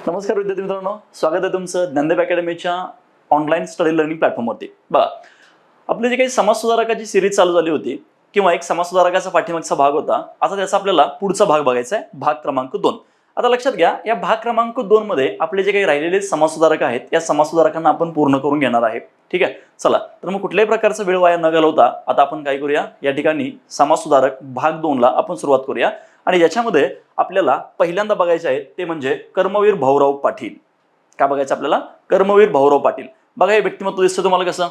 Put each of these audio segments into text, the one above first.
नमस्कार विद्यार्थी मित्रांनो, स्वागत आहे तुमचं ज्ञानदेव अकॅडमीच्या ऑनलाईन स्टडी लर्निंग प्लॅटफॉर्मवरती. बघा, आपली जी काही समाज सुधारकाची सिरीज चालू झाली होती किंवा एक समाज सुधारकाचा पाठीमागचा भाग होता, आता त्याचा आपल्याला पुढचा भाग बघायचा आहे, भाग क्रमांक 2. आता लक्षात घ्या, या भाग क्रमांक 2 मध्ये आपले जे काही राहिलेले समाज सुधारक आहेत, या समाज सुधारकांना आपण पूर्ण करून घेणार आहे. ठीक आहे, चला तर मग कुठल्याही प्रकारचा वेळ वाया न घालवता आता आपण काय करूया, या ठिकाणी समाज सुधारक भाग 2 ला आपण सुरुवात करूया. आणि याच्यामध्ये आपल्याला पहिल्यांदा बघायचं आहे ते म्हणजे कर्मवीर भाऊराव पाटील. काय बघायचं आपल्याला? कर्मवीर भाऊराव पाटील. बघा, हे व्यक्तिमत्व दिसतं तुम्हाला कसं?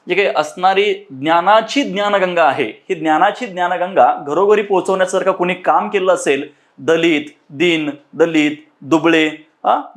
जे काही असणारी ज्ञानाची ज्ञानगंगा आहे, ही ज्ञानाची ज्ञानगंगा घरोघरी पोहोचवण्यासारखं कोणी काम केलं असेल, दलित, दलित, दुबळे,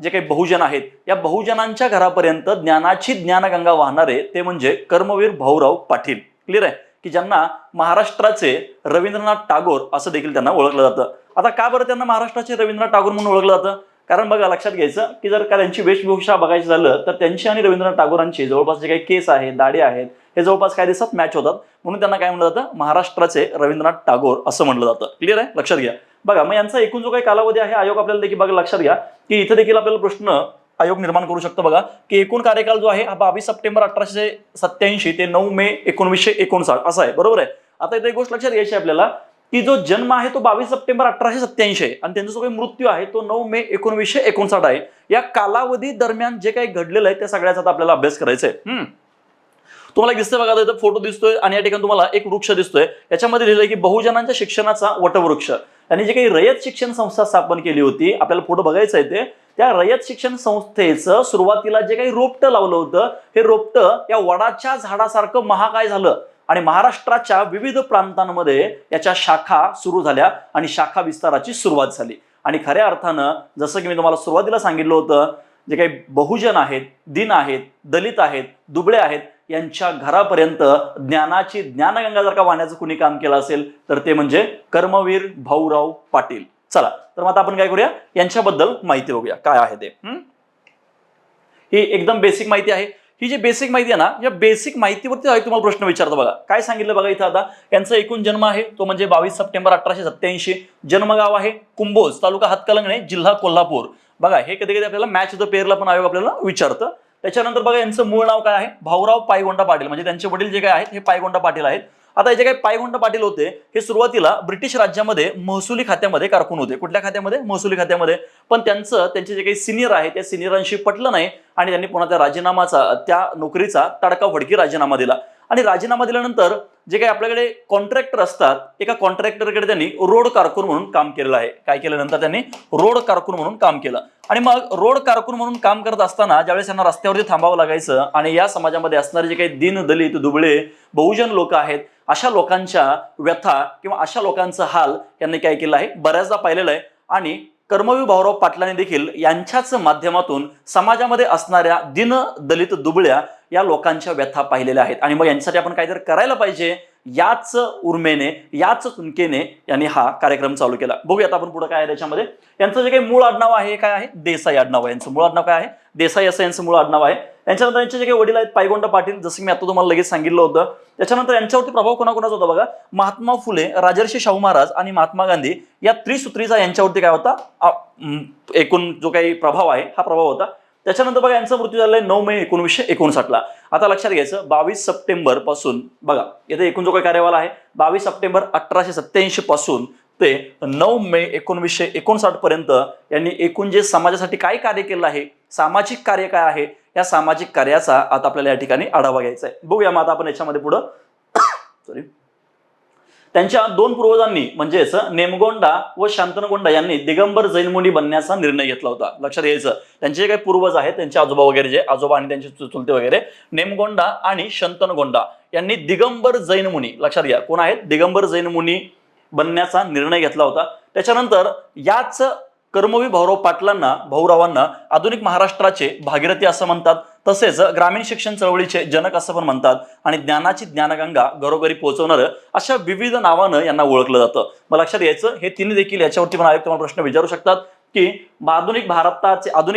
जे काही बहुजन आहेत, या बहुजनांच्या घरापर्यंत ज्ञानाची ज्ञानगंगा वाहणारे ते म्हणजे कर्मवीर भाऊराव पाटील. क्लिअर आहे? की ज्यांना महाराष्ट्राचे रवींद्रनाथ टागोर असं देखील त्यांना ओळखलं जातं. आता का बरं त्यांना महाराष्ट्राचे रवींद्रनाथ टागोर म्हणून ओळखलं जातं? कारण बघा, लक्षात घ्यायचं की जर का त्यांची वेशभूषा बघायची झालं तर त्यांची आणि रवींद्रनाथ टागोरांची जवळपास जे काही केस आहेत, दाढी आहेत, हे जवळपास काही दिवसात मॅच होतात, म्हणून त्यांना काय म्हणलं जातं? महाराष्ट्राचे रवींद्रनाथ टागोर असं म्हणलं जातं. क्लिअर आहे? लक्षात घ्या. बघा, मग यांचा एकूण जो काही कालावधी आहे, आयोग आपल्याला देखील बघा, लक्षात घ्या की इथे देखील आपल्याला प्रश्न आयोग निर्माण करू शकतो. बघा की एकूण कार्यकाल जो आहे हा 22 सप्टेंबर 1887 ते 9 मे 1959 असा आहे. बरोबर आहे? आता इथे एक गोष्ट लक्षात घ्यायची आपल्याला की जो जन्म आहे तो 22 सप्टेंबर 1887 आहे आणि त्यांचा जो काही मृत्यू आहे तो 9 मे 1959 आहे. या कालावधी दरम्यान जे काही घडलेलं आहे त्या सगळ्याचा आता आपल्याला अभ्यास करायचा आहे. तुम्हाला दिसतंय बघा, इथं फोटो दिसतोय आणि या ठिकाणी तुम्हाला एक वृक्ष दिसतोय. याच्यामध्ये लिहिलंय की बहुजनांच्या शिक्षणाचा वटवृक्ष. आणि जे काही रयत शिक्षण संस्था स्थापन केली होती, आपल्याला फोटो बघायचं आहे ते, त्या रयत शिक्षण संस्थेचं सुरुवातीला जे काही रोपटं लावलं होतं, हे रोपटं या वडाच्या झाडासारखं महाकाय झालं आणि महाराष्ट्राच्या विविध प्रांतांमध्ये याच्या शाखा सुरू झाल्या आणि शाखा विस्ताराची सुरुवात झाली. आणि खऱ्या अर्थानं जसं की मी तुम्हाला सुरुवातीला सांगितलं होतं, जे काही बहुजन आहेत, दीन आहेत, दलित आहेत, दुबळे आहेत, यांच्या घरापर्यंत ज्ञानाची ज्ञानगंगा जर का वाहण्याचं कुणी काम केलं असेल तर ते म्हणजे कर्मवीर भाऊराव पाटील. चला तर मग आता आपण काय करूया, यांच्याबद्दल माहिती बघूया काय आहे ते. ही एकदम बेसिक माहिती आहे. ही जी बेसिक माहिती आहे ना, या बेसिक माहितीवरती तुम्हाला प्रश्न विचारतो. बघा काय सांगितलं बघा इथं. आता यांचा एकूण जन्म आहे तो म्हणजे 22 सप्टेंबर 1887. जन्मगाव आहे कुंभोज, तालुका हातकणंगले, जिल्हा कोल्हापूर. बघा, हे कधी कधी आपल्याला मॅच द पेअरला पण आयोग आपल्याला विचारतं. त्याच्यानंतर बघा, यांचं मूळ नाव काय आहे? भाऊराव पायगोंडा पाटील. म्हणजे त्यांचे वडील जे काय आहेत हे पायगोंडा पाटील आहेत. आता हे जे काही पायगोंडा पाटील होते हे सुरुवातीला ब्रिटिश राज्यामध्ये महसुली खात्यामध्ये कारकून होते. कुठल्या खात्यामध्ये? महसुली खात्यामध्ये. पण त्यांचे जे काही सिनियर आहे त्या सिनियरांशी पटलं नाही आणि त्यांनी पुन्हा त्या नोकरीचा तडकाफडकी राजीनामा दिला. आणि राजीनामा दिल्यानंतर जे काही आपल्याकडे कॉन्ट्रॅक्टर असतात, एका कॉन्ट्रॅक्टरकडे त्यांनी रोड कारकून म्हणून काम केलेलं आहे. काय केल्यानंतर त्यांनी रोड कारकून म्हणून काम केलं. आणि मग रोड कारकून म्हणून काम करत असताना ज्यावेळेस त्यांना रस्त्यावरती थांबावं लागायचं आणि या समाजामध्ये असणारे जे काही दीन, दलित, दुबळे, बहुजन लोक आहेत, अशा लोकांच्या व्यथा किंवा अशा लोकांचं हाल यांनी काय केलं आहे, बऱ्याचदा पाहिलेलं आहे. आणि कर्मवीर भाऊराव पाटलांनी देखील यांच्याच माध्यमातून समाजामध्ये असणाऱ्या दीन, दलित, दुबळ्या या लोकांच्या व्यथा पाहिलेल्या आहेत. आणि मग यांच्यासाठी आपण काहीतरी करायला पाहिजे, याच उर्मेने, याच तुणकेने यांनी हा कार्यक्रम चालू केला. बघूयात आपण पुढे काय आहे त्याच्यामध्ये. यांचं जे काही मूळ आडनाव आहे काय आहे? देसाई आडनाव आहे. यांचं मूळ आडनाव काय आहे? देसाई असं यांचं मूळ आडनाव आहे. त्यांच्यानंतर यांचे जे काही वडील आहेत पायगोंडा पाटील, जसं मी आता तुम्हाला लगेच सांगितलं होतं. त्याच्यानंतर यांच्यावरती प्रभाव कोणाकोणाचा होता बघा? महात्मा फुले, राजर्षी शाहू महाराज आणि महात्मा गांधी या त्रिसूत्रीचा यांच्यावरती काय होता? एकूण जो काही प्रभाव आहे हा प्रभाव होता. त्याच्यानंतर बघा, यांचा मृत्यू झालाय 9 मे 1959 आता लक्षात घ्यायचं, 22 सप्टेंबर पासून बघा इथे एकूण जो काही कार्यकाल आहे 22 सप्टेंबर 1887 पासून ते 9 मे 1959 पर्यंत यांनी एकूण जे समाजासाठी काय कार्य केलं आहे, सामाजिक कार्य काय आहे, या सामाजिक कार्याचा आता आपल्याला या ठिकाणी आढावा घ्यायचा आहे. बघूया मग आता आपण याच्यामध्ये पुढं सॉरी त्यांच्या दोन पूर्वजांनी म्हणजेच नेमगोंडा व शांतनगोंडा यांनी दिगंबर जैन मुनी बनण्याचा निर्णय घेतला होता. लक्षात घ्यायचं, त्यांचे जे काही पूर्वज आहेत त्यांचे आजोबा वगैरे, जे आजोबा आणि त्यांचे चुलते वगैरे, नेमगोंडा आणि शांतनगोंडा यांनी दिगंबर जैन मुनी, लक्षात घ्या कोण आहेत? दिगंबर जैन मुनी बनण्याचा निर्णय घेतला होता. त्याच्यानंतर याच कर्मवीर भाऊराव पाटलांना, भाऊरावांना आधुनिक महाराष्ट्राचे भागीरथी असं म्हणतात, तसेच ग्रामीण शिक्षण चळवळीचे जनक असं पण म्हणतात आणि ज्ञानाची ज्ञानगंगा घरोघरी पोहोचवणारं अशा विविध नावानं यांना ओळखलं जातं. मग लक्षात घ्यायचं, हे तिन्ही देखील याच्यावरती पण आयोग तुम्हाला प्रश्न विचारू शकतात की आधुनिक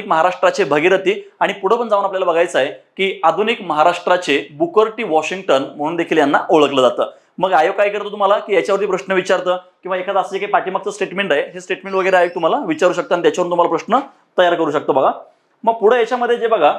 महाराष्ट्राचे भगीरथी, आणि पुढे पण जाऊन आपल्याला बघायचं आहे की आधुनिक महाराष्ट्राचे बुकर टी वॉशिंग्टन म्हणून देखील यांना ओळखलं जातं. मग आयोग काय करतो तुम्हाला की याच्यावरती प्रश्न विचारतं किंवा एखादा असं जे काही पाठीमागचं स्टेटमेंट आहे हे स्टेटमेंट वगैरे आयोग तुम्हाला विचारू शकता आणि त्याच्यावरून तुम्हाला प्रश्न तयार करू शकतो बघा. मग पुढे याच्यामध्ये जे बघा,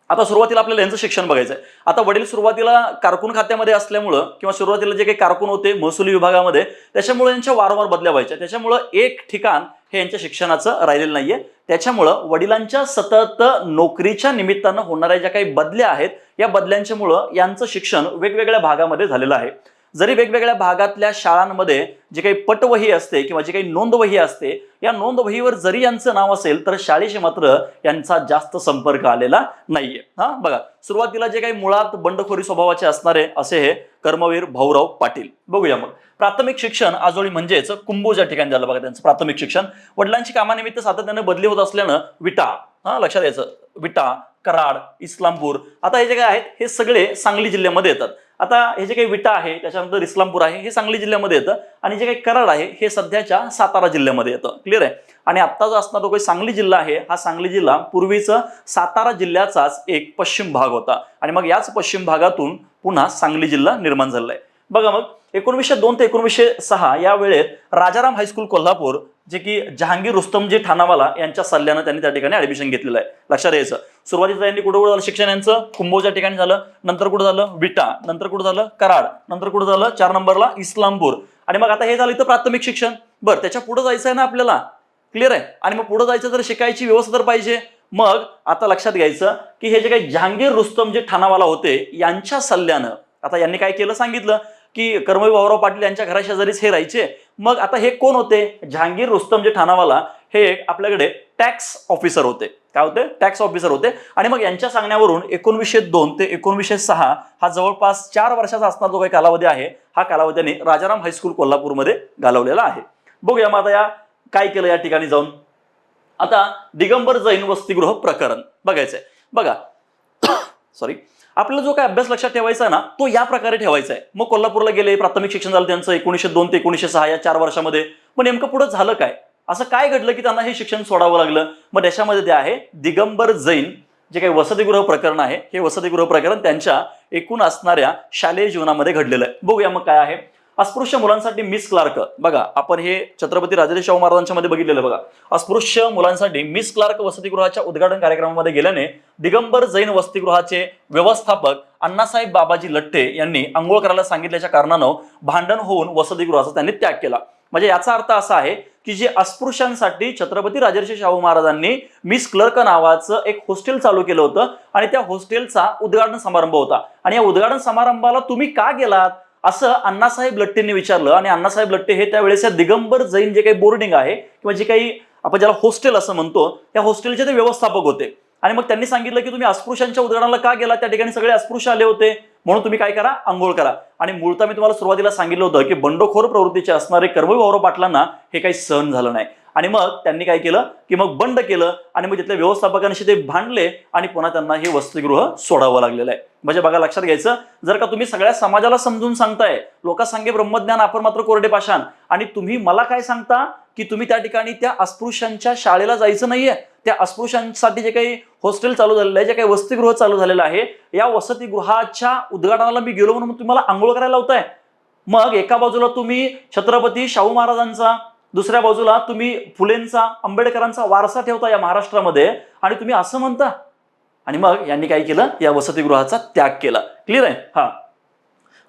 आता सुरुवातीला आपल्याला यांचं शिक्षण बघायचं आहे. आता वडील सुरुवातीला कारकून खात्यामध्ये असल्यामुळं किंवा सुरुवातीला जे काही कारकून होते महसुली विभागामध्ये, त्याच्यामुळे यांच्या वारंवार बदल्या व्हायच्या. त्याच्यामुळं एक ठिकाण हे यांच्या शिक्षणाचं राहिलेलं नाहीये. त्याच्यामुळं वडिलांच्या सतत नोकरीच्या निमित्तानं होणाऱ्या ज्या काही बदल्या आहेत, या बदल्यांच्यामुळं यांचं शिक्षण वेगवेगळ्या भागामध्ये झालेलं आहे. जरी वेगवेगळ्या भागातल्या शाळांमध्ये जे काही पटवही असते किंवा जी काही नोंदवही असते, या नोंदवहीवर जरी यांचं नाव असेल तर शाळेशी मात्र यांचा जास्त संपर्क आलेला नाहीये. हा बघा, सुरुवातीला जे काही मुळात बंडखोरी स्वभावाचे असणारे असे हे कर्मवीर भाऊराव पाटील. बघूया मग. प्राथमिक शिक्षण आजोळी म्हणजेच कुंभोज या ठिकाणी झालं बघा त्यांचं प्राथमिक शिक्षण. वडिलांची कामानिमित्त सातत्याने बदली होत असल्यानं विटा, लक्षात यायचं, विटा, कराड, इस्लामपूर, आता हे जे काय आहेत हे सगळे सांगली जिल्ह्यामध्ये येतात. आता हे जे काही विटा आहे, त्याच्यानंतर इस्लामपूर आहे, हे सांगली जिल्ह्यामध्ये येतं, आणि जे काही कराड आहे हे सध्याच्या सातारा जिल्ह्यामध्ये येतं. क्लिअर आहे. आणि आता जो असणार तो काही सांगली जिल्हा आहे, हा सांगली जिल्हा पूर्वीच सातारा जिल्ह्याचाच एक पश्चिम भाग होता, आणि मग याच पश्चिम भागातून पुन्हा सांगली जिल्हा निर्माण झालेला आहे. बघा मग 1902 ते 1906 या वेळेत राजाराम हायस्कूल कोल्हापूर, जे की जहांगीर रुस्तमजी ठाणावाला यांच्या सल्ल्यानं त्यांनी त्या ठिकाणी ऍडमिशन घेतलेलं आहे. लक्षात यायचं. सुरुवातीला यांनी कुठं झालं शिक्षण यांचं? कुंभोज या ठिकाणी झालं, नंतर कुठं झालं? विटा, नंतर कुठं झालं? कराड, नंतर कुठं झालं? 4 नंबरला इस्लामपूर. आणि मग आता हे झालं इथं प्राथमिक शिक्षण. बरं, त्याच्या पुढे जायचं आहे ना आपल्याला, क्लिअर आहे. आणि मग पुढे जायचं तर शिकायची व्यवस्था तर पाहिजे. मग आता लक्षात घ्यायचं की हे जे काही जहांगीर रुस्तमजी ठाणावाला होते, यांच्या सल्ल्यानं आता यांनी काय केलं सांगितलं की कर्मवीर भाऊराव पाटील यांच्या घराशेजारीच हे राहायचे. मग आता हे कोण होते? जहांगीर रुस्तमजी ठाणावाला हे आपल्याकडे टॅक्स ऑफिसर होते. काय होते? टॅक्स ऑफिसर होते. आणि मग यांच्या सांगण्यावरून 1902 ते 1906 हा जवळपास 4 वर्षाचा असणार जो काही कालावधी आहे, हा कालावधी त्यांनी राजाराम हायस्कूल कोल्हापूरमध्ये घालवलेला आहे. बघूया मग आता या काय केलं या ठिकाणी जाऊन. आता दिगंबर जैन वसतिगृह प्रकरण बघायचंय. बघा सॉरी, आपला जो काय अभ्यास लक्षात ठेवायचा आहे ना, तो या प्रकारे ठेवायचा आहे. मग कोल्हापूरला गेले, प्राथमिक शिक्षण झालं त्यांचं 1902 ते 1906 या 4 वर्षामध्ये. मग नेमकं पुढे झालं काय? असं काय घडलं की त्यांना हे शिक्षण सोडावं लागलं? मग त्याच्यामध्ये ते आहे दिगंबर जैन जे काही वसतिगृह प्रकरण आहे, हे वसतिगृह प्रकरण त्यांच्या एकूण असणाऱ्या शालेय जीवनामध्ये घडलेलं आहे. बघूया मग काय आहे. अस्पृश्य मुलांसाठी मिस क्लार्क. बघा, आपण हे छत्रपती राजर्षी शाहू महाराजांच्या मध्ये बघितलेलं. बघा, अस्पृश्य मुलांसाठी मिस क्लार्क वसतिगृहाच्या उद्घाटन कार्यक्रमामध्ये गेल्याने दिगंबर जैन वसतिगृहाचे व्यवस्थापक अण्णासाहेब बाबाजी लट्टे यांनी अंघोळ करायला सांगितल्याच्या कारणानं भांडण होऊन वसतिगृहाचा त्यांनी त्याग केला. म्हणजे याचा अर्थ असा आहे की जे अस्पृश्यांसाठी छत्रपती राजर्षी शाहू महाराजांनी मिस क्लर्क नावाचं एक हॉस्टेल चालू केलं होतं, आणि त्या हॉस्टेलचा उद्घाटन समारंभ होता, आणि या उद्घाटन समारंभाला तुम्ही का गेलात असं अण्णासाहेब लट्टेंनी विचारलं. आणि अण्णासाहेब लट्टे हे त्यावेळेस या दिगंबर जैन जे काही बोर्डिंग आहे किंवा जे काही आपण ज्याला हॉस्टेल असं म्हणतो, त्या हॉस्टेलचे ते व्यवस्थापक होते. आणि मग त्यांनी सांगितलं की तुम्ही अस्पृश्यांच्या उद्घाटनाला का गेला? त्या ठिकाणी सगळे अस्पृश्य आले होते, म्हणून तुम्ही काय करा, अंघोळ करा. आणि मूळतः मी तुम्हाला सुरुवातीला सांगितलं होतं की बंडखोर प्रवृत्तीचे असणारे कर्मवीर भाऊराव पाटलांना हे काही सहन झालं नाही, आणि मग त्यांनी काय केलं की मग बंड केलं, आणि मग तिथल्या व्यवस्थापकांशी ते भांडले, आणि पुन्हा त्यांना हे वसतिगृह सोडावं लागलेलं आहे. म्हणजे बघा, लक्षात घ्यायचं, जर का तुम्ही सगळ्या समाजाला समजून सांगताय लोका सांगे ब्रह्मज्ञान आपण मात्र कोरडे पाषाण, आणि तुम्ही मला काय सांगता की तुम्ही त्या ठिकाणी त्या अस्पृश्यांच्या शाळेला जायचं नाहीये, त्या अस्पृश्यांसाठी जे काही हॉस्टेल चालू झालेलं आहे, जे काही वसतिगृह चालू झालेलं आहे, या वसतिगृहाच्या उद्घाटनाला मी गेलो म्हणून तुम्हाला आंघोळ करायला लावताय. मग एका बाजूला तुम्ही छत्रपती शाहू महाराजांचा, दुसऱ्या बाजूला तुम्ही फुलेंचा, आंबेडकरांचा वारसा ठेवता या महाराष्ट्रामध्ये, आणि तुम्ही असं म्हणता. आणि मग यांनी काय केलं, या वसतिगृहाचा त्याग केला. क्लिअर आहे. हा,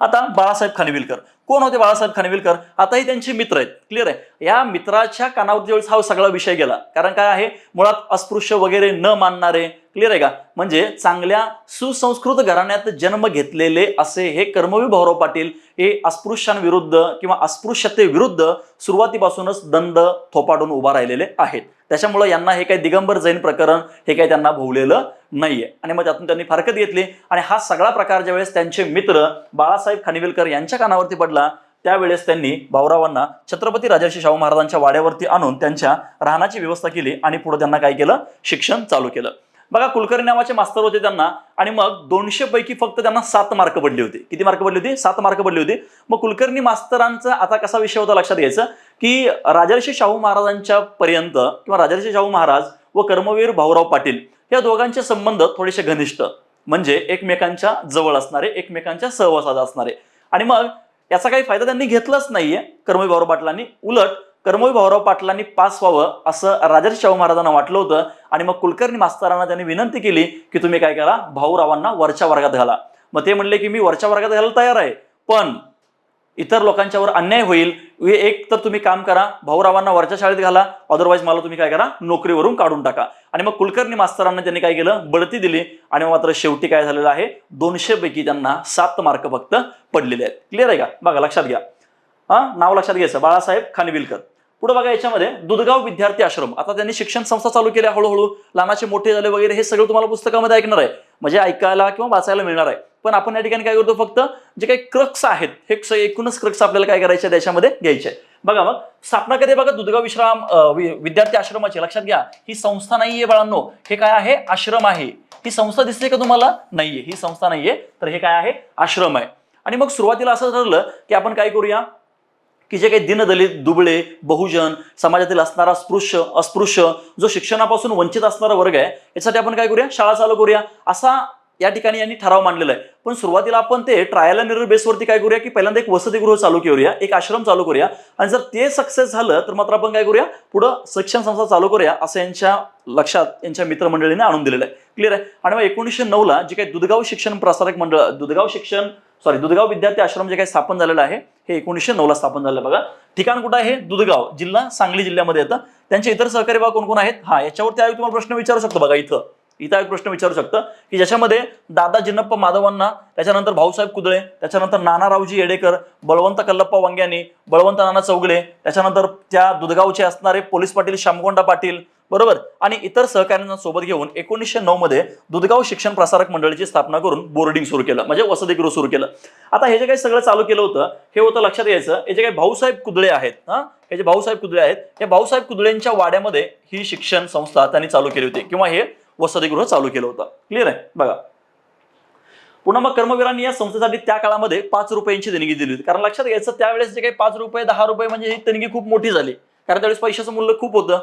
आता बाळासाहेब खानविलकर कोण होते? बाळासाहेब खानविलकर आताही त्यांचे मित्र आहेत. क्लिअर आहे. या मित्राच्या कानावर ज्यावेळेस हा सगळा विषय गेला, कारण काय आहे, मुळात अस्पृश्य वगैरे न मानणारे, क्लिअर आहे का, म्हणजे चांगल्या सुसंस्कृत घराण्यात जन्म घेतलेले असे हे कर्मवीर भाऊराव पाटील हे अस्पृश्यांविरुद्ध किंवा अस्पृश्यतेविरुद्ध सुरुवातीपासूनच दंड थोपाडून उभा राहिलेले आहेत. त्याच्यामुळे यांना हे काही दिगंबर जैन प्रकरण हे काही त्यांना भोवलेलं नाहीये, आणि मग त्यातून त्यांनी फारकत घेतली. आणि हा सगळा प्रकार ज्यावेळेस त्यांचे मित्र बाळासाहेब खानविलकर यांच्या कानावरती पडला, त्यावेळेस त्यांनी भाऊरावांना छत्रपती राजर्षी शाहू महाराजांच्या वाड्यावरती आणून त्यांच्या राहण्याची व्यवस्था केली, आणि पुढे त्यांना काय केलं, शिक्षण चालू केलं. बघा, कुलकर्णी नावाचे मास्तर होते त्यांना, आणि मग 200 पैकी फक्त त्यांना 7 मार्क पडली होती. किती मार्क पडली होती? 7 मार्क पडली होती. मग कुलकर्णी मास्तरांचा आता कसा विषय होता लक्षात घ्यायचं की राजर्षी शाहू महाराजांच्या पर्यंत किंवा राजर्षी शाहू महाराज व कर्मवीर भाऊराव पाटील या दोघांचे संबंध थोडेसे घनिष्ठ, म्हणजे एकमेकांच्या जवळ असणारे, एकमेकांच्या सहवासात असणारे. आणि मग याचा काही फायदा त्यांनी घेतलाच नाहीये कर्मवीर भाऊराव पाटलांनी. उलट कर्मवीर भाऊराव पाटलांनी पास व्हावं असं राजर्षी शाहू महाराजांना वाटलं होतं आणि मग कुलकर्णी मास्तरांना त्यांनी विनंती केली की तुम्ही काय करा, भाऊरावांना वरच्या वर्गात घाला. मग ते म्हणले की मी वरच्या वर्गात घालायला तयार आहे, पण इतर लोकांच्यावर अन्याय होईल. एक तर तुम्ही काम करा, भाऊरावांना वरच्या शाळेत घाला, अदरवाईज मला तुम्ही काय करा, नोकरीवरून काढून टाका. आणि मग कुलकर्णी मास्तरांना त्यांनी काय केलं, बढती दिली. आणि मात्र शेवटी काय झालेलं आहे, 200 पैकी त्यांना 7 मार्क फक्त पडलेले आहेत. क्लिअर आहे का? बघा लक्षात घ्या, नाव लक्षात घ्यायचं, बाळासाहेब खानविलकर. पुढे बघा याच्यामध्ये दुधगाव विद्यार्थी आश्रम. आता त्यांनी शिक्षण संस्था चालू केल्या हळूहळू, लहानाचे मोठे झाले वगैरे, हे सगळं तुम्हाला पुस्तकामध्ये ऐकणार आहे, म्हणजे ऐकायला किंवा वाचायला मिळणार आहे. पण आपण या ठिकाणी काय करतो, फक्त जे काही क्रक्स आहेत हे एकूणच क्रक्स आपल्याला काय करायचे, देशामध्ये घ्यायचे. बघा मग स्थापना कधी, बघा दुधगाव विद्यार्थी आश्रमाची. लक्षात घ्या, ही संस्था नाहीये बाळांनो, हे काय आहे, आश्रम आहे. ही संस्था दिसते का तुम्हाला? नाहीये, ही संस्था नाहीये, तर हे काय आहे, आश्रम आहे. आणि मग सुरुवातीला असं ठरलं की आपण काय करूया, की जे काही दीनदलित, दुबळे, बहुजन समाजातील असणारा अस्पृश्य जो शिक्षणापासून वंचित असणारा वर्ग आहे, यासाठी आपण काय करूया, शाळा चालू करूया, असा या ठिकाणी यांनी ठराव मांडलेला आहे. पण सुरुवातीला आपण ते ट्रायल अँड एरर बेसवरती काय करूया, की पहिल्यांदा एक वसतिगृह चालू करूया, एक आश्रम चालू करूया, आणि जर ते सक्सेस झालं तर मात्र आपण काय करूया, पुढं शिक्षण संस्था चालू करूया, असं यांच्या लक्षात यांच्या मित्रमंडळीने आणून दिलेलं आहे. क्लिअर आहे? आणि मग 1909ला जे काही दुधगाव शिक्षण प्रसारक मंडळ, दुधगाव विद्यार्थी आश्रम जे काही स्थापन झालेलं आहे, हे 1909ला स्थापन झालं. बघा ठिकाण कुठं आहे, दुधगाव, जिल्हा सांगली जिल्ह्यामध्ये येतं. त्यांचे इतर सहकारी बघा कोण कोण आहेत. याच्यावरती आयोग तुम्हाला प्रश्न विचारू शकतो. बघा इथं एक प्रश्न विचारू शकतं की ज्याच्यामध्ये दादा जिन्नप्पा माधवांना, त्याच्यानंतर भाऊसाहेब कुदळे, त्याच्यानंतर नानारावजी येडेकर, बळवंत कल्लप्पा वांग्यानी, बळवंत नाना चौगले, त्याच्यानंतर त्या दुधगावचे असणारे पोलीस पाटील श्यामगोंडा पाटील, बरोबर, आणि इतर सहकाऱ्यांना सोबत घेऊन 1909 मध्ये दुधगाव शिक्षण प्रसारक मंडळीची स्थापना करून बोर्डिंग सुरू केलं, म्हणजे वसतिगृह सुरू केलं. आता हे जे काही सगळं चालू केलं होतं, हे होतं लक्षात घ्यायचं, हे जे काही भाऊसाहेब कुदळे आहेत, हे जे भाऊसाहेब कुदळे आहेत, या भाऊसाहेब कुदळेंच्या वाड्यामध्ये ही शिक्षण संस्था त्यांनी चालू केली होती, किंवा हे वसतिगृह चालू केलं होतं. क्लिअर आहे? बघा पुन्हा मग कर्मवीरांनी या संस्थेसाठी त्या काळामध्ये 5 रुपयांची देणगी दिली होती. कारण लक्षात घ्यायचं, त्यावेळेस जे काही 5 रुपये 10 रुपये म्हणजे ही देणगी खूप मोठी झाली, कारण त्यावेळेस पैशाचं मूल्य खूप होतं.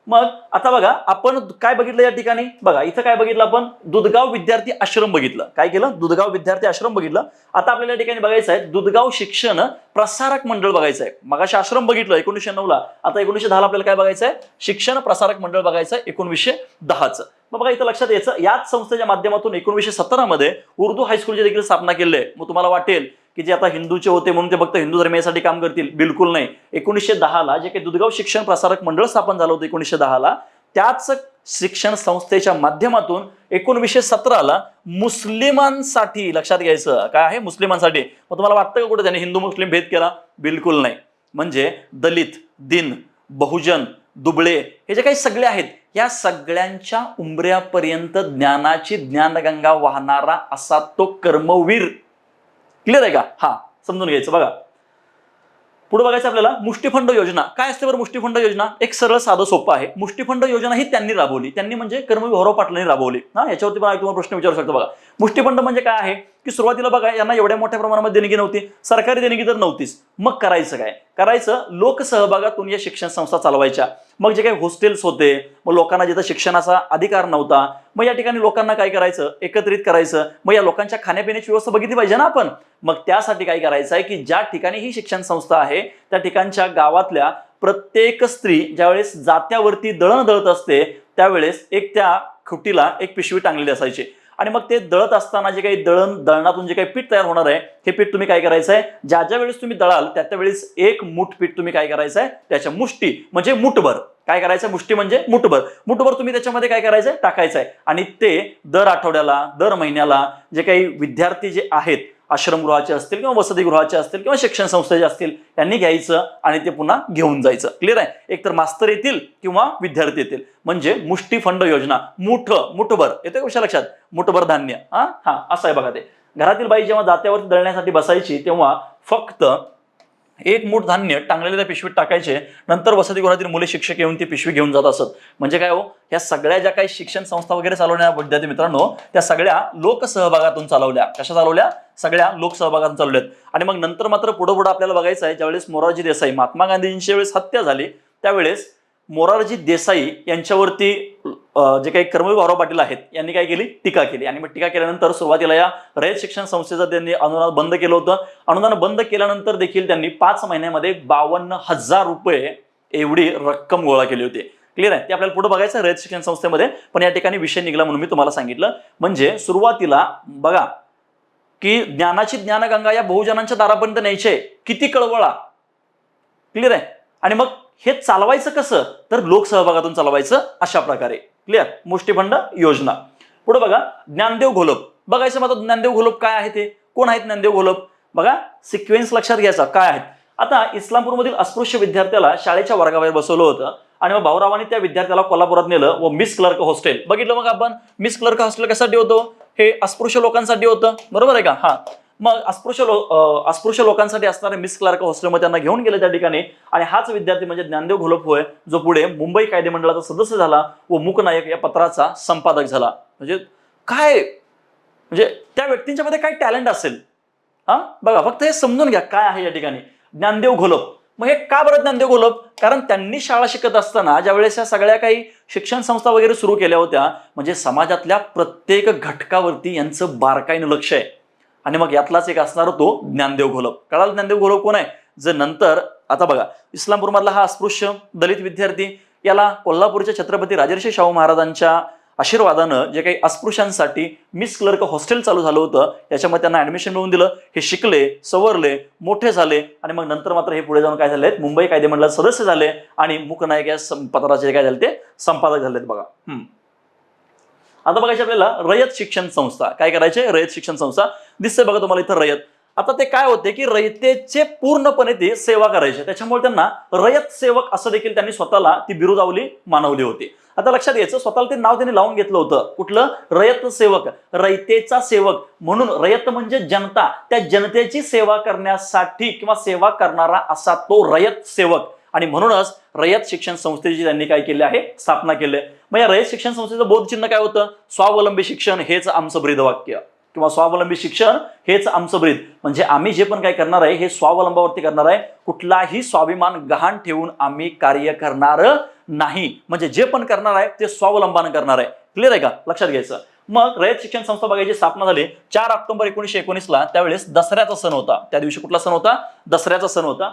मग आता बघा आपण काय बघितलं या ठिकाणी, बघा इथं काय बघितलं आपण, दुधगाव विद्यार्थी आश्रम बघितलं. काय केलं, दुधगाव विद्यार्थी आश्रम बघितलं. आता आपल्याला या ठिकाणी बघायचं आहे दुधगाव शिक्षण प्रसारक मंडळ बघायचं आहे. मगाशी आश्रम बघितलं 1909ला, आता 1910ला आपल्याला काय बघायचं आहे, शिक्षण प्रसारक मंडळ बघायचं आहे 1910चं. मग बघा इथं लक्षात यायचं, याच संस्थेच्या माध्यमातून 1917 मध्ये उर्दू हायस्कूलची देखील स्थापना केली आहे. मग तुम्हाला वाटेल की जे आता हिंदूचे होते म्हणून ते फक्त हिंदू धर्मियासाठी काम करतील, बिलकुल नाही. 1910ला जे काही दुधगाव शिक्षण प्रसारक मंडळ स्थापन झालं होतं 1910ला, त्याच शिक्षण संस्थेच्या माध्यमातून 1917ला मुस्लिमांसाठी, लक्षात घ्यायचं काय आहे, मुस्लिमांसाठी. मग तुम्हाला वाटतं का कुठे त्याने हिंदू मुस्लिम भेद केला? बिलकुल नाही. म्हणजे दलित, दीन, बहुजन, दुबळे हे जे काही सगळे आहेत, या सगळ्यांच्या उंबऱ्यापर्यंत ज्ञानाची ज्ञानगंगा वाहणारा असा तो कर्मवीर. क्लिअर आहे का? समजून घ्यायचं. बघा पुढे बघायचं आपल्याला, मुष्टिफंड योजना. काय असते बरं मुष्टिफंड योजना? एक सरळ साधं सोपं आहे. मुष्टिफंड योजना ही त्यांनी राबवली, त्यांनी म्हणजे कर्मवीर भाऊराव पाटलांनी राबवली. याच्यावरती पण तुम्हाला प्रश्न विचारू शकतो. बघा मुष्टिफंड म्हणजे काय आहे, की सुरुवातीला बघा यांना एवढ्या मोठ्या प्रमाणामध्ये देणगी नव्हती, सरकारी देणगी तर नव्हतीच. मग करायचं काय, लोकसहभागातून या शिक्षण संस्था चालवायच्या. मग जे काही हॉस्टेल्स होते, मग लोकांना जिथं शिक्षणाचा अधिकार नव्हता, मग या ठिकाणी लोकांना काय करायचं, एकत्रित करायचं. मग या लोकांच्या खाण्यापिण्याची व्यवस्था बघितली पाहिजे ना आपण. मग त्यासाठी काय करायचं आहे, की ज्या ठिकाणी ही शिक्षण संस्था आहे त्या ठिकाणच्या गावातल्या प्रत्येक स्त्री ज्यावेळेस जात्यावरती दळण दळत असते, त्यावेळेस एक त्या खुटीला एक पिशवी टांगलेली असायची. आणि मग ते दळत असताना जे काही दळणातून जे काही पीठ तयार होणार आहे, हे पीठ तुम्ही काय करायचं आहे, ज्या वेळेस तुम्ही दळाल त्या वेळेस एक मूठ पीठ तुम्ही काय करायचं आहे, त्याच्या मुष्टी म्हणजे मुठभर काय करायचं, मुष्टी म्हणजे मुठभर तुम्ही त्याच्यामध्ये काय करायचंय, टाकायचं आहे. आणि ते दर आठवड्याला, दर महिन्याला जे काही विद्यार्थी जे आहेत, आश्रमगृहाचे असतील किंवा वसतिगृहाचे असतील किंवा शिक्षण संस्थेचे असतील, त्यांनी घ्यायचं आणि ते पुन्हा घेऊन जायचं. क्लिअर आहे? एकतर मास्तर येतील किंवा विद्यार्थी येतील. म्हणजे मुष्टी फंड योजना, मुठभर येते कशा लक्षात, मुठभर धान्य. असं आहे बघा. ते घरातील बाई जेव्हा जात्यावरती दळण्यासाठी बसायची तेव्हा फक्त एक मूठ धान्य टांगलेल्या त्या पिशवीत टाकायचे. नंतर वसतिगृहातील मुले शिक्षक येऊन ती पिशवी घेऊन जात असत. म्हणजे काय हो, ह्या सगळ्या ज्या काही शिक्षण संस्था वगैरे चालवल्या विद्यार्थी मित्रांनो, त्या सगळ्या लोकसहभागातून चालवल्या. कशा चालवल्या? सगळ्या लोकसहभागातून चालवल्यात. आणि मग नंतर मात्र पुढे आपल्याला बघायचं आहे, ज्यावेळेस मोरारजी देसाई, महात्मा गांधींच्या वेळेस हत्या झाली, त्यावेळेस मोरारजी देसाई यांच्यावरती जे काही कर्मवीर भाऊराव पाटील आहेत यांनी काय केली, टीका केली. आणि मग टीका केल्यानंतर सुरुवातीला या रयत शिक्षण संस्थेचं त्यांनी अनुदान बंद केलं होतं. अनुदान बंद केल्यानंतर देखील त्यांनी 5 महिन्यामध्ये 52,000 रुपये एवढी रक्कम गोळा केली होती. क्लिअर आहे? ते आपल्याला पुढे बघायचं रयत शिक्षण संस्थेमध्ये, पण या ठिकाणी विषय निघाला म्हणून मी तुम्हाला सांगितलं. म्हणजे सुरुवातीला बघा की ज्ञानाची ज्ञानगंगा या बहुजनांच्या दारापर्यंत न्यायचे, किती कळवळा. क्लिअर आहे? आणि मग हे चालवायचं कसं, तर लोकसहभागातून चालवायचं अशा प्रकारे. क्लिअर? मुष्टिबंड योजना. पुढे बघा ज्ञानदेव घोलप. बघायचं मग ज्ञानदेव घोलप काय आहे ते, कोण आहेत ज्ञानदेव घोलप. बघा सिक्वेन्स लक्षात घ्यायचा काय आहेत. आता इस्लामपूरमधील अस्पृश्य विद्यार्थ्याला शाळेच्या वर्गाबाहेर बसवलं होतं आणि मग भाऊरावांनी त्या विद्यार्थ्याला कोल्हापुरात नेलं व मिस क्लर्क हॉस्टेल बघितलं. मग आपण मिस क्लर्क हॉस्टेल कशासाठी होतं, हे अस्पृश्य लोकांसाठी होतं, बरोबर आहे का. हा मग अस्पृश्य लोकांसाठी असणारे मिस क्लर्क हॉस्टेलमध्ये त्यांना घेऊन गेले त्या ठिकाणी. आणि हाच विद्यार्थी म्हणजे ज्ञानदेव घोलप होय, जो पुढे मुंबई कायदे मंडळाचा सदस्य झाला व मूकनायक या पत्राचा संपादक झाला. म्हणजे काय, म्हणजे त्या व्यक्तींच्या मध्ये काय टॅलेंट असेल. हा बघा फक्त हे समजून घ्या काय आहे या ठिकाणी ज्ञानदेव घोलप. मग हे का बरं ज्ञानदेव घोलप, कारण त्यांनी शाळा शिकत असताना ज्यावेळेस या सगळ्या काही शिक्षण संस्था वगैरे सुरू केल्या होत्या, म्हणजे समाजातल्या प्रत्येक घटकावरती यांचं बारकाईनं लक्ष आहे. आणि मग यातलाच एक असणार तो ज्ञानदेव घोलप. कळाल ज्ञानदेव घोलप कोण आहे. जे नंतर आता बघा इस्लामपूरमधला हा अस्पृश्य दलित विद्यार्थी, याला कोल्हापूरच्या छत्रपती राजर्षी शाहू महाराजांच्या आशीर्वादानं जे काही अस्पृश्यांसाठी मिस क्लर्क हॉस्टेल चालू झालं होतं, याच्यामध्ये त्यांना ऍडमिशन मिळवून दिलं. हे शिकले, सवरले, मोठे झाले आणि मग नंतर मात्र हे पुढे जाऊन काय झाले, मुंबई कायदे मंडळात सदस्य झाले आणि मूकनायक या पत्राचे काय झाले ते संपादक झालेत. बघा आता बघायचे आपल्याला रयत शिक्षण संस्था. काय करायचे, रयत शिक्षण संस्था दिसते बघा तुम्हाला इथं रयत. आता ते काय होते की रयतेचे पूर्णपणे ते सेवा करायचे, त्याच्यामुळे त्यांना रयत सेवक असं देखील त्यांनी स्वतःला ती बिरुदावली मानवली होती. आता लक्षात घ्यायचं, स्वतःला ते नाव त्यांनी लावून घेतलं होतं. कुठलं, रयत सेवक, रयतेचा सेवक. म्हणून रयत म्हणजे जनता, त्या जनतेची सेवा करण्यासाठी किंवा सेवा करणारा असा तो रयत सेवक. आणि म्हणूनच रयत शिक्षण संस्थेची त्यांनी काय केले आहे, स्थापना केली. मग या रयत शिक्षण संस्थेचं बोधचिन्ह काय होतं, स्वावलंबी शिक्षण हेच आमचं ब्रीदवाक्य किंवा स्वावलंबी शिक्षण हेच आमचं ब्रीद. म्हणजे आम्ही जे पण काय करणार आहे हे स्वावलंबावरती करणार आहे, कुठलाही स्वाभिमान गहाण ठेवून आम्ही कार्य करणार नाही. म्हणजे जे पण करणार आहे ते स्वावलंबानं करणार आहे. क्लिअर आहे का, लक्षात घ्यायचं. मग रयत शिक्षण संस्था बघायची स्थापना झाली 4 ऑक्टोबर 1919ला. त्यावेळेस दसऱ्याचा सण होता. त्या दिवशी कुठला सण होता, दसऱ्याचा सण होता.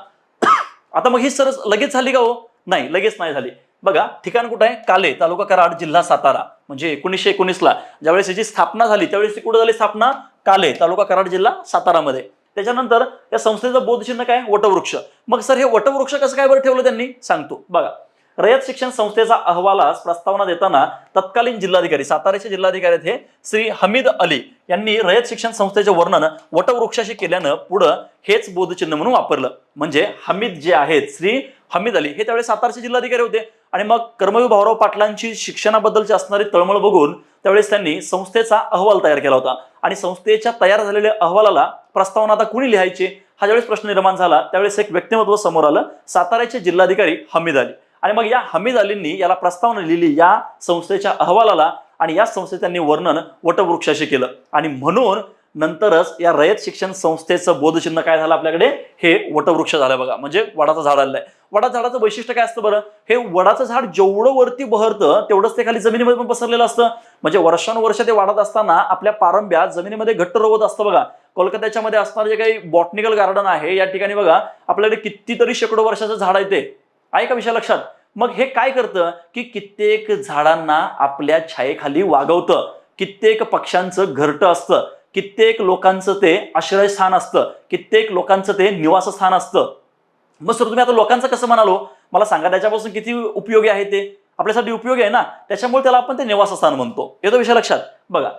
आता मग ही सरस लगेच झाली का हो, नाही लगेच नाही झाली. बघा ठिकाण कुठं आहे, काले, तालुका कराड, जिल्हा सातारा. म्हणजे 1919ला ज्यावेळेस याची स्थापना झाली त्यावेळेस ती कुठे झाली स्थापना, काले, तालुका कराड, जिल्हा सातारामध्ये. त्याच्यानंतर या संस्थेचं बोधचिन्ह काय, वटवृक्ष. मग सर हे वटवृक्ष कसं काय बरं ठेवलं त्यांनी, सांगतो. बघा रयत शिक्षण संस्थेचा अहवालास प्रस्तावना देताना तत्कालीन जिल्हाधिकारी, साताऱ्याचे जिल्हाधिकारी हे श्री हमीद अली यांनी रयत शिक्षण संस्थेचे वर्णन वटवृक्षाशी केल्यानं पुढं हेच बोधचिन्ह म्हणून वापरलं. म्हणजे हमीद जे आहेत, श्री हमीद अली हे त्यावेळेस सातारचे जिल्हाधिकारी होते. आणि मग कर्मवीर भाऊराव पाटलांची शिक्षणाबद्दलची असणारी तळमळ बघून त्यावेळेस त्यांनी संस्थेचा अहवाल तयार केला होता. आणि संस्थेच्या तयार झालेल्या अहवालाला प्रस्तावना आता कुणी लिहायची हा ज्यावेळेस प्रश्न निर्माण झाला, त्यावेळेस एक व्यक्तिमत्व समोर आलं, साताऱ्याचे जिल्हाधिकारी हमीद अली. आणि मग या हमीद अलींनी याला प्रस्तावना लिहिली या संस्थेच्या अहवालाला, आणि या संस्थेचे त्यांनी वर्णन वटवृक्षाशी केलं. आणि म्हणून नंतरच या रयत शिक्षण संस्थेचं बोधचिन्ह काय झालं आपल्याकडे, हे वटवृक्ष झालं. बघा म्हणजे वडाचं झाड आलेलं आहे. वडाचं झाडाचं वैशिष्ट्य काय असतं बरं, हे वडाचं झाड जेवढं वरती बहरतं तेवढंच ते खाली जमिनीमध्ये पण पसरलेलं असतं. म्हणजे वर्षानुवर्ष ते वाढत असताना आपल्या पारंब्या जमिनीमध्ये घट्ट रोवत असतं. बघा कोलकात्याच्या मध्ये असणारे जे काही बॉटनिकल गार्डन आहे या ठिकाणी बघा आपल्याकडे कितीतरी शेकडो वर्षाचं झाड आहे ते, आहे का विषय लक्षात. मग हे काय करतं की कित्येक झाडांना आपल्या छायेखाली वागवतं, कित्येक पक्ष्यांचं घरटं असतं, कित्येक लोकांचं ते आश्रयस्थान असतं, कित्येक लोकांचं ते निवासस्थान असतं. मग सर तुम्ही आता लोकांचं कसं म्हणालो, मला सांगा त्याच्यापासून किती उपयोगी आहे, ते आपल्यासाठी उपयोगी आहे ना, त्याच्यामुळे त्याला आपण ते निवासस्थान म्हणतो. येतो विषय लक्षात. बघा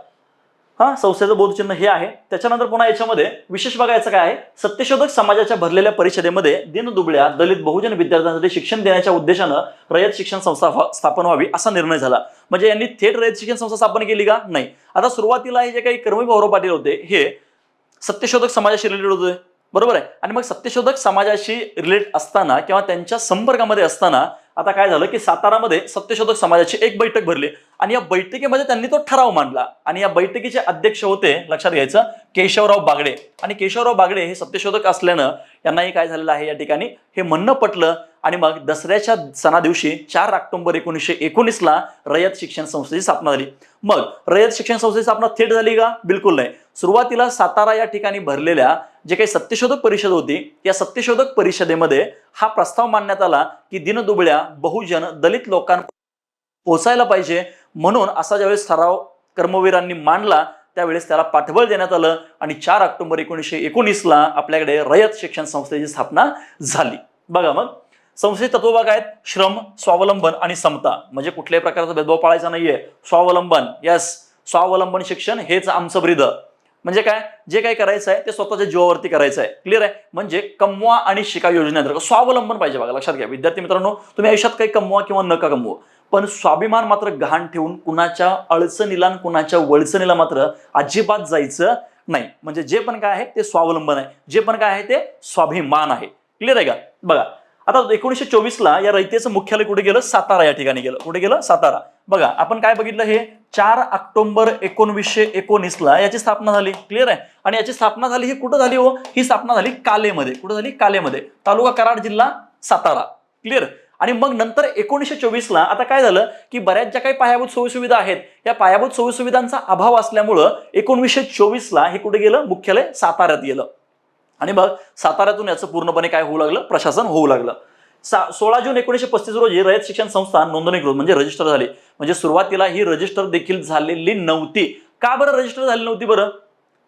हा संस्थेचं बोधचिन्ह हे आहे. त्याच्यानंतर पुन्हा याच्यामध्ये विशेष बघायचं काय आहे, सत्यशोधक समाजाच्या भरलेल्या परिषदेमध्ये दीनदुबळ्या दलित बहुजन विद्यार्थ्यांसाठी शिक्षण देण्याच्या उद्देशानं रयत शिक्षण संस्था स्थापन व्हावी असा निर्णय झाला. म्हणजे यांनी थेट रयत शिक्षण संस्था स्थापन केली का, नाही. आता सुरुवातीला हे जे काही कर्मवीर भाऊराव पाटील होते हे सत्यशोधक समाजाशी रिलेटेड होते, बरोबर आहे. आणि मग सत्यशोधक समाजाशी रिलेट असताना किंवा त्यांच्या संपर्कामध्ये असताना आता काय झालं की सातारामध्ये सत्यशोधक समाजाची एक बैठक भरली आणि या बैठकीमध्ये त्यांनी तो ठराव मांडला. आणि या बैठकीचे अध्यक्ष होते, लक्षात घ्यायचं, केशवराव बागडे. आणि केशवराव बागडे हे सत्यशोधक असल्यानं यांनाही काय झालेलं आहे या ठिकाणी हे म्हणणं पटलं. आणि मग दसऱ्याच्या सणादिवशी 4 ऑक्टोबर 1919ला रयत शिक्षण संस्थेची स्थापना झाली. मग रयत शिक्षण संस्थेची स्थापना थेट झाली का, बिलकुल नाही. सुरुवातीला सातारा या ठिकाणी भरलेल्या जे काही सत्यशोधक परिषद होती, या सत्यशोधक परिषदेमध्ये हा प्रस्ताव मांडण्यात आला की दीनदुबळ्या बहुजन दलित लोकांना पोचायला पाहिजे, म्हणून असा ज्यावेळेस ठराव कर्मवीरांनी मांडला त्यावेळेस त्याला पाठबळ देण्यात आलं आणि 4 ऑक्टोबर 1919ला आपल्याकडे रयत शिक्षण संस्थेची स्थापना झाली. बघा मग संस्थेचे तत्व बघा आहेत, श्रम, स्वावलंबन आणि समता. म्हणजे कुठल्याही प्रकारचा भेदभाव पाळायचा नाहीये. स्वावलंबन, यस, स्वावलंबन शिक्षण हेच आमचं ब्रीद. म्हणजे काय, जे काही करायचं आहे ते स्वतःच्या जीवावरती करायचं आहे. क्लिअर आहे. म्हणजे कमवा आणि शिका योजनेअंतर्गत स्वावलंबन पाहिजे. बघा लक्षात घ्या विद्यार्थी मित्रांनो, तुम्ही आयुष्यात काही कमवा किंवा नका कमवू, पण स्वाभिमान मात्र गहाण ठेवून कुणाच्या अडचणीला कुणाच्या वळचणीला मात्र अजिबात जायचं नाही. म्हणजे जे पण काय आहे ते स्वावलंबन आहे, जे पण काय आहे ते स्वाभिमान आहे. क्लिअर आहे का. बघा आता 1924ला या रयतेचं मुख्यालय कुठे गेलं, सातारा या ठिकाणी गेलं. कुठे गेलं, सातारा. बघा आपण काय बघितलं, हे 4 ऑक्टोबर 1919ला याची स्थापना झाली. क्लिअर आहे. आणि याची स्थापना झाली ही कुठं झाली हो, ही स्थापना झाली कालेमध्ये. कुठं झाली, कालेमध्ये, तालुका कराड, जिल्हा सातारा. क्लिअर. आणि मग नंतर 1924ला आता काय झालं की बऱ्याच ज्या काही पायाभूत सोयीसुविधा आहेत या पायाभूत सोयीसुविधांचा अभाव असल्यामुळं 1924ला हे कुठे गेलं, मुख्यालय साताऱ्यात गेलं. आणि मग साताऱ्यातून याचं पूर्णपणे काय होऊ लागलं, प्रशासन होऊ लागलं. 16 जून 1935 रोजी रयत शिक्षण संस्था नोंदणीकृत म्हणजे रजिस्टर झाली. म्हणजे सुरुवातीला ही रजिस्टर देखील झालेली नव्हती. का बरं रजिस्टर झाली नव्हती बरं,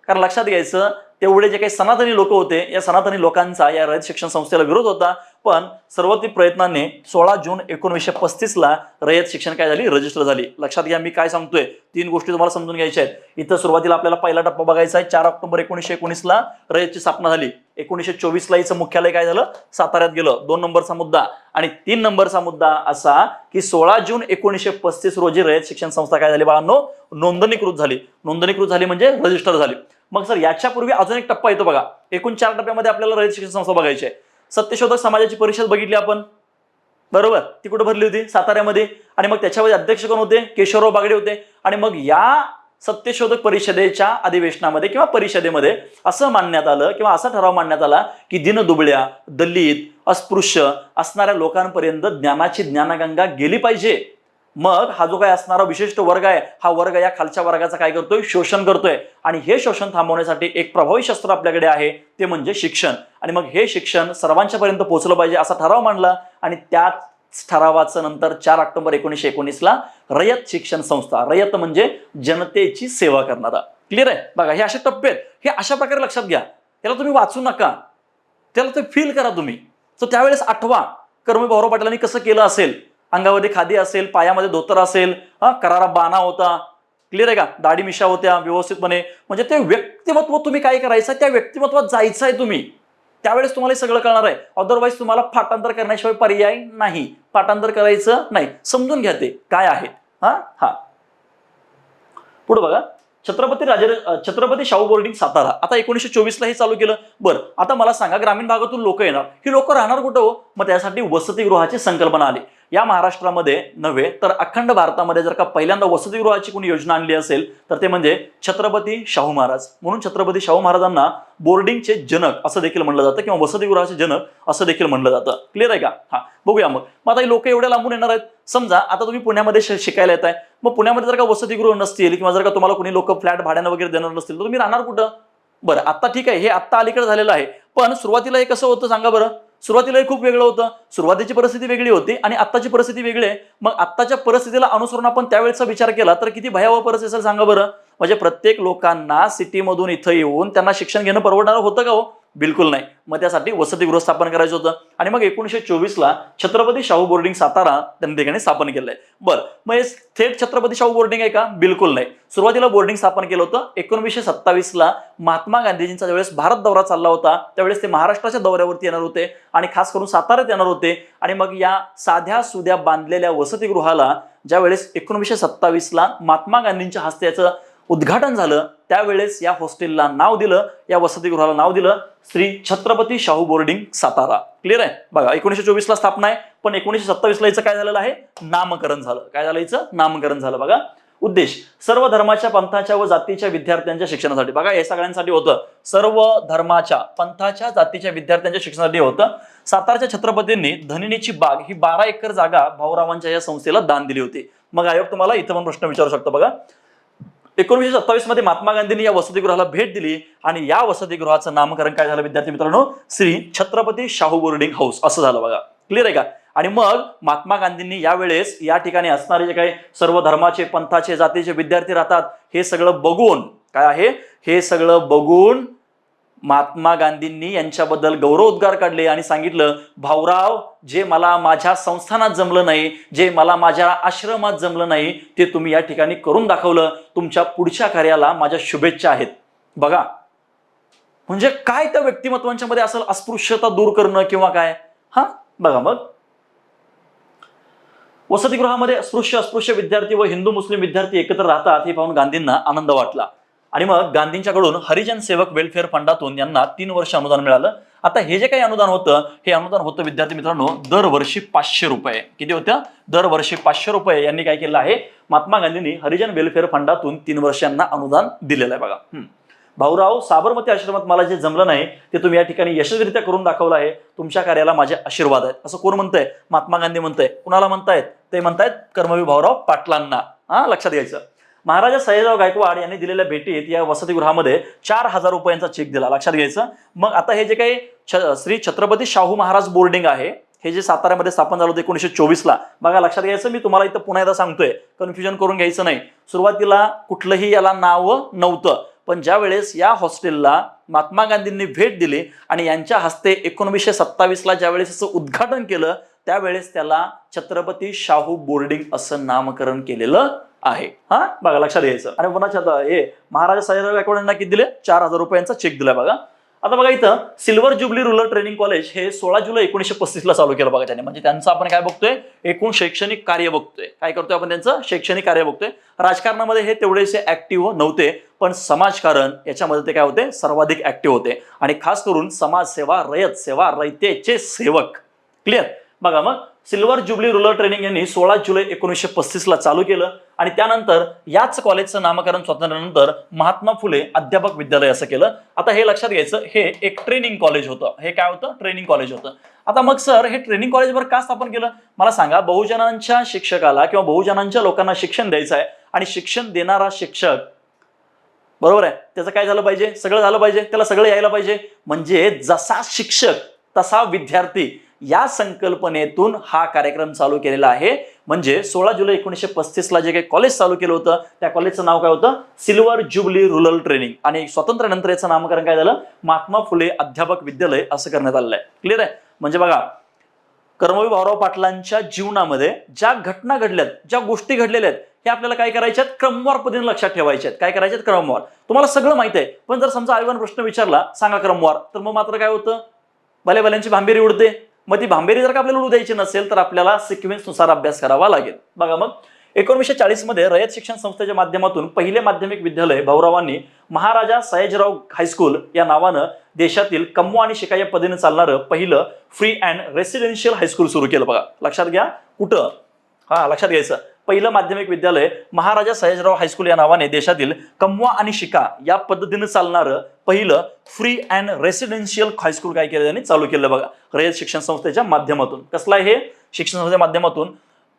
कारण लक्षात घ्यायचं तेवढे जे काही सनातनी लोक होते या सनातनी लोकांचा या रयत शिक्षण संस्थेला विरोध होता. पण सर्वोच्च प्रयत्नाने 16 जून 1935ला रयत शिक्षण काय झाली, रजिस्टर झाली. लक्षात घ्या मी काय सांगतोय, 3 गोष्टी तुम्हाला समजून घ्यायच्या आहेत. इथं सुरुवातीला आपल्याला पहिला टप्पा बघायचा आहे. 4 ऑक्टोबर 1919ला रयतची स्थापना झाली. 1924ला हिचं मुख्यालय काय झालं, साताऱ्यात गेलं. 2 नंबरचा मुद्दा. आणि 3 नंबरचा मुद्दा असा की 16 जून 1935 रोजी रयत शिक्षण संस्था काय झाली बाळांनो, नोंदणीकृत झाली. नोंदणीकृत झाली म्हणजे रजिस्टर झाली. मग सर याच्यापूर्वी अजून एक टप्पा येतो बघा. एकूण 4 टप्प्यामध्ये आपल्याला रयत शिक्षण संस्था बघायची आहे. सत्यशोधक समाजाची परिषद बघितली आपण, बरोबर, ती कुठे भरली होती, साताऱ्यामध्ये. आणि मग त्याच्यामध्ये अध्यक्ष कोण होते, केशवराव बागडे होते. आणि मग या सत्यशोधक परिषदेच्या अधिवेशनामध्ये किंवा परिषदेमध्ये असं मांडण्यात आलं किंवा असा ठराव मांडण्यात आला की दीनदुबळ्या, दलित, अस्पृश्य असणाऱ्या लोकांपर्यंत ज्ञानाची ज्ञानगंगा गेली पाहिजे. मग हा जो काय असणारा विशिष्ट वर्ग आहे, हा वर्ग या खालच्या वर्गाचा काय करतोय, शोषण करतोय. आणि हे शोषण थांबवण्यासाठी एक प्रभावी शस्त्र आपल्याकडे आहे, ते म्हणजे शिक्षण. आणि मग हे शिक्षण सर्वांच्या पर्यंत पोहोचलं पाहिजे असा ठराव मांडला. आणि त्याच ठरावाचं नंतर 4 ऑक्टोबर 1919ला रयत शिक्षण संस्था, रयत म्हणजे जनतेची सेवा करणारा. क्लिअर आहे. बघा हे असे टप्पे आहेत, हे अशा प्रकारे लक्षात घ्या. त्याला तुम्ही वाचू नका, त्याला ते फील करा तुम्ही. तर त्यावेळेस आठवा कर्मवीर भाऊराव पाटलांनी कसं केलं असेल. अंगामध्ये खादी असेल, पायामध्ये धोतर असेल, करारा बाणा होता. क्लिअर आहे का. दाढी मिशा होत्या व्यवस्थितपणे. म्हणजे ते व्यक्तिमत्व तुम्ही काय करायचं, त्या व्यक्तिमत्वात जायचं आहे तुम्ही. त्यावेळेस तुम्हाला सगळं कळणार आहे. अदरवाईज तुम्हाला पाठांतर करण्याशिवाय पर्याय नाही. पाठांतर करायचं नाही. समजून घ्या ते काय आहे. हा पुढे बघा. छत्रपती शाहू बोर्डिंग सातारा आता 1924ला हे चालू केलं. बरं आता मला सांगा, ग्रामीण भागातून लोक येणार, ही लोक राहणार कुठं हो. मग त्यासाठी वसतिगृहाची संकल्पना आली. या महाराष्ट्रामध्ये नव्हे तर अखंड भारतामध्ये जर का पहिल्यांदा वसतिगृहाची कोणी योजना आणली असेल तर ते म्हणजे छत्रपती शाहू महाराज. म्हणून छत्रपती शाहू महाराजांना बोर्डिंगचे जनक असं देखील म्हणलं जातं किंवा वसतिगृहाचे जनक असं देखील म्हणलं जातं. क्लिअर आहे का. बघूया मग आता ही लोक एवढ्या लांबून येणार आहेत. समजा आता तुम्ही पुण्यामध्ये शिकायला येत आहे, मग पुण्यामध्ये जर का वसतिगृह नसतील किंवा जर का तुम्हाला कोणी लोक फ्लॅट भाड्यानं वगैरे देणार नसतील तर तुम्ही राहणार कुठं. बरं आता ठीक आहे, हे आत्ता अलीकडे झालेलं आहे. पण सुरुवातीला हे कसं होतं सांगा बरं. सुरुवातीला खूप वेगळं होतं. सुरुवातीची परिस्थिती वेगळी होती आणि आत्ताची परिस्थिती वेगळी आहे. मग आत्ताच्या परिस्थितीला अनुसरून आपण त्यावेळेचा विचार केला तर किती भयावह परिस्थिती असेल सांगा बरं. म्हणजे प्रत्येक लोकांना सिटीमधून इथं येऊन त्यांना शिक्षण घेणं परवडणार होतं का हो. बिलकुल नाही. मग त्यासाठी वसतिगृह स्थापन करायचं होतं. आणि मग 1924ला छत्रपती शाहू बोर्डिंग सातारा त्यांनी ठिकाणी स्थापन केलंय. बरं मग हे थेट छत्रपती शाहू बोर्डिंग आहे का. बिलकुल नाही. सुरुवातीला बोर्डिंग स्थापन केलं होतं. 1927ला महात्मा गांधीजींचा ज्यावेळेस भारत दौरा चालला होता त्यावेळेस ते महाराष्ट्राच्या दौऱ्यावरती येणार होते आणि खास करून साताऱ्यात येणार होते. आणि मग या साध्या सुध्या बांधलेल्या वसतिगृहाला ज्यावेळेस 1927ला महात्मा गांधींच्या हस्ते याचं उद्घाटन झालं त्यावेळेस या हॉस्टेलला नाव दिलं, या वसतिगृहाला नाव दिलं श्री छत्रपती शाहू बोर्डिंग सातारा. क्लिअर आहे. बघा 1924ला स्थापना आहे पण 1927ला याचं काय झालेलं आहे, नामकरण झालं. काय झालं याचं, नामकरण झालं. बघा उद्देश सर्व धर्माच्या पंथाच्या व जातीच्या विद्यार्थ्यांच्या शिक्षणासाठी. बघा हे सगळ्यांसाठी होतं. सर्व धर्माच्या पंथाच्या जातीच्या विद्यार्थ्यांच्या शिक्षणासाठी होतं. सातारच्या छत्रपतींनी धनिनीची बाग ही 12 एकर जागा भाऊरावांच्या या संस्थेला दान दिली होती. मग आयोग तुम्हाला इथं पण प्रश्न विचारू शकतो. बघा 1927 मध्ये महात्मा गांधींनी या वसतिगृहाला भेट दिली आणि या वसतिगृहाचं नामकरण काय झालं विद्यार्थी मित्रांनो, श्री छत्रपती शाहू बोर्डिंग हाऊस असं झालं बघा. क्लिअर आहे का? आणि मग महात्मा गांधींनी यावेळेस या ठिकाणी असणारे जे काही सर्व धर्माचे, पंथाचे, जातीचे विद्यार्थी राहतात हे सगळं बघून, काय आहे हे सगळं बघून महात्मा गांधींनी यांच्याबद्दल गौरवोद्गार काढले आणि सांगितलं, भाऊराव, जे मला माझ्या संस्थानात जमलं नाही, जे मला माझ्या आश्रमात जमलं नाही, ते तुम्ही या ठिकाणी करून दाखवलं. तुमच्या पुढच्या कार्याला माझ्या शुभेच्छा आहेत. बघा म्हणजे काय त्या व्यक्तिमत्वांच्या मध्ये असेल अस्पृश्यता दूर करणं किंवा काय. बघा मग वसतिगृहामध्ये अस्पृश्य विद्यार्थी व हिंदू मुस्लिम विद्यार्थी एकत्र राहतात हे पाहून गांधींना आनंद वाटला आणि मग गांधींच्याकडून हरिजन सेवक वेलफेअर फंडातून यांना 3 वर्ष अनुदान मिळालं. आता हे जे काही अनुदान होतं हे अनुदान होतं विद्यार्थी मित्रांनो दरवर्षी 500 रुपये. किती होत्या? दरवर्षी 500 रुपये यांनी काय केलं आहे, महात्मा गांधींनी हरिजन वेलफेअर फंडातून 3 वर्षांना अनुदान दिलेलं आहे. बघा, भाऊराव, साबरमती आश्रमात मला जे जमलं नाही ते तुम्ही या ठिकाणी यशस्वीरित्या करून दाखवलं आहे. तुमच्या कार्याला माझे आशीर्वाद आहेत. असं कोण म्हणतंय? महात्मा गांधी म्हणतंय. कुणाला म्हणतायत? ते म्हणतायत कर्मवीर भाऊराव पाटलांना. लक्षात घ्यायचं. महाराजा सयाजीराव गायकवाड यांनी दिलेल्या भेटीत या वसतिगृहामध्ये 4000 रुपयांचा चेक दिला. लक्षात घ्यायचं. मग आता हे जे काही श्री छत्रपती शाहू महाराज बोर्डिंग आहे हे जे साताऱ्यामध्ये स्थापन झालं होतं 1924 ला. बघा लक्षात घ्यायचं, मी तुम्हाला इथं पुन्हा एकदा सांगतोय, कन्फ्युजन करून घ्यायचं नाही. सुरुवातीला कुठलंही याला नाव नव्हतं, पण ज्या वेळेस या हॉस्टेलला महात्मा गांधींनी भेट दिली आणि यांच्या हस्ते 1927 ला ज्या वेळेस असं उद्घाटन केलं त्यावेळेस त्याला छत्रपती शाहू बोर्डिंग असं नामकरण केलेलं आहे. बघा लक्षात घ्यायचं. आणि पुन्हा हे महाराजा सयाजीराव गायकवाड यांना किती दिले? 4000 रुपयांचा चेक दिलाय. बघा आता बघा इथं silver jubilee rural training college हे 16 जुलै 1935 ला चालू केलं बघा त्याने. म्हणजे त्यांचं आपण काय बघतोय, एकूण शैक्षणिक कार्य बघतोय. काय करतोय आपण? त्यांचं शैक्षणिक कार्य बघतोय. राजकारणामध्ये हे तेवढेसे ऍक्टिव्ह नव्हते, पण समाजकारण याच्यामध्ये ते काय होते, सर्वाधिक ऍक्टिव्ह होते. आणि खास करून समाजसेवा, रयत सेवा, रयतेचे सेवक. क्लिअर? बघा मग सिल्वर ज्युबली रुरल ट्रेनिंग यांनी 16 जुलै 1935 ला चालू केलं आणि त्यानंतर याच कॉलेजचं नामकरण स्वातंत्र्यानंतर महात्मा फुले अध्यापक विद्यालय असं केलं. आता हे लक्षात घ्यायचं, हे एक ट्रेनिंग कॉलेज होतं. हे काय होतं? ट्रेनिंग कॉलेज होतं. आता मग सर हे ट्रेनिंग कॉलेजवर का स्थापन केलं? मला सांगा, बहुजनांच्या शिक्षकाला किंवा बहुजनांच्या लोकांना शिक्षण द्यायचं आहे आणि शिक्षण देणारा शिक्षक, बरोबर आहे, त्याचं काय झालं पाहिजे? सगळं झालं पाहिजे, त्याला सगळं यायला पाहिजे. म्हणजे जसा शिक्षक तसा विद्यार्थी या संकल्पनेतून हा कार्यक्रम चालू केलेला आहे. म्हणजे 16 जुलै 1935 ला जे काही कॉलेज चालू केलं होतं त्या कॉलेजचं नाव काय होतं? Silver jubilee rural training. आणि स्वातंत्र्यानंतर याचं नामकरण काय झालं? महात्मा फुले अध्यापक विद्यालय असं करण्यात आलेलं आहे. क्लिअर आहे? म्हणजे बघा कर्मवीर भाऊराव पाटलांच्या जीवनामध्ये ज्या घटना घडल्यात, ज्या गोष्टी घडलेल्या आहेत, हे आपल्याला काय करायच्यात? क्रमवार पद्धतीने लक्षात ठेवायचे आहेत. काय करायचे? क्रमवार. तुम्हाला सगळं माहिती आहे, पण जर समजा आयोगाने प्रश्न विचारला सांगा क्रमवार, तर मग मात्र काय होतं? भल्याभल्यांची भांबेरी उडते. मग ती भांबेरी जर का आपल्याला उडू द्यायची नसेल तर आपल्याला सिक्वेन्स नुसार अभ्यास करावा लागेल. बघा मग 1940 मध्ये रयत शिक्षण संस्थेच्या माध्यमातून पहिले माध्यमिक विद्यालय भाऊरावांनी महाराजा सयाजीराव हायस्कूल या नावानं देशातील कमवा आणि शिका या पद्धतीने चालणारं पहिलं फ्री अँड रेसिडेन्शियल हायस्कूल सुरू केलं. बघा लक्षात घ्या, कुठं? लक्षात घ्यायचं, पहिलं माध्यमिक विद्यालय महाराजा सयाजीराव हायस्कूल या नावाने देशातील कमवा आणि शिका या पद्धतीने चालणारं पहिलं फ्री अँड रेसिडेन्शियल हायस्कूल काय केलं त्यांनी? चालू केलं. बघा रयत शिक्षण संस्थेच्या माध्यमातून. कसलं आहे हे? शिक्षण संस्थेच्या माध्यमातून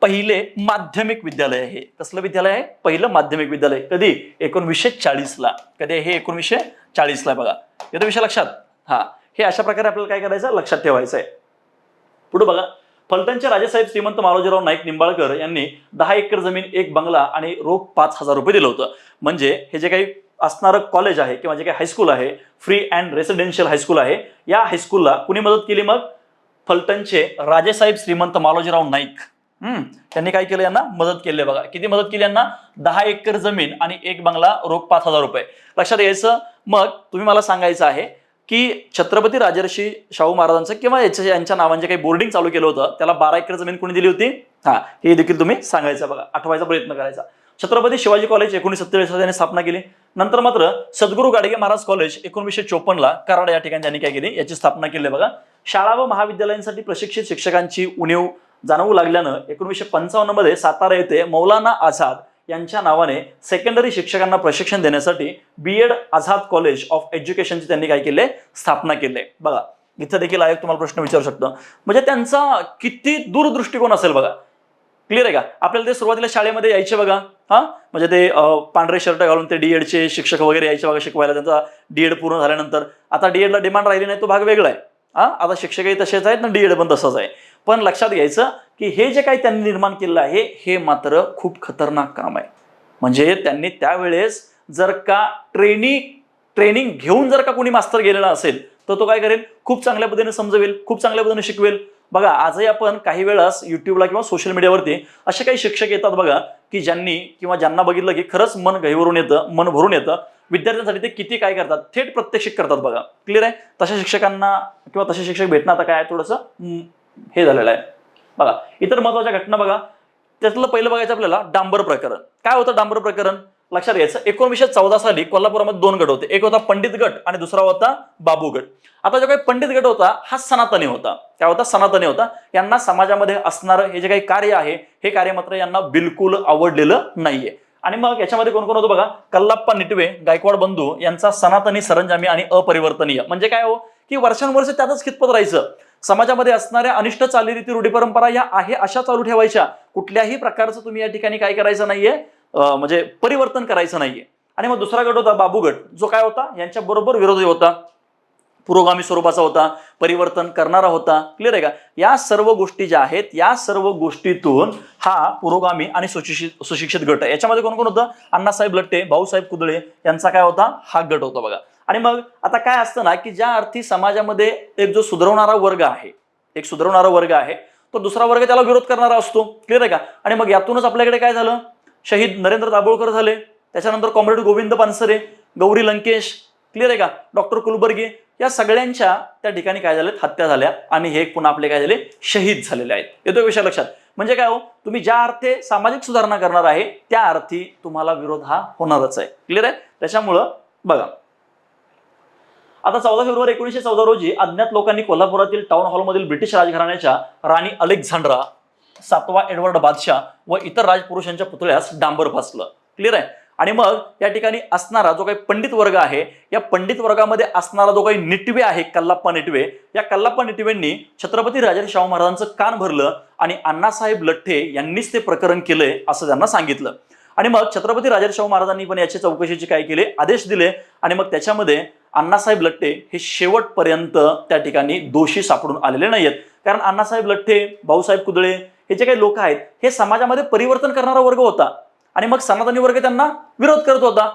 पहिले माध्यमिक विद्यालय आहे. कसलं विद्यालय आहे? पहिलं माध्यमिक विद्यालय. कधी? 1940 ला. कधी? हे 1940 ला. बघा येतो विषय लक्षात. हे अशा प्रकारे आपल्याला काय करायचं? लक्षात ठेवायचं आहे. पुढे बघा, फलटणचे राजेसाहेब श्रीमंत मालोजीराव नाईक निंबाळकर यांनी 10 एकर जमीन, 1 बंगला आणि रोख 5000 रुपये दिलं होतं. म्हणजे हे जे काही असणारं कॉलेज आहे किंवा जे काही हायस्कूल आहे, फ्री अँड रेसिडेन्शियल हायस्कूल आहे, या हायस्कूलला कुणी मदत केली? मग फलटणचे राजेसाहेब श्रीमंत मालोजीराव नाईक त्यांनी काय केलं? यांना मदत केली. बघा किती मदत केली यांना? 10 एकर जमीन आणि 1 बंगला, रोख 5000 रुपये. लक्षात यायचं. मग तुम्ही मला सांगायचं आहे की छत्रपती राजर्षी शाहू महाराजांचं किंवा यांच्या नावांचे काही बोर्डिंग चालू केलं होतं त्याला 12 एकर जमीन कोणी दिली होती? हे देखील तुम्ही सांगायचं. बघा आठवायचा प्रयत्न करायचा. छत्रपती शिवाजी कॉलेज 1947 ला त्यांनी स्थापना केली. नंतर मात्र सद्गुरू गाडगे महाराज कॉलेज 1954 ला कराड या ठिकाणी त्यांनी काय केली? याची स्थापना केली. बघा शाळा व महाविद्यालयांसाठी प्रशिक्षित शिक्षकांची उणीव जाणवू लागल्यानं 1955 मध्ये सातारा येथे मौलाना आझाद यांच्या नावाने सेकंडरी शिक्षकांना प्रशिक्षण देण्यासाठी बीएड आझाद कॉलेज ऑफ एज्युकेशनची त्यांनी काय केले? स्थापना केली. बघा इथं देखील आयोग तुम्हाला प्रश्न विचारू शकतो. म्हणजे त्यांचा किती दूरदृष्टिकोन असेल बघा. क्लिअर आहे का? आपल्याला ते सुरुवातीला शाळेमध्ये यायचे बघा, हा म्हणजे ते पांढरे शर्ट घालून ते डीएडचे शिक्षक वगैरे यायचे बघा शिकवायला. त्यांचा डीएड पूर्ण झाल्यानंतर आता डीएडला डिमांड राहिली नाही, तो भाग वेगळा आहे. आता शिक्षकही तसेच आहेत ना, डीएड पण तसंच आहे. पण लक्षात घ्यायचं की हे जे काही त्यांनी निर्माण केलेलं आहे हे मात्र खूप खतरनाक काम आहे. म्हणजे त्यांनी त्यावेळेस जर का ट्रेनिंग घेऊन जर का कोणी मास्तर गेलेला असेल तर तो काय करेल, खूप चांगल्या पद्धतीने समजवेल, खूप चांगल्या पद्धतीने शिकवेल. बघा आजही आपण काही वेळास युट्यूबला किंवा सोशल मीडियावरती असे काही शिक्षक येतात बघा की ज्यांना बघितलं की खरंच मन गहिवरून येतं, मन भरून येतं. विद्यार्थ्यांसाठी ते किती काय करतात, थेट प्रत्यक्षिक करतात बघा. क्लिअर आहे? तशा शिक्षकांना किंवा तसे शिक्षक भेटणं आता काय थोडंसं हे झालेलं आहे. बघा इतर महत्वाच्या घटना बघा, त्यातलं पहिलं बघायचं आपल्याला डांबर प्रकरण. काय होतं डांबर प्रकरण? लक्षात घ्यायचं 1914 साली कोल्हापुरामध्ये 2 गट होते. एक होता पंडित गट आणि दुसरा होता बाबू गट. आता जो काही पंडित गट होता हा सनातनी होता. काय होता? सनातनी होता. यांना समाजामध्ये असणारं हे जे काही कार्य आहे हे कार्य मात्र यांना बिलकुल आवडलेलं नाहीये. आणि मग याच्यामध्ये कोण कोण होतं बघा, कल्लाप्पा निटवे, गायकवाड बंधू यांचा सनातनी, सरंजामी आणि अपरिवर्तनीय. म्हणजे काय हो की वर्षानुवर्ष त्यातच खितपत राहायचं. समाजामध्ये असणाऱ्या अनिष्ट चालीरीती रूढी परंपरा या आहे अशा चालू ठेवायच्या. कुठल्याही प्रकारचं तुम्ही या ठिकाणी काय करायचं नाहीये, म्हणजे परिवर्तन करायचं नाहीये. आणि मग दुसरा गट होता बाबू गट, जो काय होता यांच्या बरोबर विरोधी होता, पुरोगामी स्वरूपाचा होता, परिवर्तन करणारा होता. क्लिअर आहे का? या सर्व गोष्टी ज्या आहेत या सर्व गोष्टीतून हा पुरोगामी आणि सुशिक्षित गट आहे. याच्यामध्ये कोण कोण होतं? अण्णासाहेब लट्टे, भाऊसाहेब कुदळे यांचा काय होता? हा गट होता बघा. आणि मग आता काय असतं ना की ज्या अर्थी समाजामध्ये एक जो सुधारवणारा वर्ग आहे, तो दुसरा वर्ग त्याला विरोध करणारा असतो. क्लिअर आहे का? आणि मग यातूनच आपल्याकडे काय झालं, शहीद नरेंद्र दाभोळकर झाले, त्याच्यानंतर कॉम्रेड गोविंद पानसरे, गौरी लंकेश, क्लिअर आहे का, डॉक्टर कुलबर्गे, या सगळ्यांच्या त्या ठिकाणी काय झाले, हत्या झाल्या आणि हे पुन्हा आपले काय झाले, शहीद झालेले आहेत. येतो विषय लक्षात? म्हणजे काय हो, तुम्ही ज्या अर्थी सामाजिक सुधारणा करणार आहे त्या अर्थी तुम्हाला विरोध हा होणारच आहे. क्लिअर आहे? त्याच्यामुळं बघा आता 14 फेब्रुवारी 1914 रोजी अज्ञात लोकांनी कोल्हापुरातील टाउन हॉलमधील ब्रिटिश राजघराण्याच्या राणी अलेक्झांड्रा, 7वा एडवर्ड बादशाह व इतर राजपुरुषांच्या पुतळ्यास डांबर फासलं. क्लिअर आहे? आणि मग या ठिकाणी असणारा जो काही पंडित वर्ग आहे, या पंडित वर्गामध्ये असणारा जो काही निटवे आहे, कल्लाप्पा निटवे, या कल्लाप्पा निटवेंनी छत्रपती राजर्षी शाहू महाराजांचं कान भरलं आणि अण्णासाहेब लठ्ठे यांनीच ते प्रकरण केलंय असं त्यांना सांगितलं. आणि मग छत्रपती राजर्षी शाहू महाराजांनी पण याची चौकशीचे काय केले, आदेश दिले. आणि मग त्याच्यामध्ये अण्णासाहेब लठ्ठे हे शेवटपर्यंत त्या ठिकाणी दोषी सापडून आलेले नाहीयेत. कारण अण्णासाहेब लठ्ठे, भाऊसाहेब कुदळे हे जे काही लोक आहेत हे समाजामध्ये परिवर्तन करणारा वर्ग होता आणि मग सनातनी वर्ग त्यांना विरोध करत होता.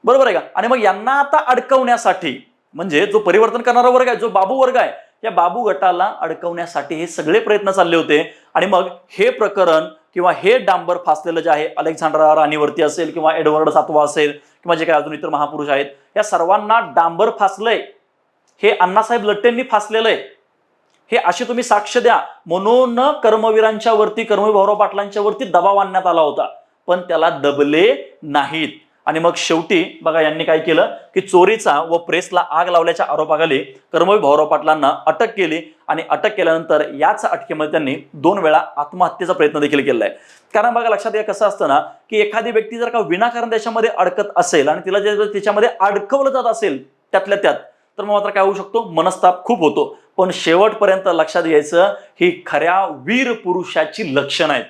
बरोबर आहे का? आणि मग यांना आता अडकवण्यासाठी, म्हणजे जो परिवर्तन करणारा वर्ग आहे, जो बाबू वर्ग आहे, या बाबू गटाला अडकवण्यासाठी हे सगळे प्रयत्न चालले होते. आणि मग हे प्रकरण किंवा हे डांबर फासलेलं जे आहे, अलेक्झांड्रा राणीवरती असेल किंवा एडवर्ड 7वा असेल किंवा जे काही अजून इतर महापुरुष आहेत, या सर्वांना डांबर फासलंय हे अण्णासाहेब लठ्ठेंनी फासलेलं आहे. हे अशी तुम्ही साक्ष द्या म्हणून कर्मवीरांच्या वरती, कर्मवीर भाऊराव पाटलांच्या वरती दबाव आणण्यात आला होता, पण त्याला दबले नाहीत. आणि मग शेवटी बघा यांनी काय केलं की चोरीचा व प्रेसला आग लावल्याच्या आरोपाखाली कर्मवीर भाऊराव पाटलांना अटक केली. आणि अटक केल्यानंतर याच अटकेमध्ये त्यांनी 2 वेळा आत्महत्येचा प्रयत्न देखील केलाय. कारण बघा लक्षात घ्या कसं असतं ना की एखादी व्यक्ती जर का विनाकारण त्याच्यामध्ये अडकत असेल आणि तिला जे त्याच्यामध्ये अडकवलं जात असेल त्यातल्या त्यात, तर मग मात्र काय होऊ शकतो, मनस्ताप खूप होतो. पण शेवटपर्यंत लक्षात घ्यायचं, ही खऱ्या वीर पुरुषाची लक्षणं आहेत.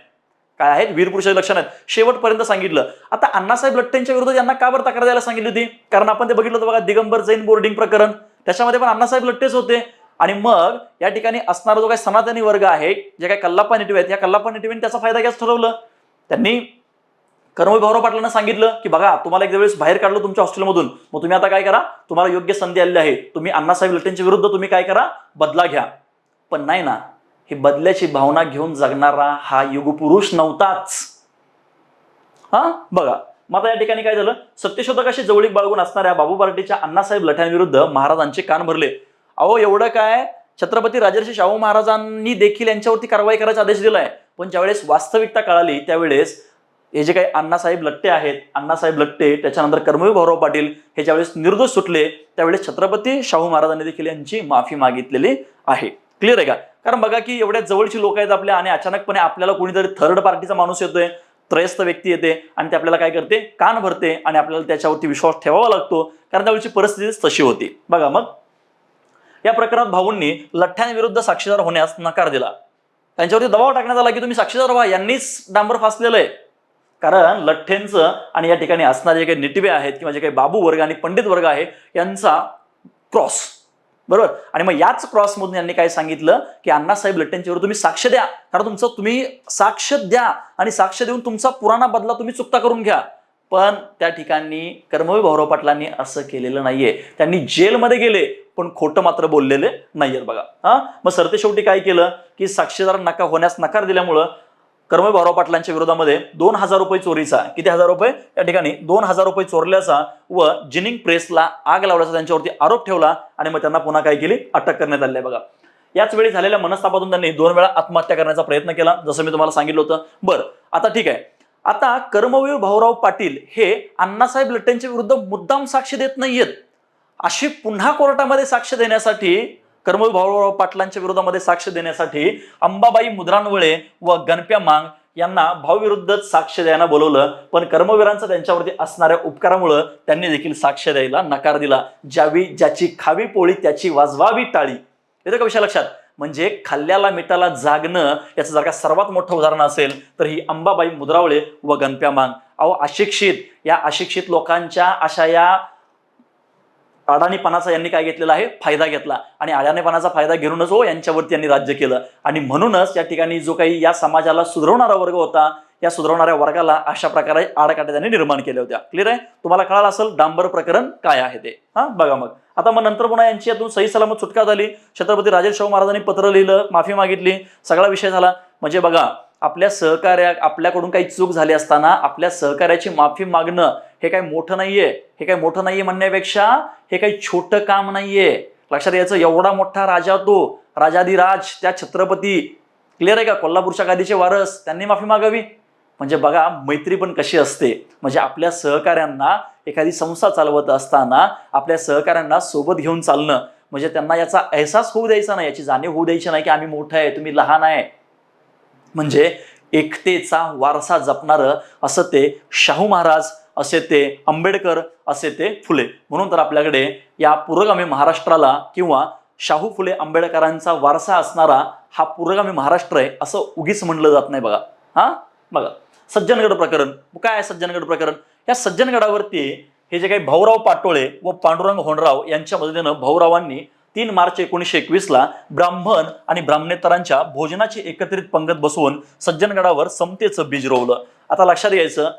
काय आहेत? वीर पुरुषाची लक्षणं आहेत. शेवटपर्यंत सांगितलं. आता अण्णासाहेब लठ्ठेंच्या विरोधात यांना का बरं तक्रार द्यायला सांगितली होती? कारण आपण ते बघितलं होतं बघा, दिगंबर जैन बोर्डिंग प्रकरण, त्याच्यामध्ये पण अण्णासाहेब लठ्ठेच होते. आणि मग या ठिकाणी असणारा जो काही सनातनी वर्ग आहे, जे काही कल्लाप्पा निटवे आहेत, या कल्लाप्पा निटवेंनी त्याचा फायदा घ्यायचं ठरवलं. त्यांनी कर्मवीर भाऊराव पाटलांना सांगितलं की बघा तुम्हाला एक वेळेस बाहेर काढलं तुमच्या हॉस्टेलमधून, मग तुम्ही आता काय करा, तुम्हाला योग्य संधी आलेली आहे, तुम्ही अण्णासाहेब लठ्ठेंच्या विरुद्ध तुम्ही काय करा, बदला घ्या. पण नाही ना, ही बदल्याची भावना घेऊन जगणारा हा युगपुरुष नव्हताच. बघा मग आता या ठिकाणी काय झालं, सत्यशोधकाशी जवळीक बाळगून असणाऱ्या बाबू पार्टीच्या अण्णासाहेब लठ्यांविरुद्ध महाराजांचे कान भरले. अहो एवढं काय, छत्रपती राजर्षी शाहू महाराजांनी देखील यांच्यावरती कारवाई करायचा आदेश दिलाय. पण ज्यावेळेस वास्तविकता कळाली त्यावेळेस हे जे काही अण्णासाहेब लठ्ठे आहेत, अण्णासाहेब लठ्ठे त्याच्यानंतर कर्मवीर भाऊराव पाटील हे ज्यावेळेस निर्दोष सुटले त्यावेळेस छत्रपती शाहू महाराजांनी देखील यांची माफी मागितलेली आहे. क्लिअर आहे का? कारण बघा की एवढ्या जवळची लोक आहेत आपल्या आणि अचानकपणे आपल्याला कोणीतरी थर्ड पार्टीचा माणूस येतोय, त्रयस्थ व्यक्ती येते आणि ते आपल्याला काय करते, कान भरते आणि आपल्याला त्याच्यावरती विश्वास ठेवावा लागतो, कारण त्यावेळची परिस्थितीच तशी होती. बघा मग या प्रकरणात भाऊंनी लठ्ठ्यांविरुद्ध साक्षीदार होण्यास नकार दिला. त्यांच्यावरती दबाव टाकण्यात आला की तुम्ही साक्षीदार व्हा, यांनीच डांबर फासलेलं आहे. कारण लठ्ठेंचं आणि या ठिकाणी असणारे जे काही निटवे आहेत किंवा जे काही बाबू वर्ग आणि पंडित वर्ग आहे यांचा क्रॉस, बरोबर. आणि मग याच क्रॉसमधून यांनी काय सांगितलं की अण्णासाहेब लठ्ठेंच्यावर तुम्ही साक्ष द्या, कारण तुम्ही साक्ष द्या आणि साक्ष देऊन तुमचा पुराणा बदला तुम्ही चुकता करून घ्या. पण त्या ठिकाणी कर्मवीर भाऊराव पाटलांनी असं केलेलं नाहीये. त्यांनी जेलमध्ये गेले पण खोटं मात्र बोललेले नाहीयेत बघा. मग सरतेशेवटी काय केलं की साक्षीदार नका होण्यास नकार दिल्यामुळं कर्मवीर भाऊराव पाटलांच्या विरोधामध्ये 2,000 रुपये चोरीचा, किती हजार रुपये या ठिकाणी 2,000 रुपये चोरल्याचा व जिनिंग प्रेसला आग लावल्याचा त्यांच्यावरती आरोप ठेवला आणि मग त्यांना पुन्हा काय केली, अटक करण्यात आली आहे बघा. याच वेळी झालेल्या मनस्तापातून त्यांनी 2 वेळा आत्महत्या करण्याचा प्रयत्न केला, जसं मी तुम्हाला सांगितलं होतं. बरं, आता ठीक आहे. आता कर्मवीर भाऊराव पाटील हे अण्णासाहेब लठ्ठेंच्या विरुद्ध मुद्दाम साक्ष देत नाहीयेत. अशी पुन्हा कोर्टामध्ये साक्ष देण्यासाठी, कर्मवीर भाऊराव पाटलांच्या विरोधामध्ये साक्ष देण्यासाठी अंबाबाई मुद्रांवळे व गणप्या मांग यांना भाऊविरुद्धच साक्ष द्यायला बोलवलं. पण कर्मवीरांचा त्यांच्यावरती असणाऱ्या उपकारामुळे त्यांनी देखील साक्ष द्यायला नकार दिला. ज्याची खावी पोळी त्याची वाजवावी टाळी. येतं का विषय लक्षात? म्हणजे खाल्ल्याला मिठाला जागणं याचं जर का सर्वात मोठं उदाहरण असेल तर ही अंबाबाई मुद्रावळे व गणप्या मांग. या अशिक्षित लोकांच्या अशा या अडाणीपणाचा यांनी काय घेतलेला आहे, फायदा घेतला आणि अडाणीपणाचा फायदा घेऊनच यांच्यावरती यांनी राज्य केलं. आणि म्हणूनच या ठिकाणी जो काही या समाजाला सुधारणारा वर्ग होता, या सुधारणाऱ्या वर्गाला अशा प्रकारे आडकाठ्या त्यांनी निर्माण केल्या होत्या. क्लिअर आहे? तुम्हाला कळालं असेल डांबर प्रकरण काय आहे ते. बघा मग आता नंतर पुन्हा यांची यातून सही सलामत सुटका झाली. छत्रपती राजे शाहू महाराजांनी पत्र लिहिलं, माफी मागितली, सगळा विषय झाला. म्हणजे बघा, आपल्याकडून काही चूक झाली असताना आपल्या सहकार्याची माफी मागणं हे काही मोठं नाहीये. हे काही मोठं नाहीये म्हणण्यापेक्षा हे काही छोटं काम नाहीये. लक्षात यायचं. एवढा मोठा राजा, तो राजाधिराज, त्या छत्रपती, क्लिअर आहे का, कोल्हापूरच्या गादीचे वारस, त्यांनी माफी मागावी. म्हणजे बघा मैत्री पण कशी असते. म्हणजे आपल्या सहकार्यांना एखादी संस्था चालवत असताना आपल्या सहकार्यांना सोबत घेऊन चालणं, म्हणजे त्यांना याचा अहसास होऊ द्यायचा नाही, याची जाणीव होऊ द्यायची नाही की आम्ही मोठं आहे, तुम्ही लहान आहे. म्हणजे एकतेचा वारसा जपणारं असं ते शाहू महाराज, असे ते आंबेडकर, असे ते फुले. म्हणून तर आपल्याकडे या पुरोगामी महाराष्ट्राला किंवा शाहू फुले आंबेडकरांचा वारसा असणारा हा पुरोगामी महाराष्ट्र आहे असं उगीच म्हणलं जात नाही बघा. बघा सज्जनगड प्रकरण काय आहे. सज्जनगड प्रकरण, या सज्जनगडावरती हे जे काही भाऊराव पाटोळे व पांडुरंग होंडराव यांच्या मदतीनं भाऊरावांनी 3 मार्च 1921ला ब्राह्मण आणि ब्राह्मणेतरांच्या भोजनाची एकत्रित पंगत बसवून सज्जनगडावर समतेचं बीज रोवलं. आता लक्षात घ्यायचं,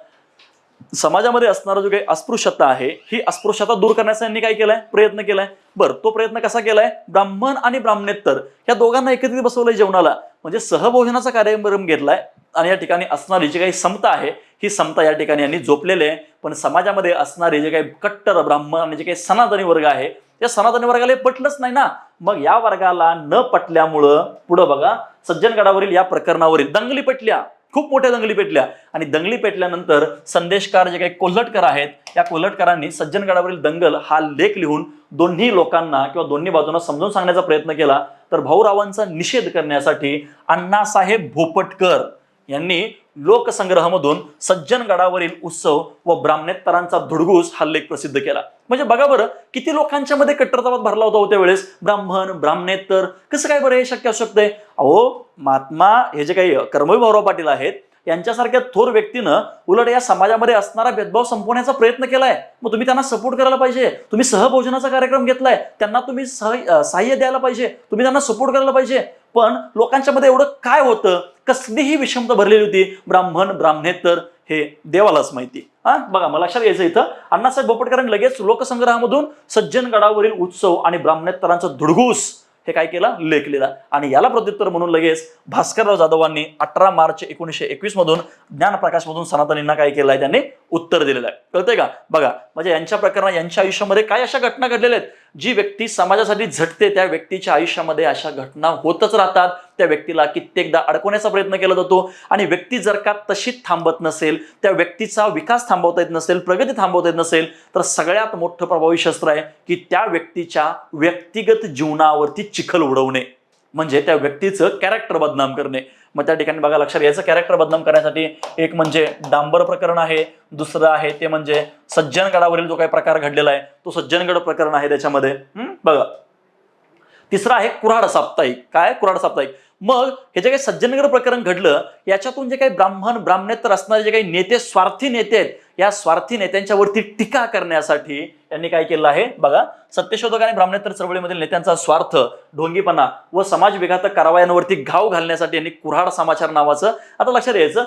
समाजामध्ये असणारा जो काही अस्पृश्यता आहे, ही अस्पृश्यता दूर करण्याचा यांनी काय केलाय, प्रयत्न केलाय. बरं, तो प्रयत्न कसा केलाय, ब्राह्मण आणि ब्राह्मणेतर या दोघांना एकत्रित बसवलंय जेवणाला. म्हणजे सहभोजनाचा कार्यक्रम घेतलाय आणि या ठिकाणी असणारी जी काही समता आहे, ही समता या ठिकाणी यांनी जोपलेली आहे. पण समाजामध्ये असणारे जे काही कट्टर ब्राह्मण आणि जे काही सनातनी वर्ग आहे, या सनातनी वर्गाला पटलंच नाही ना. मग या वर्गाला न पटल्यामुळं पुढं बघा, सज्जनगडावरील या प्रकरणावरील दंगली पेटल्या, खूप मोठ्या दंगली पेटल्या. आणि दंगली पेटल्यानंतर संदेशकार जे काही कोल्हटकर आहेत, या कोल्हटकरांनी सज्जनगडावरील दंगल हा लेख लिहून दोन्ही लोकांना किंवा दोन्ही बाजूंना समजून सांगण्याचा प्रयत्न केला. तर भाऊरावांचा निषेध करण्यासाठी अण्णासाहेब भोपटकर यांनी लोकसंग्रहामधून सज्जनगडावरील उत्सव व ब्राह्मणेतरांचा धुडगूस हा लेख प्रसिद्ध केला. म्हणजे बघा बरं, किती लोकांच्या मध्ये कट्टरतावाद भरला होता त्यावेळेस. ब्राह्मण, ब्राह्मणेतर, कसं काय बरं हे शक्य असू शकतंय? अहो, महात्मा हे जे काही कर्मवीर भाऊराव पाटील आहेत, यांच्यासारख्या थोर व्यक्तीनं उलट या समाजामध्ये असणारा भेदभाव संपवण्याचा प्रयत्न केलाय. मग तुम्ही त्यांना सपोर्ट करायला पाहिजे. तुम्ही सहभोजनाचा कार्यक्रम घेतलाय, त्यांना तुम्ही सहाय्य द्यायला पाहिजे, तुम्ही त्यांना सपोर्ट करायला पाहिजे. पण लोकांच्या मध्ये एवढं काय होतं, कसलीही विषमता भरलेली होती. ब्राह्मण, ब्राह्मणेतर हे देवालाच माहिती. बघा, मला लक्षात घ्यायचं, इथं अण्णासाहेब भोपटकरांनी लगेच लोकसंग्रहामधून सज्जनगडावरील उत्सव आणि ब्राह्मणेतरांचा धुडगूस हे काय केलं, लेख लिहिला. आणि याला प्रत्युत्तर म्हणून लगेच भास्करराव जाधवांनी 18 मार्च 1921 मधून ज्ञानप्रकाश मधून सनातनींना काय केलंय, त्यांनी उत्तर दिलेलं आहे. कळतंय का? बघा, म्हणजे यांच्या प्रकरणात यांच्या आयुष्यामध्ये काय अशा घटना घडलेल्या आहेत, जी व्यक्ती समाजासाठी झटते त्या व्यक्तीच्या आयुष्यामध्ये अशा घटना होतच राहतात. त्या व्यक्तीला कित्येकदा अडकवण्याचा प्रयत्न केला जातो. आणि व्यक्ती जर का तशीच थांबत नसेल, त्या व्यक्तीचा विकास थांबवता येत नसेल, प्रगती थांबवता येत नसेल, तर सगळ्यात मोठं प्रभावी शस्त्र आहे की त्या व्यक्तीच्या व्यक्तिगत जीवनावरती चिखल उडवणे, म्हणजे त्या व्यक्तीचं कॅरेक्टर बदनाम करणे. मग त्या ठिकाणी बघा, लक्षात घ्यायचं, कॅरेक्टर बदनाम करण्यासाठी एक म्हणजे डांबर प्रकरण आहे, दुसरं आहे ते म्हणजे सज्जनगडावरील जो काही प्रकार घडलेला आहे तो सज्जनगड प्रकरण आहे त्याच्यामध्ये. बघा, तिसरा आहे कुऱ्हाड साप्ताहिक. काय कुऱ्हाड साप्ताहिक? मग हे जे काही सज्जनगड प्रकरण घडलं, याच्यातून जे काही ब्राह्मणेतर असणारे जे काही नेते, स्वार्थी नेते आहेत, या स्वार्थी नेत्यांच्यावरती टीका करण्यासाठी यांनी काय केलं आहे बघा, सत्यशोधक आणि ब्राह्मणेतर चळवळीमधील नेत्यांचा स्वार्थ, ढोंगीपणा व समाज विघातक कारवायांवरती घाव घालण्यासाठी यांनी कुऱ्हाड समाचार नावाचं, आता लक्षात यायचं,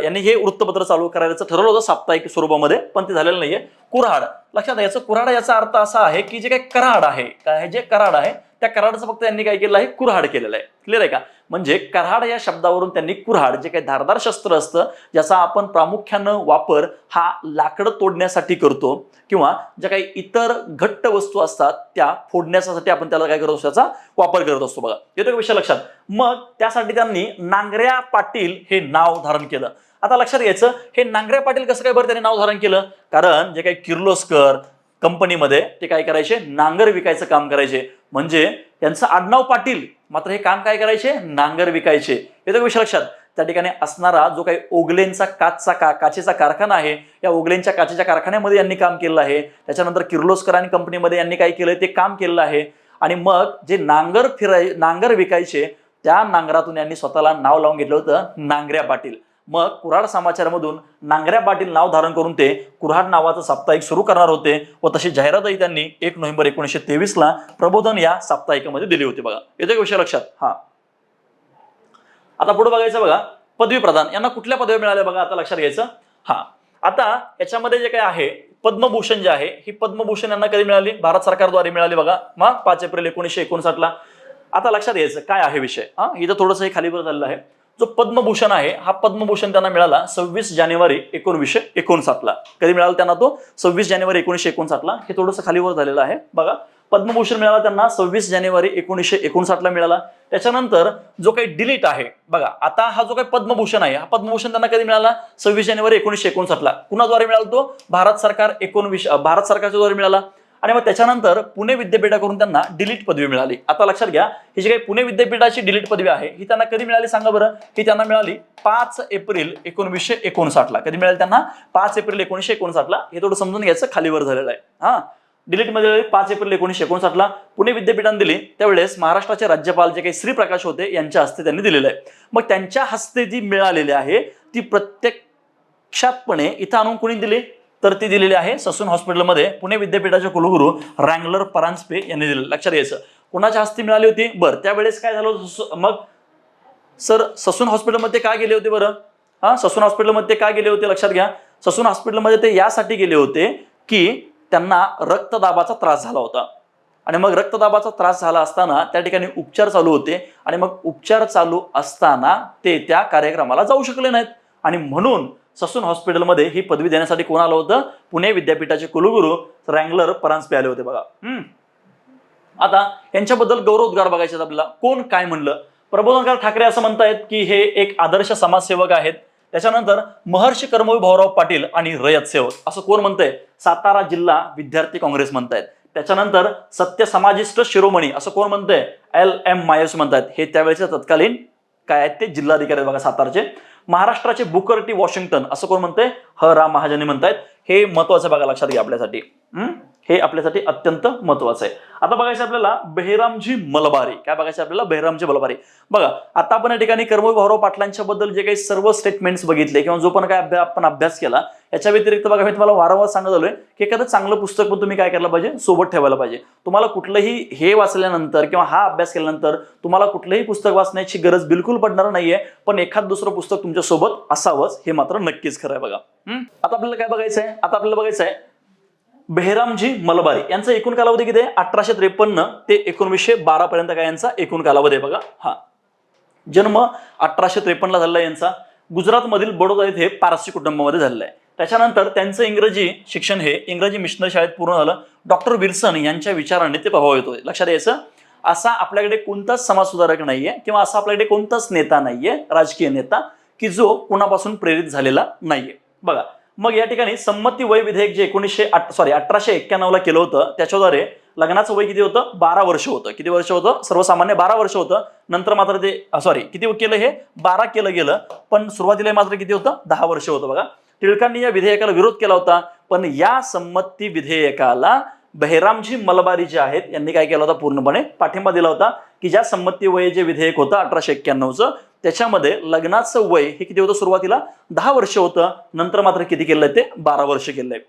यांनी हे वृत्तपत्र चालू करायचं ठरवलं होतं साप्ताहिक स्वरूपामध्ये, पण ते झालेलं नाहीये. कुऱ्हाड लक्षात याचं, कुऱ्हाड याचा अर्थ असा आहे की जे काही कराड आहे, काय जे कराड आहे त्या कराडाचं फक्त यांनी काय केलं आहे, कुऱ्हाड केलेलं आहे. क्लिअर आहे का? म्हणजे कराड या शब्दावरून त्यांनी कुऱ्हाड, जे काही धारदार शस्त्र असतं ज्याचा आपण प्रामुख्यानं वापर हा लाकडं तोडण्यासाठी करतो किंवा ज्या काही इतर घट्ट वस्तू असतात त्या फोडण्यासाठी आपण त्याला काय करतो, त्याचा वापर करत असतो. बघा, येतो का विषय लक्षात? मग त्यासाठी त्यांनी नांगऱ्या पाटील हे नाव धारण केलं. आता लक्षात घ्यायचं, हे नांगऱ्या पाटील कसं काय बरं त्यांनी नाव धारण केलं? कारण जे काही किर्लोस्कर कंपनीमध्ये ते काय करायचे, नांगर विकायचं काम करायचे. म्हणजे यांचं आडनाव पाटील, मात्र हे काम काय करायचे, नांगर विकायचे. येतो का विषय लक्षात? त्या ठिकाणी असणारा जो काही ओगलेंचा काचेचा कारखाना आहे, या ओगलेंच्या काचेच्या कारखान्यामध्ये यांनी काम केलं आहे. त्याच्यानंतर किर्लोस्कर आणि कंपनीमध्ये यांनी काय केलं, ते काम केलं आहे. आणि मग जे नांगर विकायचे, त्या नांगरातून यांनी स्वतःला नाव लावून घेतलं होतं नांगऱ्या पाटील. मग कुऱ्हाड समाचारमधून नांगऱ्या पाटील नाव धारण करून ते कुऱ्हाड नावाचं साप्ताहिक सुरू करणार होते व तशी जाहिरातही त्यांनी 1 नोव्हेंबर 1923 ला प्रबोधन या साप्ताहिकामध्ये दिली होती. बघा, येतो का विषय लक्षात? हा, आता पुढे बघायचं बघा, पदवी प्रदान यांना कुठल्या पदवी मिळाल्या बघा, आता लक्षात घ्यायचं. हा, आता याच्यामध्ये जे काय आहे, पद्मभूषण जे आहे, ही पद्मभूषण यांना कधी मिळाली? भारत सरकारद्वारे मिळाली. बघा, मग 5 एप्रिल 1959 ला. आता लक्षात घ्यायचं काय आहे विषय, हा इथं थोडंसं हे खालीवर झालेलं आहे. जो पद्मभूषण आहे, हा पद्मभूषण त्यांना मिळाला 26 जानेवारी 1959 ला. कधी मिळाला त्यांना तो? 26 जानेवारी 1959 ला. हे थोडंसं खालीवर झालेलं आहे. बघा, पद्मभूषण मिळाला त्यांना 26 जानेवारी 1959 ला मिळाला. त्याच्यानंतर जो काही डिलीट आहे बघा, आता हा जो काही पद्मभूषण आहे, हा पद्मभूषण त्यांना कधी मिळाला? 26 जानेवारी 1959 ला. कुणाद्वारे मिळाला तो? भारत सरकारच्या द्वारे मिळाला. आणि मग त्याच्यानंतर पुणे विद्यापीठाकडून त्यांना डिलीट पदवी मिळाली. आता लक्षात घ्या, ही जी काही पुणे विद्यापीठाची डिलीट पदवी आहे, ही त्यांना कधी मिळाली सांगा बरं? ही त्यांना मिळाली 5 एप्रिल 1959 ला. कधी मिळाली त्यांना? 5 एप्रिल 1959 ला. हे थोडं समजून घ्यायचं, खालीवर झालेलं आहे. हा, डिलीट मध्ये 5 एप्रिल 1959 ला पुणे विद्यापीठाने दिली. त्यावेळेस महाराष्ट्राचे राज्यपाल जे काही श्रीप्रकाश होते यांच्या हस्ते त्यांनी दिलेलं आहे. मग त्यांच्या हस्ते जी मिळालेली आहे ती प्रत्यक्षातपणे इथं आणून कोणी दिली? तर ती दिलेली आहे ससून हॉस्पिटलमध्ये पुणे विद्यापीठाचे कुलगुरू रँगलर परांजपे यांनी दिलेलं. लक्षात घ्यायचं, कोणाच्या हस्ते मिळाली होती? बरं, त्यावेळेस काय झालं मग सर, ससून हॉस्पिटलमध्ये का गेले होते बरं? हा, ससून हॉस्पिटलमध्ये का गेले होते? लक्षात घ्या, ससून हॉस्पिटलमध्ये ते यासाठी गेले होते की त्यांना रक्तदाबाचा त्रास झाला होता. आणि मग रक्तदाबाचा त्रास झाला असताना त्या ठिकाणी उपचार चालू होते आणि मग उपचार चालू असताना ते त्या कार्यक्रमाला जाऊ शकले नाहीत. आणि म्हणून ससून हॉस्पिटलमध्ये ही पदवी देण्यासाठी कोण आलं होतं? पुणे विद्यापीठाचे कुलगुरू रँगलर परांजपे आले होते. बघा, आता यांच्याबद्दल गौरवोद्गार बघायचे आपल्याला. कोण काय म्हणलं? प्रबोधनकार ठाकरे असं म्हणतायत की हे एक आदर्श समाजसेवक आहेत. त्याच्यानंतर महर्षी कर्मवीर भाऊराव पाटील आणि रयत सेवक असं कोण म्हणतंय? सातारा जिल्हा विद्यार्थी काँग्रेस म्हणतायत. त्याच्यानंतर सत्य समाजिस्ट शिरोमणी असं कोण म्हणतंय? LM मायस म्हणतायत. हे त्यावेळेचे तत्कालीन काय आहेत ते जिल्हाधिकारी बघा सातारचे. महाराष्ट्राचे बुकर टी वॉशिंग्टन असं कोण म्हणतंय? H.Ra महाजनी म्हणतायत. हे महत्वाचं बघा, लक्षात घ्या आपल्यासाठी. हे आपल्यासाठी अत्यंत महत्वाचं आहे. आता बघायचं आपल्याला बेहरामजी मलबारी. काय बघायचं आपल्याला? बेहरामजी मलबारी. बघा, आता आपण या ठिकाणी कर्मवीर भाऊराव पाटलांच्या बद्दल जे काही सर्व स्टेटमेंट्स बघितले किंवा जो पण काय आपण अभ्यास केला, याच्या व्यतिरिक्त बघा मी तुम्हाला वारंवार सांगत आलोय की एखादं चांगलं पुस्तक पण तुम्ही काय करायला पाहिजे? सोबत ठेवायला पाहिजे. तुम्हाला कुठलंही हे वाचल्यानंतर किंवा हा अभ्यास केल्यानंतर तुम्हाला कुठलंही पुस्तक वाचण्याची गरज बिलकुल पडणार नाहीये, पण एखाद दुसरं पुस्तक तुमच्या सोबत असावंच हे मात्र नक्कीच खरं आहे. बघा, आता आपल्याला काय बघायचंय? आता आपल्याला बघायचंय बेहरामजी मलबारी यांचा एकूण कालावधी किती आहे? 1853 ते 1912 पर्यंत काय यांचा एकूण कालावधी आहे. बघा, हा जन्म 1853 ला झालेला आहे यांचा. गुजरातमधील बडोदा येथे पारसी कुटुंबामध्ये झालेला आहे. त्याच्यानंतर त्यांचं इंग्रजी शिक्षण हे इंग्रजी मिशनरी शाळेत पूर्ण झालं. डॉक्टर विल्सन यांच्या विचारांनी ते प्रभावित होते. लक्षात यायचं, असा आपल्याकडे कोणताच समाजसुधारक नाहीये किंवा असा आपल्याकडे कोणताच नेता नाहीये, राजकीय नेता, की जो कुणापासून प्रेरित झालेला नाहीये. बघा, मग या ठिकाणी संमती वय विधेयक जे 1891 ला केलं होतं, त्याच्याद्वारे लग्नाचं वय किती होतं? 12 वर्ष होतं. किती वर्ष होतं? सर्वसामान्य 12 वर्ष होतं. नंतर मात्र ते किती केलं? हे 12 केलं गेलं, पण सुरुवातीला मात्र किती होतं? 10 वर्ष होतं. बघा, टिळकांनी या विधेयकाला विरोध केला होता, पण या संमती विधेयकाला बहिरामजी मलबारी जे आहेत यांनी काय केलं होतं, पूर्णपणे पाठिंबा दिला होता की ज्या संमती वय जे विधेयक होतं 1891चं, त्याच्यामध्ये लग्नाचं वय हे किती होतं, सुरुवातीला 10 वर्ष होतं, नंतर मात्र किती केलंय ते 12 वर्ष केलंय.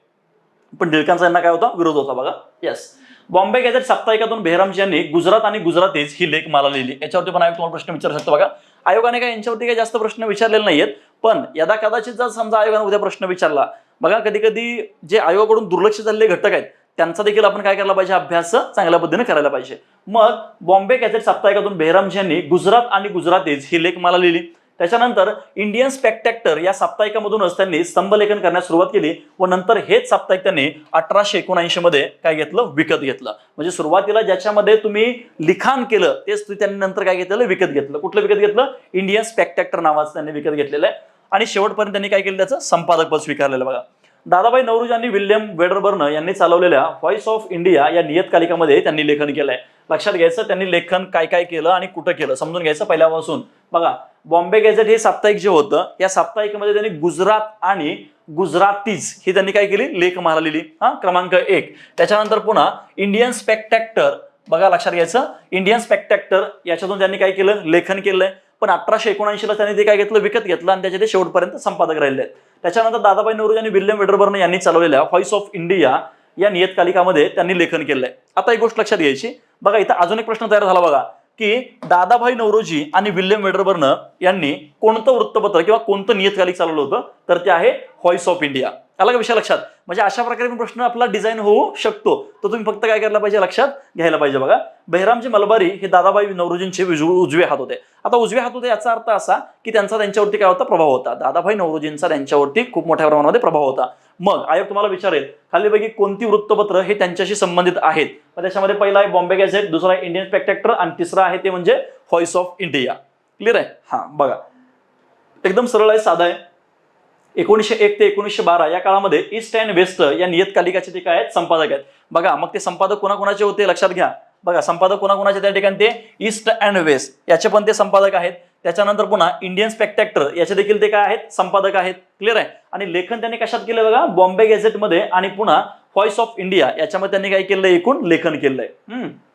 पण टिळकांचा यांना काय होता, विरोध होता बघा. येस. बॉम्बे गॅझेट साप्ताहिकातून बेहरामजी यांनी गुजरात आणि गुजरातीज ही लेखमाला लिहिली. याच्यावरती पण आयोग तुम्हाला प्रश्न विचारू शकतो बघा. आयोगाने काय यांच्यावरती काही जास्त प्रश्न विचारलेले नाहीयेत, पण यदा कदाचित जर समजा आयोगाने उद्या प्रश्न विचारला बघा, कधी कधी जे आयोगाकडून दुर्लक्ष झालेले घटक आहेत त्यांचा देखील आपण काय करायला पाहिजे, अभ्यास चांगल्या पद्धतीने करायला पाहिजे. मग बॉम्बे गॅझेट साप्ताहिकातून बेहरामजी यांनी गुजरात आणि गुजरातीज ही लेखमाला लिहिली. त्याच्यानंतर इंडियन स्पेक्टॅक्टर या साप्ताहिकामधूनच त्यांनी स्तंभलेखन करण्यास सुरुवात केली व नंतर हेच साप्ताहिक त्यांनी 1879 मध्ये काय घेतलं, विकत घेतलं. म्हणजे सुरुवातीला ज्याच्यामध्ये तुम्ही लिखाण केलं तेच त्यांनी नंतर काय घेतलं, विकत घेतलं. कुठलं विकत घेतलं, इंडियन स्पेक्टॅक्टर नावाचं त्यांनी विकत घेतलेलं आहे. आणि शेवटपर्यंत त्यांनी काय केलं, त्याचं संपादक पद स्वीकारलेलं बघा. दादाभाई नौरोजी आणि विल्यम वेडरबर्न यांनी चालवलेल्या व्हॉइस ऑफ इंडिया या नियतकालिकामध्ये त्यांनी लेखन केलंय. लक्षात घ्यायचं त्यांनी लेखन काय काय केलं आणि कुठं केलं समजून घ्यायचं पहिल्यापासून. बघा, बॉम्बे गॅझेट हे साप्ताहिक जे होतं या साप्ताहिकामध्ये त्यांनी गुजरात आणि गुजरातीज ही त्यांनी काय केली, लेखमाला लिहिली. क्रमांक 1. त्याच्यानंतर पुन्हा इंडियन स्पेक्टॅक्टर बघा, लक्षात घ्यायचं इंडियन स्पेक्टॅक्टर याच्यातून त्यांनी काय केलं, लेखन केलंय. पण 1879 ला त्यांनी ते काय घेतलं, विकत घेतलं आणि त्याचे ते शेवटपर्यंत संपादक राहिले. त्याच्यानंतर दादाभाई नौरोजी आणि विल्यम वेडरबर्न यांनी चालवलेल्या व्हॉइस ऑफ इंडिया या नियतकालिकामध्ये त्यांनी लेखन केलंय. आता एक गोष्ट लक्षात घ्यायची बघा, इथं अजून एक प्रश्न तयार झाला बघा की दादाभाई नौरोजी आणि विल्यम वेडरबर्न यांनी कोणतं वृत्तपत्र किंवा कोणतं नियतकालिक चालवलं होतं, तर ते आहे व्हॉइस ऑफ इंडिया. आला का विषय लक्षात. म्हणजे अशा प्रकारे प्रश्न आपला डिझाईन होऊ शकतो, तर तुम्ही फक्त काय करायला पाहिजे, लक्षात घ्यायला पाहिजे. बघा, बहिरामजी मलबारी हे दादाभाई नौरोजींचे उजवे हात होते. आता उजवे हात होते याचा अर्थ असा की त्यांच्यावरती काय होता, प्रभाव होता. दादाभाई नौरोजींचा त्यांच्यावरती खूप मोठ्या प्रमाणामध्ये प्रभाव होता. मग आयोग तुम्हाला विचारेल खालीपैकी कोणती वृत्तपत्र हे त्यांच्याशी संबंधित आहेत. त्याच्यामध्ये पहिला आहे बॉम्बे गॅझेट, दुसरा आहे इंडियन स्पेक्टॅक्टर आणि तिसरा आहे ते म्हणजे व्हॉइस ऑफ इंडिया. क्लिअर आहे. बघा, एकदम सरळ आहे, साधा आहे. 1901 ते 1912 या काळामध्ये ईस्ट अँड वेस्ट या नियतकालिकाचे ते काय आहेत, संपादक आहेत. बघा, मग ते संपादक कोणाकोणाचे होते लक्षात घ्या. बघा, संपादक कोणाकोणाचे त्या ठिकाणी, ते ईस्ट अँड वेस्ट याचे पण ते संपादक आहेत. त्याच्यानंतर पुन्हा इंडियन स्पेक्टॅक्टर याचे देखील ते काय आहेत, संपादक आहेत. क्लिअर आहे. आणि लेखन त्यांनी कशात केलं बघा, बॉम्बे गॅझेटमध्ये आणि पुन्हा व्हॉइस ऑफ इंडिया याच्यामध्ये त्यांनी काय केलंय, एकूण लेखन केलंय.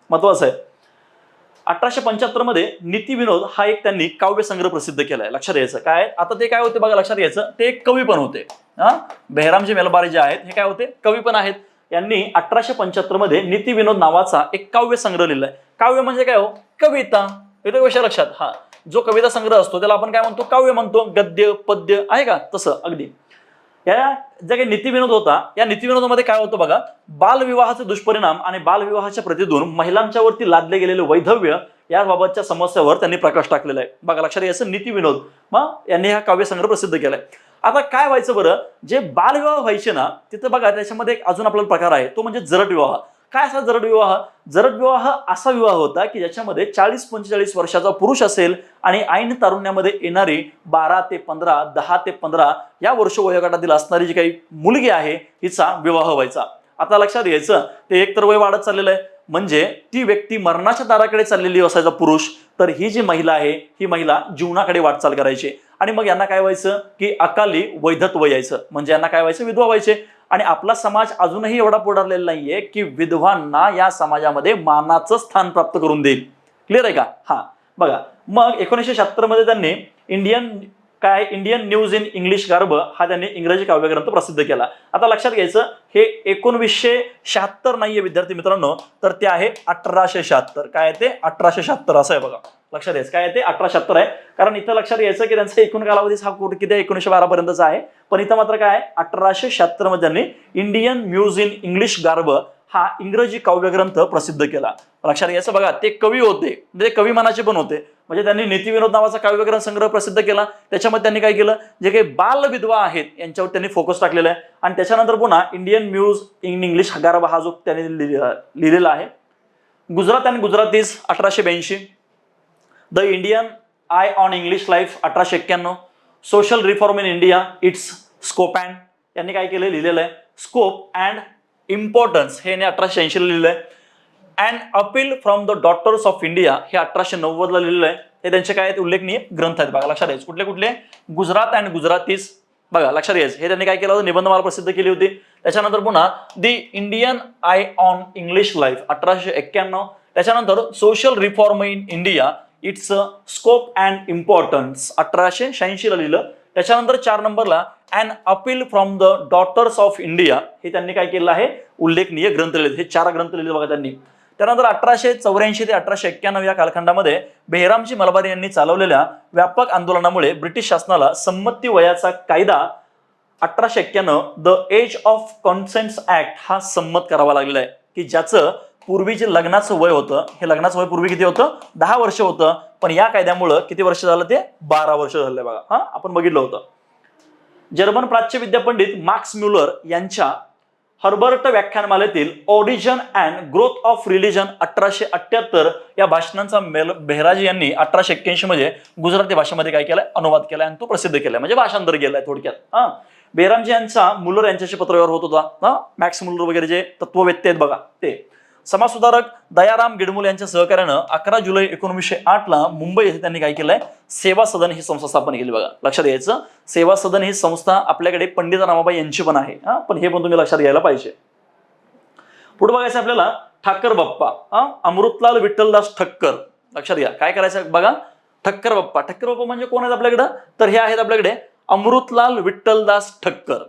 महत्वाचं आहे. 1875 मध्ये नीती विनोद हा एक त्यांनी काव्य संग्रह प्रसिद्ध केलाय. लक्षात घ्यायचं काय, आता ते काय होते बघा, लक्षात घ्यायचं ते एक कवी पण होते. बहिरामजी मलबारी जे आहेत हे काय होते, कवी पण आहेत. यांनी 1875 मध्ये नीती विनोद नावाचा एक काव्य संग्रह लिहिलाय. काव्य म्हणजे काय हो, कविता. येतो विषय लक्षात. जो कविता संग्रह असतो त्याला आपण काय म्हणतो, काव्य म्हणतो. गद्य पद्य आहे का, तसं अगदी. या जे काही नीतिविनोद होता, या नीतिविनोदामध्ये काय होतं बघा, बालविवाहाचे दुष्परिणाम आणि बालविवाहाच्या प्रतिधून महिलांच्यावरती लादले गेलेले वैधव्य याबाबतच्या समस्यावर त्यांनी प्रकाश टाकलेला आहे. बघा, लक्षात घ्यायचं नीतिविनोद. मग यांनी हा काव्यसंग्रह प्रसिद्ध केलाय. आता काय व्हायचं बरं, जे बालविवाह व्हायचे ना, तिथं बघा त्याच्यामध्ये एक अजून आपला प्रकार आहे, तो म्हणजे जरट विवाह. काय असा जरट विवाह, जरट विवाह असा विवाह होता की ज्याच्यामध्ये 40-45 वर्षाचा पुरुष असेल आणि ऐन तारुण्यामध्ये येणारी 12 ते 15, 10 ते 15 या वर्ष वयोगटातील असणारी जी काही मुलगी आहे हिचा विवाह व्हायचा. आता लक्षात घ्यायचं, ते एक तर वय वाढत चाललेलं आहे, म्हणजे ती व्यक्ती मरणाच्या दाराकडे चाललेली असायचा पुरुष, तर ही जी महिला आहे ही महिला जीवनाकडे वाटचाल करायची. आणि मग यांना काय व्हायचं की अकाली वैधत्व यायचं, म्हणजे यांना काय व्हायचं, विधवा व्हायचे. आणि आपला समाज अजूनही एवढा पुढारलेला नाहीये की विधवांना या समाजामध्ये मानाचं स्थान प्राप्त करून देईल. क्लिअर आहे का. बघा, मग 1976 मध्ये त्यांनी Indian news in English garb हा त्यांनी इंग्रजी काव्यग्रंथ प्रसिद्ध केला. आता लक्षात घ्यायचं, हे 1976 नाहीये विद्यार्थी मित्रांनो, तर ते आहे 1876. काय आहे ते, 1876 असं आहे बघा. लक्षात घ्यायचं काय आहे ते, 1876 आहे. कारण इथं लक्षात घ्यायचं की त्यांचा एकूण कालावधी हा किती आहे, 1912 पर्यंतचा आहे. पण इथं मात्र काय आहे, 1876 मध्ये त्यांनी Indian news in English garb हा इंग्रजी काव्यग्रंथ प्रसिद्ध केला. लक्षात घ्यायचं बघा, ते कवी होते, म्हणजे कवी मनाचे पण होते. म्हणजे त्यांनी नीतिविनोद नावाचा काव्यग्रंथ संग्रह प्रसिद्ध केला. त्याच्यामध्ये त्यांनी काय केलं, जे काही बाल विधवा आहेत यांच्यावर त्यांनी फोकस टाकलेला आहे. आणि त्याच्यानंतर पुन्हा Indian news in English garb हा जो त्यांनी लिहिलेला आहे. गुजरात आणि Gujaratis 1882, the Indian eye on English life 1891, social reform in India its scope and यांनी काय केलं, लिहिलेलं आहे. स्कोप अँड इम्पॉर्टन्स हे 1880 ला लिहिलंय. And appeal from the daughters of India हे 1890 ला लिहिलेलं आहे. हे त्यांचे काय उल्लेखनीय ग्रंथ आहेत बघा. लक्षात द्यायचं कुठले कुठले, गुजरात अँड गुजरातीज, बघा लक्षात घ्यायचं, हे त्यांनी काय केलं होतं, निबंधमाला प्रसिद्ध केली होती. त्याच्यानंतर पुन्हा the Indian eye on English life 1891. त्याच्यानंतर social reform in India its scope and importance 1886 ला लिहिलं. त्याच्यानंतर 4 नंबरला an appeal from the daughters of India, हे त्यांनी काय केलं आहे, उल्लेखनीय ग्रंथ लिहिले. हे 4 ग्रंथ लिहिले बघा त्यांनी. त्यानंतर 1884 ते 1891 या कालखंडामध्ये बेहरामजी मलबारी यांनी चालवलेल्या व्यापक आंदोलनामुळे ब्रिटिश शासनाला संमती वयाचा कायदा 1891 the age of consent act हा संमत करावा लागलेला आहे, की ज्याचं पूर्वीचे लग्नाचं वय होतं, हे लग्नाचं वय पूर्वी किती होतं, 10 वर्ष होतं, पण या कायद्यामुळे किती वर्ष झालं, ते 12 वर्ष झाले बघा. हा आपण बघितलं होतं. जर्मन प्राच्य विद्यापंडित मार्क्स म्युलर यांच्या हर्बर्ट व्याख्यानमालेतील origin and growth of religion 1878 या भाषणांचा बेहराजी यांनी 1881 मध्ये गुजराती भाषेमध्ये काय केलाय, अनुवाद केलाय आणि तो प्रसिद्ध केलाय, म्हणजे भाषांतर केलाय थोडक्यात. बेहरामजी यांचा मुलर यांच्याशी पत्रव्यवहार होत होता. मॅक्स मुलर वगैरे जे तत्ववेत्ते आहेत बघा ते. समाजसुधारक दयाराम गिडमुल यांच्या सहकार्यानं 11 जुलै 1908 ला मुंबई येथे त्यांनी काय केलंय, सेवा सदन ही संस्था स्थापन केली बघा. लक्षात घ्यायचं, सेवा सदन ही संस्था आपल्याकडे पंडित रामाबाई यांची पण आहे, पण हे पण तुम्ही लक्षात घ्यायला पाहिजे. पुढे बघायचं आपल्याला ठाकर बाप्पा, अमृतलाल विठ्ठलदास ठक्कर. लक्षात घ्या काय करायचं बघा, ठक्कर बाप्पा. ठक्कर बाप्पा म्हणजे कोण आहेत आपल्याकडे, तर हे आहेत आपल्याकडे अमृतलाल विठ्ठलदास ठक्कर.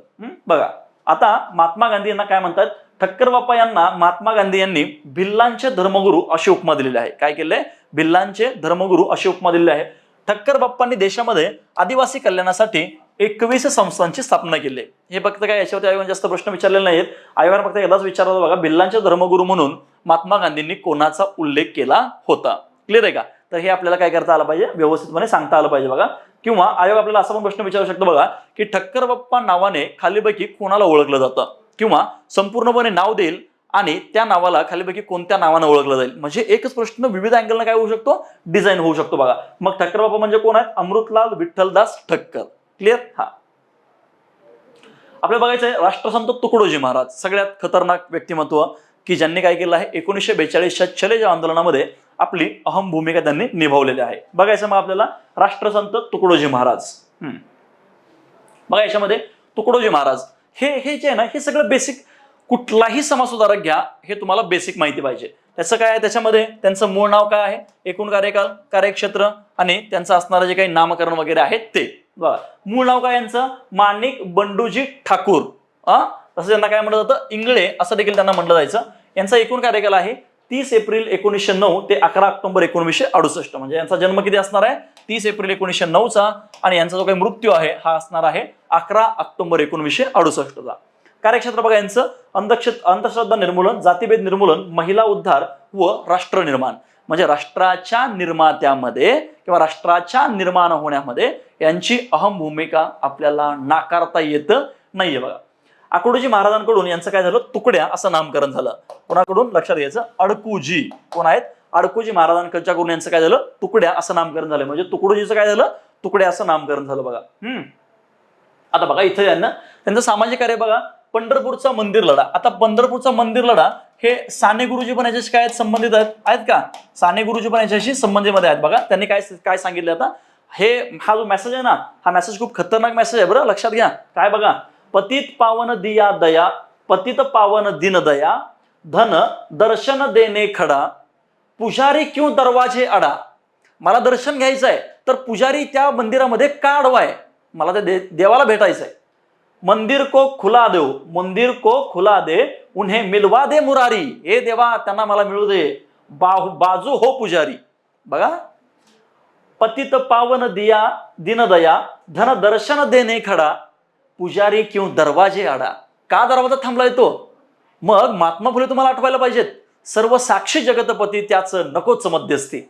बघा आता महात्मा गांधी यांना काय म्हणतात, ठक्कर बाप्पा यांना महात्मा गांधी यांनी भिल्लांचे धर्मगुरू अशी उपमा दिलेली आहे. काय केलंय, भिल्लांचे धर्मगुरू अशी उपमा दिलेली आहे. ठक्कर बाप्पांनी देशामध्ये आदिवासी कल्याणासाठी 21 संस्थांची स्थापना केली. हे फक्त काय याच्यावरती आयोगाने जास्त प्रश्न विचारलेले नाहीत. आयोगाने फक्त एकदाच विचारलं बघा, भिल्लांचे धर्मगुरू म्हणून महात्मा गांधींनी कोणाचा उल्लेख केला होता. क्लिअर आहे का, तर हे आपल्याला काय करता आलं पाहिजे, व्यवस्थितपणे सांगता आलं पाहिजे बघा. किंवा आयोग आपल्याला असा पण प्रश्न विचारू शकतो बघा, की ठक्कर बाप्पा नावाने खालीपैकी कोणाला ओळखलं जातं, किंवा संपूर्णपणे नाव देईल आणि त्या नावाला खालीपैकी कोणत्या नावाने ओळखलं जाईल. म्हणजे एकच प्रश्न विविध अँगलने काय होऊ शकतो, डिझाईन होऊ शकतो बघा. मग ठक्कर बाप्पा म्हणजे कोण आहेत, अमृतलाल विठ्ठलदास ठक्कर. क्लिअर. हा आपल्याला बघायचंय राष्ट्रसंत तुकडोजी महाराज, सगळ्यात खतरनाक व्यक्तिमत्व, की ज्यांनी काय केलं आहे, 1942च्या चले आंदोलनामध्ये आपली अहम भूमिका त्यांनी निभावलेली आहे. बघायचं मग आपल्याला राष्ट्रसंत तुकडोजी महाराज. बघा याच्यामध्ये तुकडोजी महाराज हे जे आहे ना, हे सगळं बेसिक, कुठलाही समाजसुधारक घ्या, हे तुम्हाला बेसिक माहिती पाहिजे. त्याचं काय आहे, त्याच्यामध्ये त्यांचं मूळ नाव काय आहे, एकूण कार्यकाल, कार्यक्षेत्र आणि त्यांचं असणारं जे काही नामकरण वगैरे आहे ते. बघा मूळ नाव काय यांचं, माणिक बंडूजी ठाकूर. तसं त्यांना काय म्हटलं जातं, इंगळे असं देखील त्यांना म्हटलं जायचं. यांचा एकूण कार्यकाल आहे 30 एप्रिल 1909 ते 11 ऑक्टोबर 1968. म्हणजे यांचा जन्म किती असणार आहे, 30 एप्रिल 1909 चा, आणि यांचा जो काही मृत्यू आहे हा असणार आहे 11 ऑक्टोबर 1968 चा. कार्यक्षेत्र बघा यांचं अंधश्रद्धा निर्मूलन, जातीभेद निर्मूलन, महिला उद्धार व राष्ट्र निर्माण. म्हणजे राष्ट्राच्या निर्मात्यामध्ये किंवा राष्ट्राच्या निर्माण होण्यामध्ये यांची अहम भूमिका आपल्याला नाकारता येत नाहीये बघा. आकुडोजी महाराजांकडून यांचं काय झालं, तुकड्या असं नामकरण झालं. कोणाकडून, लक्षात घ्यायचं, अडकुजी. कोण आहेत, अडकुजी महाराजांकडून यांचं काय झालं, तुकड्या असं नामकरण झालं. म्हणजे तुकडोजीचं काय झालं, तुकड्या असं नामकरण झालं बघा. आता बघा इथं यांना त्यांचं सामाजिक कार्य बघा, पंढरपूरचा मंदिर लढा. आता पंढरपूरचा मंदिर लढा हे साने गुरुजी पण याच्याशी काय संबंधित आहेत का, साने गुरुजी पण याच्याशी संबंधित मध्ये आहेत बघा. त्यांनी काय काय सांगितलं, आता हे हा जो मेसेज आहे ना, हा मेसेज खूप खतरनाक मेसेज आहे बरं, लक्षात घ्या. काय बघा, पतित पावन दिया दया, पतित पावन दिन दया, धन दर्शन देणे खडा, पुजारी क्यों दरवाजे अडा. मला दर्शन घ्यायचं आहे, तर पुजारी त्या मंदिरामध्ये का अडवाय, मला त्या देवाला भेटायचंय. मंदिर को खुला दे, मंदिर को खुला दे, उन्हें मिलवा दे मुरारी. हे देवा त्यांना मला मिळू दे, बाजू हो पुजारी. बघा, पतित पावन दिया दिन दया, धन दर्शन देणे खडा, पुजारी क्यों दरवाजे आडा. का दरवाजा थांबलाय तो. मग महात्मा फुले तुम्हाला आठवायला पाहिजेत, सर्व साक्षी जगतपती त्याचं नकोच मध्यस्थी.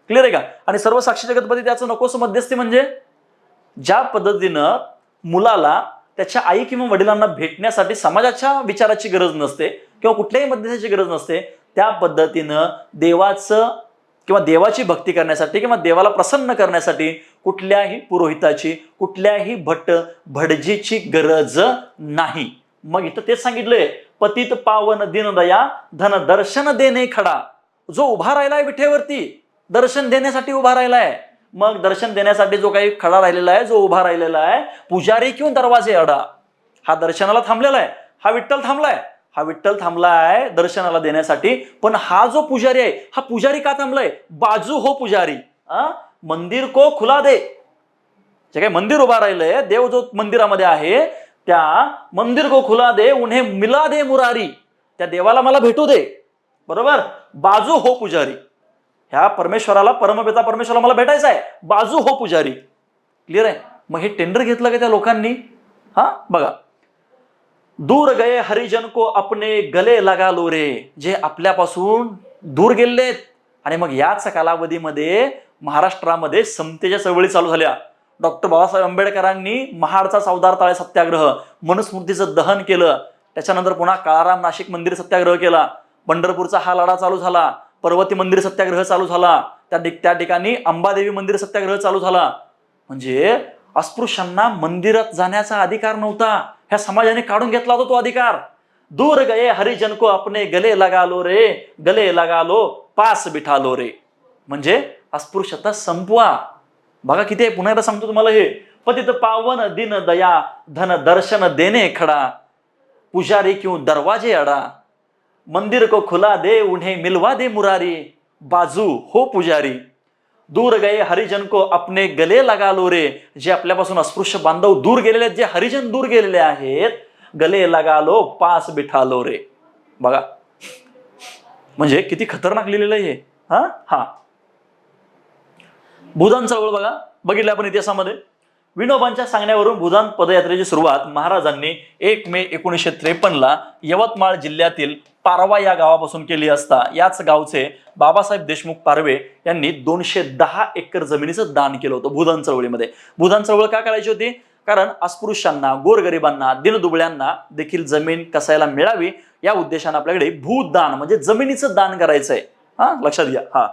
क्लिअर आहे का, आणि सर्व साक्षी जगतपती त्याचं नकोच मध्यस्थी म्हणजे ज्या पद्धतीनं मुलाला त्याच्या आई किंवा वडिलांना भेटण्यासाठी समाजाच्या विचाराची गरज नसते किंवा कुठल्याही मध्यस्थाची गरज नसते, त्या पद्धतीनं देवाचं किंवा देवाची भक्ती करण्यासाठी किंवा देवाला प्रसन्न करण्यासाठी कुठल्याही पुरोहिताची, कुठल्याही भटजीची गरज नाही. मग इथं तेच सांगितलंय, पतित पावन दीनदया, धन दर्शन देणे खडा. जो उभा राहिलाय विठेवरती, दर्शन देण्यासाठी उभा राहिलाय, मग दर्शन देण्यासाठी जो काही खडा राहिलेला आहे, जो उभा राहिलेला आहे, पुजारी क्यों दरवाजे अडा, हा दर्शनाला थांबलेला आहे, हा विठ्ठल थांबलाय, हा विठ्ठल थांबलाय दर्शनाला देण्यासाठी. पण हा जो पुजारी आहे, हा पुजारी का थांबलाय, बाजू हो पुजारी, मंदिर को खुला दे. जे काही मंदिर उभा राहिलंय, देव जो मंदिरामध्ये आहे, त्या मंदिर को खुला दे, उन्हें मिला दे मुरारी, त्या देवाला मला भेटू दे. बरोबर, बाजू हो पुजारी, ह्या परमेश्वराला, परमपिता परमेश्वराला मला भेटायचं आहे, बाजू हो पुजारी. क्लिअर आहे. मग हे टेंडर घेतलं का त्या लोकांनी? बघा, दूर गए हरिजन को अपने गले लगा लो रे, जे आपल्यापासून दूर गेलेत. आणि मग याच कालावधीमध्ये महाराष्ट्रामध्ये समतेच्या चळवळी चालू झाल्या. डॉक्टर बाबासाहेब आंबेडकरांनी महाडचा 14 ताळे सत्याग्रह, मनुस्मृतीचं दहन केलं. त्याच्यानंतर पुन्हा काळाराम नाशिक मंदिर सत्याग्रह केला. पंढरपूरचा हा लढा चालू झाला. पर्वती मंदिर सत्याग्रह चालू झाला. त्या ठिकाणी अंबादेवी मंदिर सत्याग्रह चालू झाला. म्हणजे अस्पृश्यांना मंदिरात जाण्याचा अधिकार नव्हता, ह्या समाजाने काढून घेतला होता तो अधिकार. दूर गए हरिजन को अपने गले लगा लो रे, गले लगा लो पास बिठा लो रे, म्हणजे अस्पृश्यता संपवा. बघा किती आहे, पुन्हा एकदा सांगतो तुम्हाला हे. पतित पावन दिन दया धन दर्शन देने खडा, पुजारी क्यों दरवाजे अडा, मंदिर को खुला दे उन्हें मिलवा दे मुरारी, बाजू हो पुजारी. दूर गए हरिजन को अपने गले लगा लो रे, जे आपल्यापासून अस्पृश्य बांधव दूर गेलेले आहेत, जे हरिजन दूर गेलेले आहेत, गले लगा लो पास बिठा लो रे. बघा म्हणजे किती खतरनाक लिहिलेलं आहे हे. भूदान चळवळ बघा, बघितलं आपण इतिहासामध्ये. विनोबांच्या सांगण्यावरून भूदान पदयात्रेची सुरुवात महाराजांनी 1 मे 1953 यवतमाळ जिल्ह्यातील पारवा या गावापासून केली असता, याच गावचे बाबासाहेब देशमुख पारवे यांनी 210 एकर जमिनीचं दान केलं होतं भूदान चळवळीमध्ये. भूदान चळवळ का करायची होती? कारण अस्पृश्यांना, गोरगरिबांना, दिनदुबळ्यांना देखील जमीन कसायला मिळावी, या उद्देशाने आपल्याकडे भूदान म्हणजे जमिनीचं दान करायचंय. लक्षात घ्या.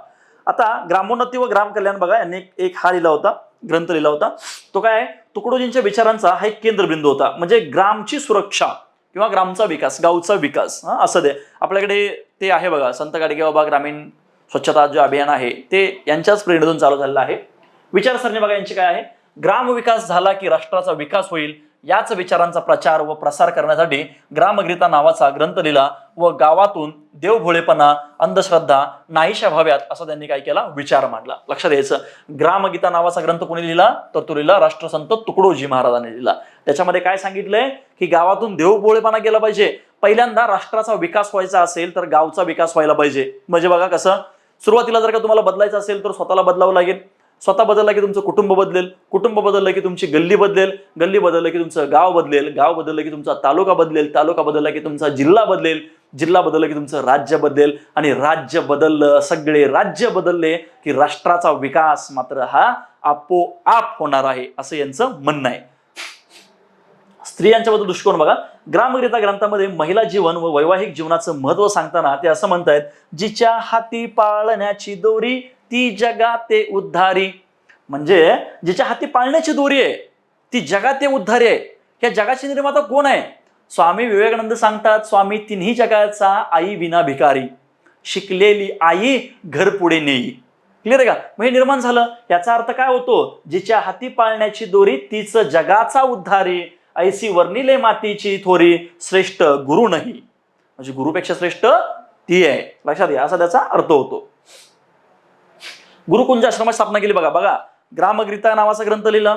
आता ग्रामोन्नती व ग्राम कल्याण बघा, यांनी एक हा लिहिला होता, ग्रंथ लिहिला होता. तो काय, तुकडोजींच्या विचारांचा हा एक केंद्रबिंदू होता. म्हणजे ग्रामची सुरक्षा किंवा ग्रामचा विकास, गावचा विकास, असं दे. आपल्याकडे ते आहे बघा, संत गाडगेबाबा ग्रामीण स्वच्छता जे अभियान आहे, ते यांच्याच प्रेरणेतून चालू झालेलं आहे. विचारसरणी बघा यांची काय आहे, ग्राम विकास झाला की राष्ट्राचा विकास होईल, याच विचारांचा प्रचार व प्रसार करण्यासाठी ग्रामगीता नावाचा ग्रंथ लिहिला व गावातून देवभोळेपणा, अंधश्रद्धा नाहीशा व्हाव्यात असा त्यांनी काय केला, विचार मांडला. लक्षात द्यायचं, ग्रामगीता नावाचा ग्रंथ कोणी लिहिला, तर तो लिहिला राष्ट्रसंत तुकडोजी महाराजांनी लिहिला. त्याच्यामध्ये काय सांगितलंय की गावातून देवभोळेपणा केला पाहिजे. पहिल्यांदा राष्ट्राचा विकास व्हायचा असेल तर गावचा विकास व्हायला पाहिजे. म्हणजे बघा कसं, सुरुवातीला जर का तुम्हाला बदलायचं असेल तर स्वतःला बदलावं लागेल. स्वतः बदलला की तुमचं कुटुंब बदलेल, कुटुंब बदललं की तुमची गल्ली बदलेल, गल्ली बदललं की तुमचं गाव बदलेल, गाव बदललं की तुमचा तालुका बदलेल, तालुका बदलला की तुमचा जिल्हा बदलेल, जिल्हा बदललं की तुमचं राज्य बदलेल, आणि राज्य बदललं, सगळे राज्य बदलले की राष्ट्राचा विकास मात्र हा आपोआप होणार आहे, असं यांचं म्हणणं आहे. स्त्रियांच्या बद्दल दृष्टिकोन बघा, ग्रामगीता ग्रंथामध्ये महिला जीवन व वैवाहिक जीवनाचं महत्व सांगताना ते असं म्हणतायत, जिच्या हाती पाळण्याची दोरी ती जगाते उद्धारी. म्हणजे जिच्या हाती पाळण्याची दोरी आहे ती जगाते उद्धारी आहे. या जगाची निर्माता कोण आहे? स्वामी विवेकानंद सांगतात, स्वामी तिन्ही जगाचा आई विना भिकारी, शिकलेली आई घर पुढे नेई. क्लिअर आहे का? मग हे निर्माण झालं, याचा अर्थ काय होतो, जिच्या हाती पाळण्याची दोरी तीच जगाचा उद्धारी, ऐसी वर्णिले मातीची थोरी, श्रेष्ठ गुरु नाही. म्हणजे गुरुपेक्षा श्रेष्ठ ती आहे. लक्षात घ्या, असा त्याचा अर्थ होतो. गुरुकुंज आश्रमाची स्थापना केली बघा. बघा, ग्रामगीता नावाचा ग्रंथ लिहिला.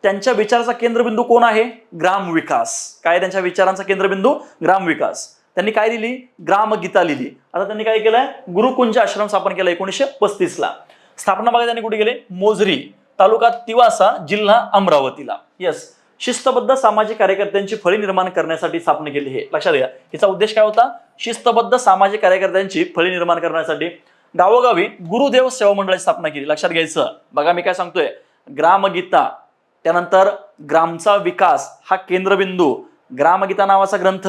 त्यांच्या विचाराचा केंद्रबिंदू कोण आहे? ग्राम विकास. काय त्यांच्या विचारांचा केंद्रबिंदू? ग्राम विकास. त्यांनी काय लिहिली? ग्रामगीता लिहिली. आता त्यांनी काय केलंय? गुरुकुंज आश्रम स्थापन केला 1935 ला. स्थापना बघा त्यांनी कुठे केली? मोजरी, तालुका तिवासा, जिल्हा अमरावतीला. यस, शिस्तबद्ध सामाजिक कार्यकर्त्यांची फळी निर्माण करण्यासाठी स्थापना केली. हे लक्षात घ्या, हिचा उद्देश काय होता? शिस्तबद्ध सामाजिक कार्यकर्त्यांची फळी निर्माण करण्यासाठी गावोगावी गुरुदेव सेवा मंडळाची स्थापना केली. लक्षात घ्यायचं. बघा मी काय सांगतोय, ग्रामगीता, त्यानंतर ग्रामचा विकास हा केंद्रबिंदू, ग्रामगीता नावाचा ग्रंथ,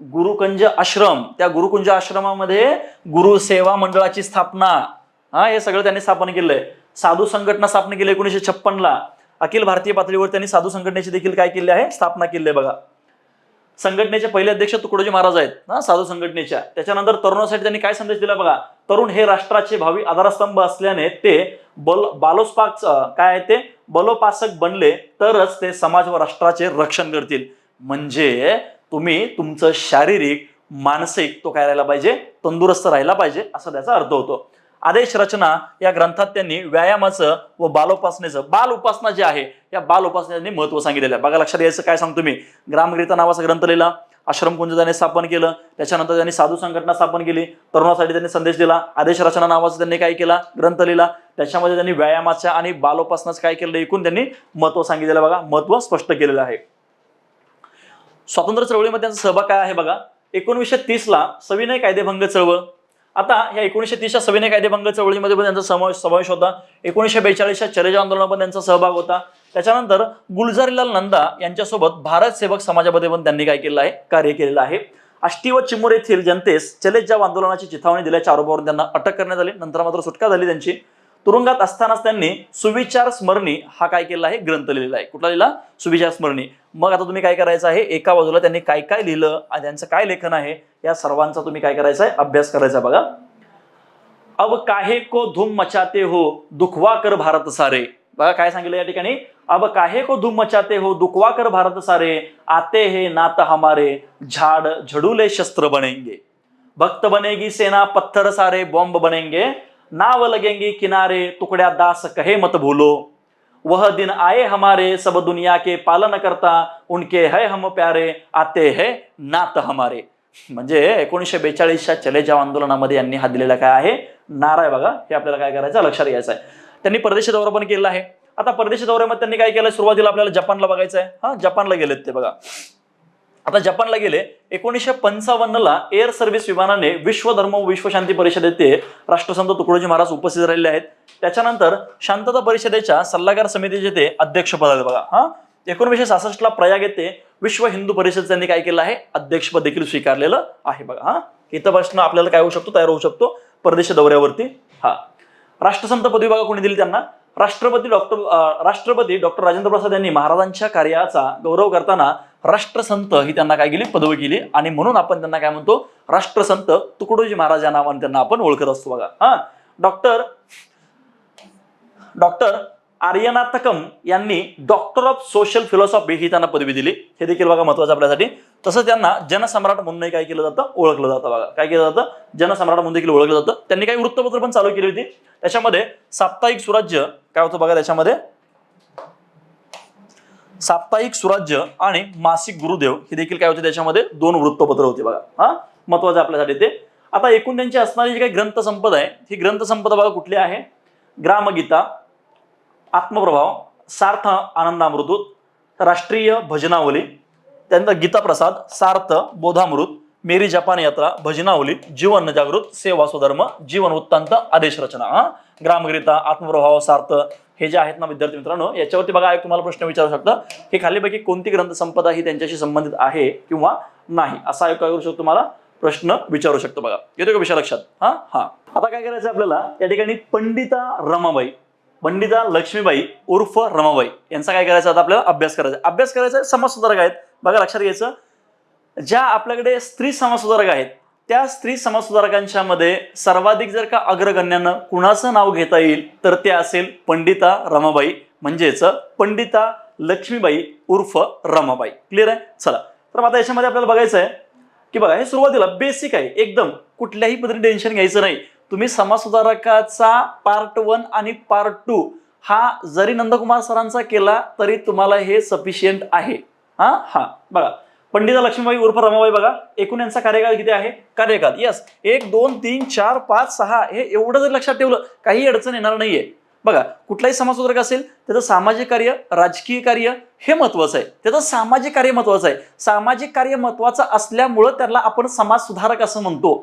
गुरुकुंज आश्रम, त्या गुरुकुंज आश्रमामध्ये गुरु सेवा मंडळाची स्थापना, हे सगळं त्यांनी स्थापन केलंय. साधू संघटना स्थापना केली 1956 ला. अखिल भारतीय पातळीवर त्यांनी साधू संघटनेची देखील काय केली आहे? स्थापना केली आहे. बघा, संघटनेचे पहिले अध्यक्ष तुकडोजी महाराज आहेत ना, साधू संघटनेच्या. त्याच्यानंतर तरुणासाठी त्यांनी काय संदेश दिला बघा, तरुण हे राष्ट्राचे भावी आधारस्तंभ असल्याने ते बलोपासक बनले तरच ते समाज व राष्ट्राचे रक्षण करतील. म्हणजे तुम्ही तुमचं शारीरिक मानसिक तो काय राहायला पाहिजे, तंदुरुस्त राहायला पाहिजे, असा त्याचा अर्थ होतो. आदेश रचना या ग्रंथात त्यांनी व्यायामाचं व बाल उपासना जे आहे या बाल उपासनेने महत्व सांगितलेलं आहे. बघा लक्षात यायचं काय सांगतो मी, ग्रामगीता नावाचा ग्रंथ लिहिला, आश्रमकुंज त्यांनी स्थापन केलं, त्याच्यानंतर त्यांनी साधू संघटना स्थापन केली, तरुणासाठी त्यांनी संदेश दिला, आदेश रचना नावाचा त्यांनी काय केला, ग्रंथ लिहिला, त्याच्यामध्ये त्यांनी व्यायामाच्या आणि बालोपासनाचं काय केलं, एकूण त्यांनी महत्व सांगितलेलं. बघा महत्व स्पष्ट केलेलं आहे. स्वातंत्र्य चळवळीमध्ये त्यांचा सहभाग काय आहे बघा, 1930ला सविनय कायदेभंग चळवळ. आता या 1930च्या सविनय कायदेभंग चळवळीमध्ये पण त्यांचा समावेश होता. 1942च्या चलेजा आंदोलनामध्ये त्यांचा सहभाग होता. त्याच्यानंतर गुलजारीलाल नंदा यांच्यासोबत भारत सेवक समाजामध्ये पण त्यांनी काय केलं आहे, कार्य केलेलं आहे. आष्टी व चिमूर येथील जनतेस चलेजाव आंदोलनाची चिथावणी दिल्याच्या आरोपावरून त्यांना अटक करण्यात आली, नंतर मात्र सुटका झाली त्यांची. तुरुंगात असतानाच त्यांनी सुविचार स्मरणी हा काय केला आहे, ग्रंथ लिहिलेला आहे. कुठला लिहिला, सुविचार स्मरणी. मग आता तुम्ही काय करायचं आहे, एका बाजूला त्यांनी काय काय लिहिलं आणि त्यांचं काय लेखन आहे या सर्वांचा तुम्ही काय करायचं आहे, अभ्यास करायचा आहे. बघा, अब काहे को धूम मचाते हो दुखवा कर भारत सारे. बघा काय सांगितलं या ठिकाणी, अब काहे को धूम मचाते हो दुखवा कर भारत सारे, आते हे नात हमारे झाड़ झड़ूले शस्त्र बनेंगे, भक्त बनेगी सेना पत्थर सारे बॉम्ब बनेंगे, नाव लगेंगे किनारे टुकड़ा दास कहे मत भूलो, वह दिन आए हमारे सब दुनिया के पालन करता, उनके है हम प्यारे आते है नात हमारे. म्हणजे 1942च्या चले जाव आंदोलनामध्ये यांनी हा दिलेला काय आहे, नारा आहे. बघा हे आपल्याला काय करायचं, लक्षात घ्यायचं आहे. त्यांनी परदेशी दौरा पण केलेला आहे. आता परदेशी दौऱ्यामध्ये त्यांनी काय केलं, सुरुवातीला आपल्याला जपानला बघायचं आहे. हा, जपानला गेलेत ते. बघा आता जपानला गेले. 1955ला एअर सर्व्हिस विमानाने विश्व धर्म व विश्वशांती परिषदेत ते राष्ट्रसंत तुकडोजी महाराज उपस्थित राहिले आहेत. त्याच्यानंतर शांतता परिषदेच्या सल्लागार समितीचे ते अध्यक्षपद आहेत. बघा हा, 1966ला प्रयाग येथे विश्व हिंदू परिषद त्यांनी काय केलं आहे, अध्यक्षपद देखील स्वीकारलेलं आहे. बघा हा, इथं प्रश्न आपल्याला काय होऊ शकतो, तयार होऊ शकतो परदेशी दौऱ्यावरती. हा, राष्ट्रसंत पदवी बघा कोणी दिली त्यांना, राष्ट्रपती डॉक्टर राजेंद्र प्रसाद यांनी महाराजांच्या कार्याचा गौरव करताना राष्ट्रसंत ही त्यांना काय केली, पदवी केली, आणि म्हणून आपण त्यांना काय म्हणतो, राष्ट्रसंत तुकडोजी महाराज या नावाने त्यांना आपण ओळखत असतो. बघा हा, डॉक्टर आर्यनाथकम यांनी डॉक्टर ऑफ सोशल फिलॉसॉफी ही त्यांना पदवी दिली. हे देखील बघा महत्वाचं आपल्यासाठी. तसंच त्यांना जनसम्राट म्हणूनही काय केलं जातं, ओळखलं जातं. बघा काय केलं जातं, जनसम्राट म्हणून देखील ओळखलं जातं. त्यांनी काही वृत्तपत्र पण चालू केली होती. त्याच्यामध्ये साप्ताहिक सुराज्य काय होतं बघा, त्याच्यामध्ये साप्ताहिक सुराज्य आणि मासिक गुरुदेव हे देखील काय होते, त्याच्यामध्ये 2 वृत्तपत्र होते. बघा हा, महत्वाचं आपल्यासाठी ते. आता एकूण त्यांची असणारी जी काही ग्रंथसंपदा आहे, ही ग्रंथसंपदा बघा कुठली आहे, ग्रामगीता, आत्मप्रभाव, सार्थ आनंदामृत, राष्ट्रीय भजनावली, त्यानंतर गीता प्रसाद, सार्थ, बोधामृत, मेरी जपान यात्रा, भजनावली, जीवन जागृत, सेवा स्वधर्म, जीवन वृत्तांत, आदेश रचना. हा, ग्रामगीता, आत्मप्रभाव, सार्थ हे जे आहेत ना विद्यार्थी मित्रांनो, याच्यावरती बघा एक तुम्हाला प्रश्न विचारू शकता की खालीपैकी कोणती ग्रंथसंपदा ही त्यांच्याशी संबंधित आहे किंवा नाही, असा एक काय करू शकतो, तुम्हाला प्रश्न विचारू शकतो. बघा येतो का विषय लक्षात. हा हा, आता काय करायचं आपल्याला, या ठिकाणी पंडिता लक्ष्मीबाई उर्फ रमाबाई यांचा काय करायचं, आता आपल्याला अभ्यास करायचा. समाज सुधारक आहेत. बघा लक्षात घ्यायचं, ज्या आपल्याकडे स्त्री समाज सुधारक आहेत त्या स्त्री समाज सुधारकांच्या मध्ये सर्वाधिक जर का अग्रगण्यानं कुणाचं नाव घेता येईल तर ते असेल पंडिता रमाबाई, म्हणजेच पंडिता लक्ष्मीबाई उर्फ रमाबाई. क्लिअर आहे. चला तर आता याच्यामध्ये आपल्याला बघायचं आहे की बघा हे सुरुवातीला बेसिक आहे एकदम, कुठल्याही पद्धतीने टेन्शन घ्यायचं नाही. तुम्ही समाज सुधारकाचा पार्ट 1 आणि पार्ट 2 हा जरी नंदकुमार सरांचा केला तरी तुम्हाला हे सफिशियंट आहे. हा हा, बघा पंडिता लक्ष्मीबाई उर्फ रमाबाई, बघा एकूण यांचा कार्यकाळ किती आहे, कार्यकाळ यस 1 2 3 4 5 6 हे एवढं जर लक्षात ठेवलं काही अडचण येणार नाहीये. बघा कुठलाही समाजसुधारक असेल त्याचं सामाजिक कार्य, राजकीय कार्य हे महत्वाचं आहे, त्याचं सामाजिक कार्य महत्वाचं आहे. सामाजिक कार्य महत्वाचं असल्यामुळं त्याला आपण समाज सुधारक असं म्हणतो.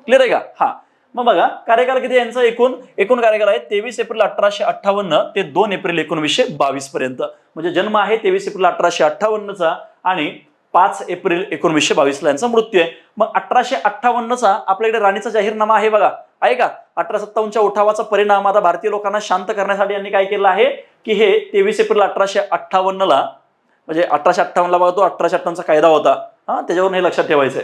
क्लिअर आहे का. हा, मग बघा कार्यकाळ किती यांचा, एकूण कार्यकाळ आहे 23 एप्रिल 1858 ते 2 एप्रिल 1922 पर्यंत. म्हणजे जन्म आहे 23 एप्रिल 1858 चा आणि 5 एप्रिल 1922 ला यांचा मृत्यू आहे. मग 1858 चा आपल्याकडे राणीचा जाहीरनामा आहे. बघा आहे का, 1857च्या उठावाचा परिणाम आता भारतीय लोकांना शांत करण्यासाठी यांनी काय केलं आहे की हे 23 एप्रिल 1858 ला, म्हणजे 1858 ला बघा तो 1858 चा कायदा होता. हा, त्याच्यावरून हे लक्षात ठेवायचंय.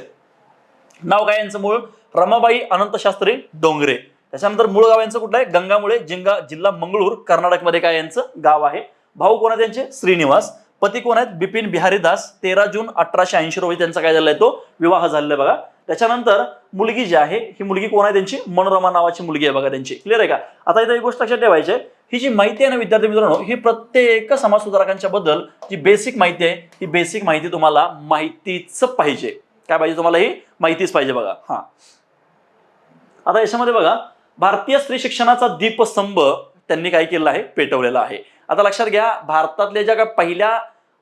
नाव काय यांचं मूळ? रमाबाई अनंतशास्त्री डोंगरे. त्याच्यानंतर मूळ गाव यांचं कुठलं आहे? गंगामुळे, जिल्हा मंगळूर, कर्नाटकमध्ये काय यांचं गाव आहे. भाऊ कोण आहेत त्यांचे? श्रीनिवास. पती कोण आहेत? बिपिन बिहारी दास. 13 जून 1880 रोजी त्यांचा काय झालाय? तो विवाह झालेला आहे बघा. त्याच्यानंतर मुलगी जी आहे, ही मुलगी कोण आहे त्यांची? मनोरमा नावाची मुलगी आहे बघा त्यांची. क्लिअर आहे का? आता इथं एक गोष्ट लक्षात ठेवायची आहे, ही जी माहिती आहे ना विद्यार्थी मित्रांनो, ही प्रत्येक समाजसुधारकांच्या बद्दल जी बेसिक माहिती आहे, ही बेसिक माहिती तुम्हाला माहितीच पाहिजे. काय पाहिजे तुम्हाला? ही माहितीच पाहिजे बघा. हा, आता याच्यामध्ये बघा, भारतीय स्त्री शिक्षणाचा दीपस्तंभ त्यांनी काय केलेला आहे? पेटवलेला आहे. आता लक्षात घ्या, भारतातल्या ज्या काही पहिल्या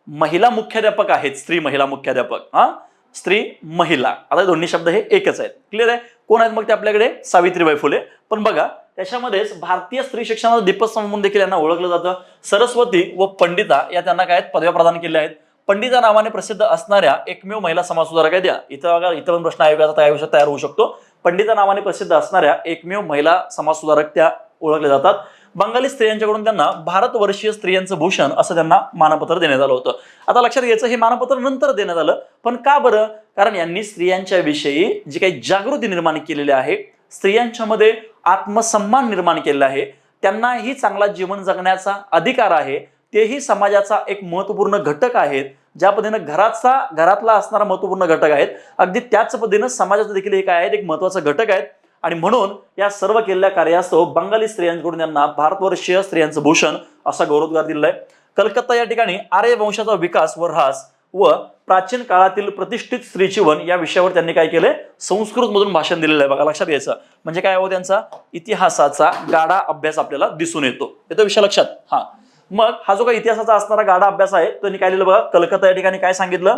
महिला मुख्याध्यापक आहेत, स्त्री महिला मुख्याध्यापक, हा, स्त्री महिला, आता दोन्ही शब्द हे एकच आहेत. क्लिअर आहे? कोण आहेत मग ते आपल्याकडे? सावित्रीबाई फुले. पण बघा, त्याच्यामध्येच भारतीय स्त्री शिक्षणाचा दीपस्तंभ म्हणून देखील यांना ओळखलं जातं. सरस्वती व पंडिता या त्यांना काय पदव्या प्रदान केल्या आहेत. पंडिता नावाने प्रसिद्ध असणाऱ्या एकमेव महिला समाजसुधारक आहेत त्या. इथं बघा, इथं पण प्रश्न आयोगाचा तयार होऊ शकतो. पंडिता नावाने प्रसिद्ध असणाऱ्या एकमेव महिला समाजसुधारक त्या ओळखल्या जातात. बंगाली स्त्रियांच्याकडून त्यांना भारतवर्षीय स्त्रियांचं भूषण असं त्यांना मानपत्र देण्यात आलं होतं. आता लक्षात घ्यायचं, हे मानपत्र नंतर देण्यात आलं. पण का बरं? कारण यांनी स्त्रियांच्या विषयी जी काही जागृती निर्माण केलेली आहे, स्त्रियांच्या मध्ये आत्मसन्मान निर्माण केलेला आहे, त्यांनाही चांगला जीवन जगण्याचा अधिकार आहे, तेही समाजाचा एक महत्वपूर्ण घटक आहेत. ज्या पद्धतीनं घरातला असणारा महत्वपूर्ण घटक आहेत, अगदी त्याच पद्धतीनं समाजाचा देखील एक आहे, एक महत्वाचा घटक आहेत. आणि म्हणून या सर्व केलेल्या कार्यास्तव बंगाली स्त्रियांकडून त्यांना भारतवर्षीय स्त्रियांचं भूषण असा गौरवोद्गार दिलाय. कलकत्ता या ठिकाणी आर्य वंशाचा विकास व ऱ्हास व प्राचीन काळातील प्रतिष्ठित स्त्रीजीवन या विषयावर त्यांनी काय केलंय? संस्कृत मधून भाषण दिलेलं आहे बघा. लक्षात घ्यायचं, म्हणजे काय हो, त्यांचा इतिहासाचा गाढा अभ्यास आपल्याला दिसून येतो. विषय लक्षात. हा, मग हा जो काही इतिहासाचा असणारा गाढा अभ्यास आहे, त्यांनी काय लिहिलं बघा. कलकत्ता या ठिकाणी काय सांगितलं?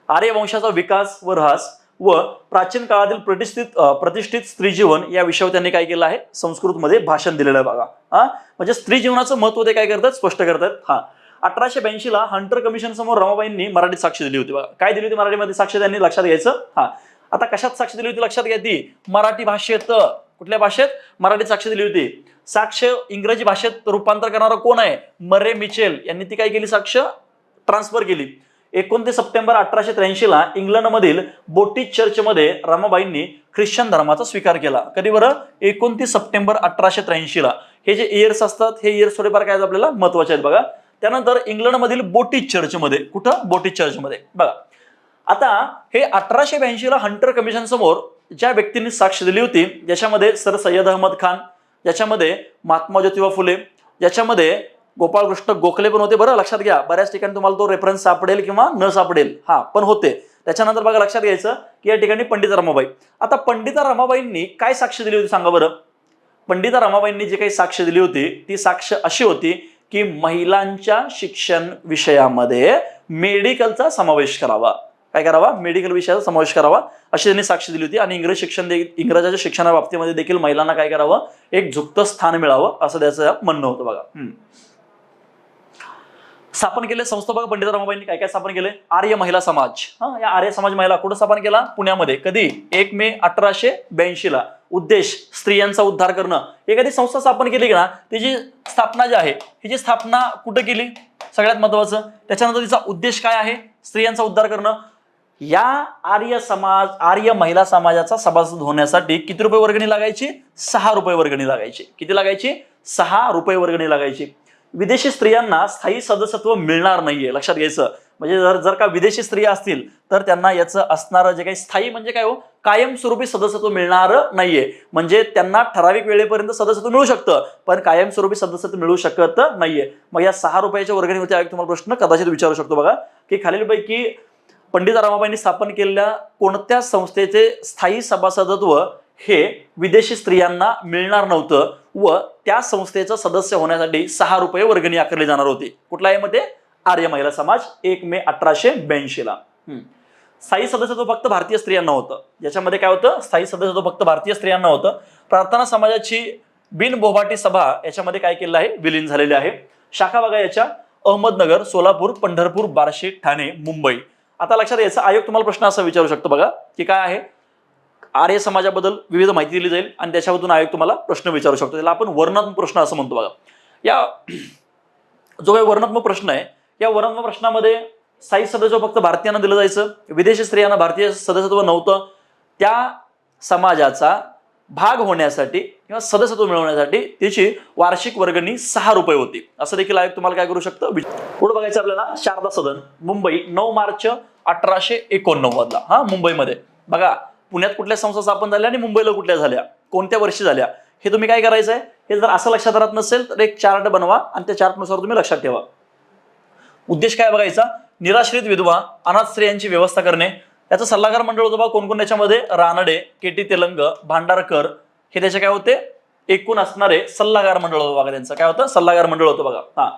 आर्य वंशाचा विकास व ऱ्हास व प्राचीन काळातील प्रतिष्ठित स्त्री जीवन या विषयावर त्यांनी काय केलं आहे? संस्कृतमध्ये भाषण दिलेलं आहे बघा. हा, म्हणजे स्त्री जीवनाचं महत्व ते काय करतात? स्पष्ट करतात. हा, 1882 ला हंटर कमिशन समोर रमाबाईंनी मराठीत साक्ष दिली होती बघा. काय दिली होती मराठीमध्ये साक्ष? त्यांनी लक्षात घ्यायचं. हा, आता कशात साक्ष दिली होती लक्षात घ्या. ती मराठी भाषेत. कुठल्या भाषेत? मराठीत साक्ष दिली होती. साक्ष इंग्रजी भाषेत रूपांतर करणारा कोण आहे? मरे मिचेल यांनी ती काय केली? साक्ष ट्रान्सफर केली. 29 सप्टेंबर 1883 ला इंग्लंडमधील बोटिच चर्चमध्ये रमाबाईंनी ख्रिश्चन धर्माचा स्वीकार केला. कधी बरं? 29 सप्टेंबर 1883 ला. हे जे इयर्स असतात, हे इयर्स थोडेफार काय आपल्याला महत्वाचे आहेत बघा. त्यानंतर इंग्लंडमधील बोटिच चर्चमध्ये, कुठं? बोटिच चर्चमध्ये बघा. आता हे 1882 ला हंटर कमिशन समोर ज्या व्यक्तींनी साक्ष दिली होती, ज्याच्यामध्ये सर सय्यद अहमद खान, ज्याच्यामध्ये महात्मा ज्योतिबा फुले, ज्याच्यामध्ये गोपाळकृष्ण गोखले पण होते. बरं, लक्षात घ्या, बऱ्याच ठिकाणी तुम्हाला तो रेफरन्स सापडेल किंवा न सापडेल, हा, पण होते. त्याच्यानंतर बघा, लक्षात घ्यायचं की या ठिकाणी पंडिता रमाबाई. आता पंडिता रमाबाईंनी काय साक्ष दिली होती सांगा बरं? पंडिता रमाबाईंनी जी काही साक्ष दिली होती, ती साक्ष अशी होती की महिलांच्या शिक्षण विषयामध्ये मेडिकलचा समावेश करावा. काय करावा? मेडिकल विषयाचा समावेश करावा अशी त्यांनी साक्ष दिली होती. आणि इंग्रजाच्या शिक्षणा बाबतीमध्ये देखील महिलांना काय करावं? एक झुकतं स्थान मिळावं असं त्याचं म्हणणं होतं बघा. स्थापन केले संस्थापक पंडिता रमाबाईंनी काय काय स्थापन केले? आर्य महिला समाज. या आर्य समाज महिला कुठं स्थापन केला? पुण्यामध्ये. कधी? 1 मे 1882 ला. उद्देश स्त्रियांचा उद्धार करणं. एखादी संस्था स्थापन केली की ना, तिची स्थापना जी आहे, ही जी स्थापना कुठं केली? सगळ्यात महत्वाचं. त्याच्यानंतर तिचा उद्देश काय आहे? स्त्रियांचा उद्धार करणं. या आर्य महिला समाजाचा सभासद होण्यासाठी किती रुपये वर्गणी लागायची? 6 रुपये वर्गणी लागायची. किती लागायची? 6 रुपये वर्गणी लागायची. विदेशी स्त्रियांना स्थायी सदस्यत्व मिळणार नाहीये. लक्षात घ्यायचं, म्हणजे जर का विदेशी स्त्रिया असतील तर त्यांना याचं असणारं जे काही स्थायी म्हणजे काय हो? कायमस्वरूपी सदस्यत्व मिळणार नाहीये. म्हणजे त्यांना ठराविक वेळेपर्यंत सदस्यत्व मिळू शकतं, पण कायमस्वरूपी सदस्यत्व मिळू शकत नाहीये. मग या 6 रुपयाच्या वर्गणीवरती तुम्हाला प्रश्न कदाचित विचारू शकतो बघा, की खालीलपैकी पंडिता रमाबाईंनी स्थापन केलेल्या कोणत्या संस्थेचे स्थायी सभासदत्व हे विदेशी स्त्रियांना मिळणार नव्हतं व त्या संस्थेचं सदस्य होण्यासाठी 6 रुपये वर्गणी आकारली जाणार होती? कुठला आहे मध्ये? आर्य महिला समाज, 1 मे 1882 ला. स्थायी सदस्यत्व फक्त भारतीय स्त्रियांना होतं. याच्यामध्ये काय होतं? स्थायी सदस्यत्व फक्त भारतीय स्त्रियांना होतं. प्रार्थना समाजाची बिनबोभाटी सभा याच्यामध्ये काय केलेलं आहे? विलीन झालेली आहे. शाखा बघा याच्या अहमदनगर, सोलापूर, पंढरपूर, बार्शी, ठाणे, मुंबई. आता लक्षात याचा आयोग तुम्हाला प्रश्न असा विचारू शकतो बघा, की काय आहे? आर्य समाजाबद्दल विविध माहिती दिली जाईल आणि त्याच्यामधून आयोग तुम्हाला प्रश्न विचारू शकतो. त्याला आपण वर्णनात्मक प्रश्न असं म्हणतो बघा. या जो काही वर्णनात्मक प्रश्न आहे, या वर्णनात्मक प्रश्नामध्ये स्थायी सदस्यत्व फक्त भारतीयांना दिलं जायचं, विदेशी स्त्रियांना भारतीय सदस्यत्व नव्हतं. त्या समाजाचा भाग होण्यासाठी किंवा सदस्यत्व मिळवण्यासाठी त्याची वार्षिक वर्गणी 6 रुपये होती. असं देखील आयोग तुम्हाला काय करू शकतं. पुढे बघायचं आपल्याला शारदा सदन, मुंबई, 9 मार्च 1889 हा मुंबईमध्ये. बघा पुण्यात कुठल्या संस्था स्थापन झाल्या आणि मुंबईला कुठल्या झाल्या, कोणत्या वर्षी झाल्या, हे तुम्ही काय करायचं आहे. हे जर असं लक्षात राहत नसेल तर एक चार्ट बनवा आणि त्या चार्टनुसार तुम्ही लक्षात ठेवा. उद्देश काय बघायचा, निराश्रित विधवा, अनाथ स्त्रियांची व्यवस्था करणे. त्याचं सल्लागार मंडळ होतं बघा, कोण कोण त्याच्यामध्ये, रानडे, केटी तेलंग, भांडारकर, हे त्याचे काय होते, एकूण असणारे सल्लागार मंडळ होतं बघा. त्यांचं काय होतं, सल्लागार मंडळ होतं बघा. हा,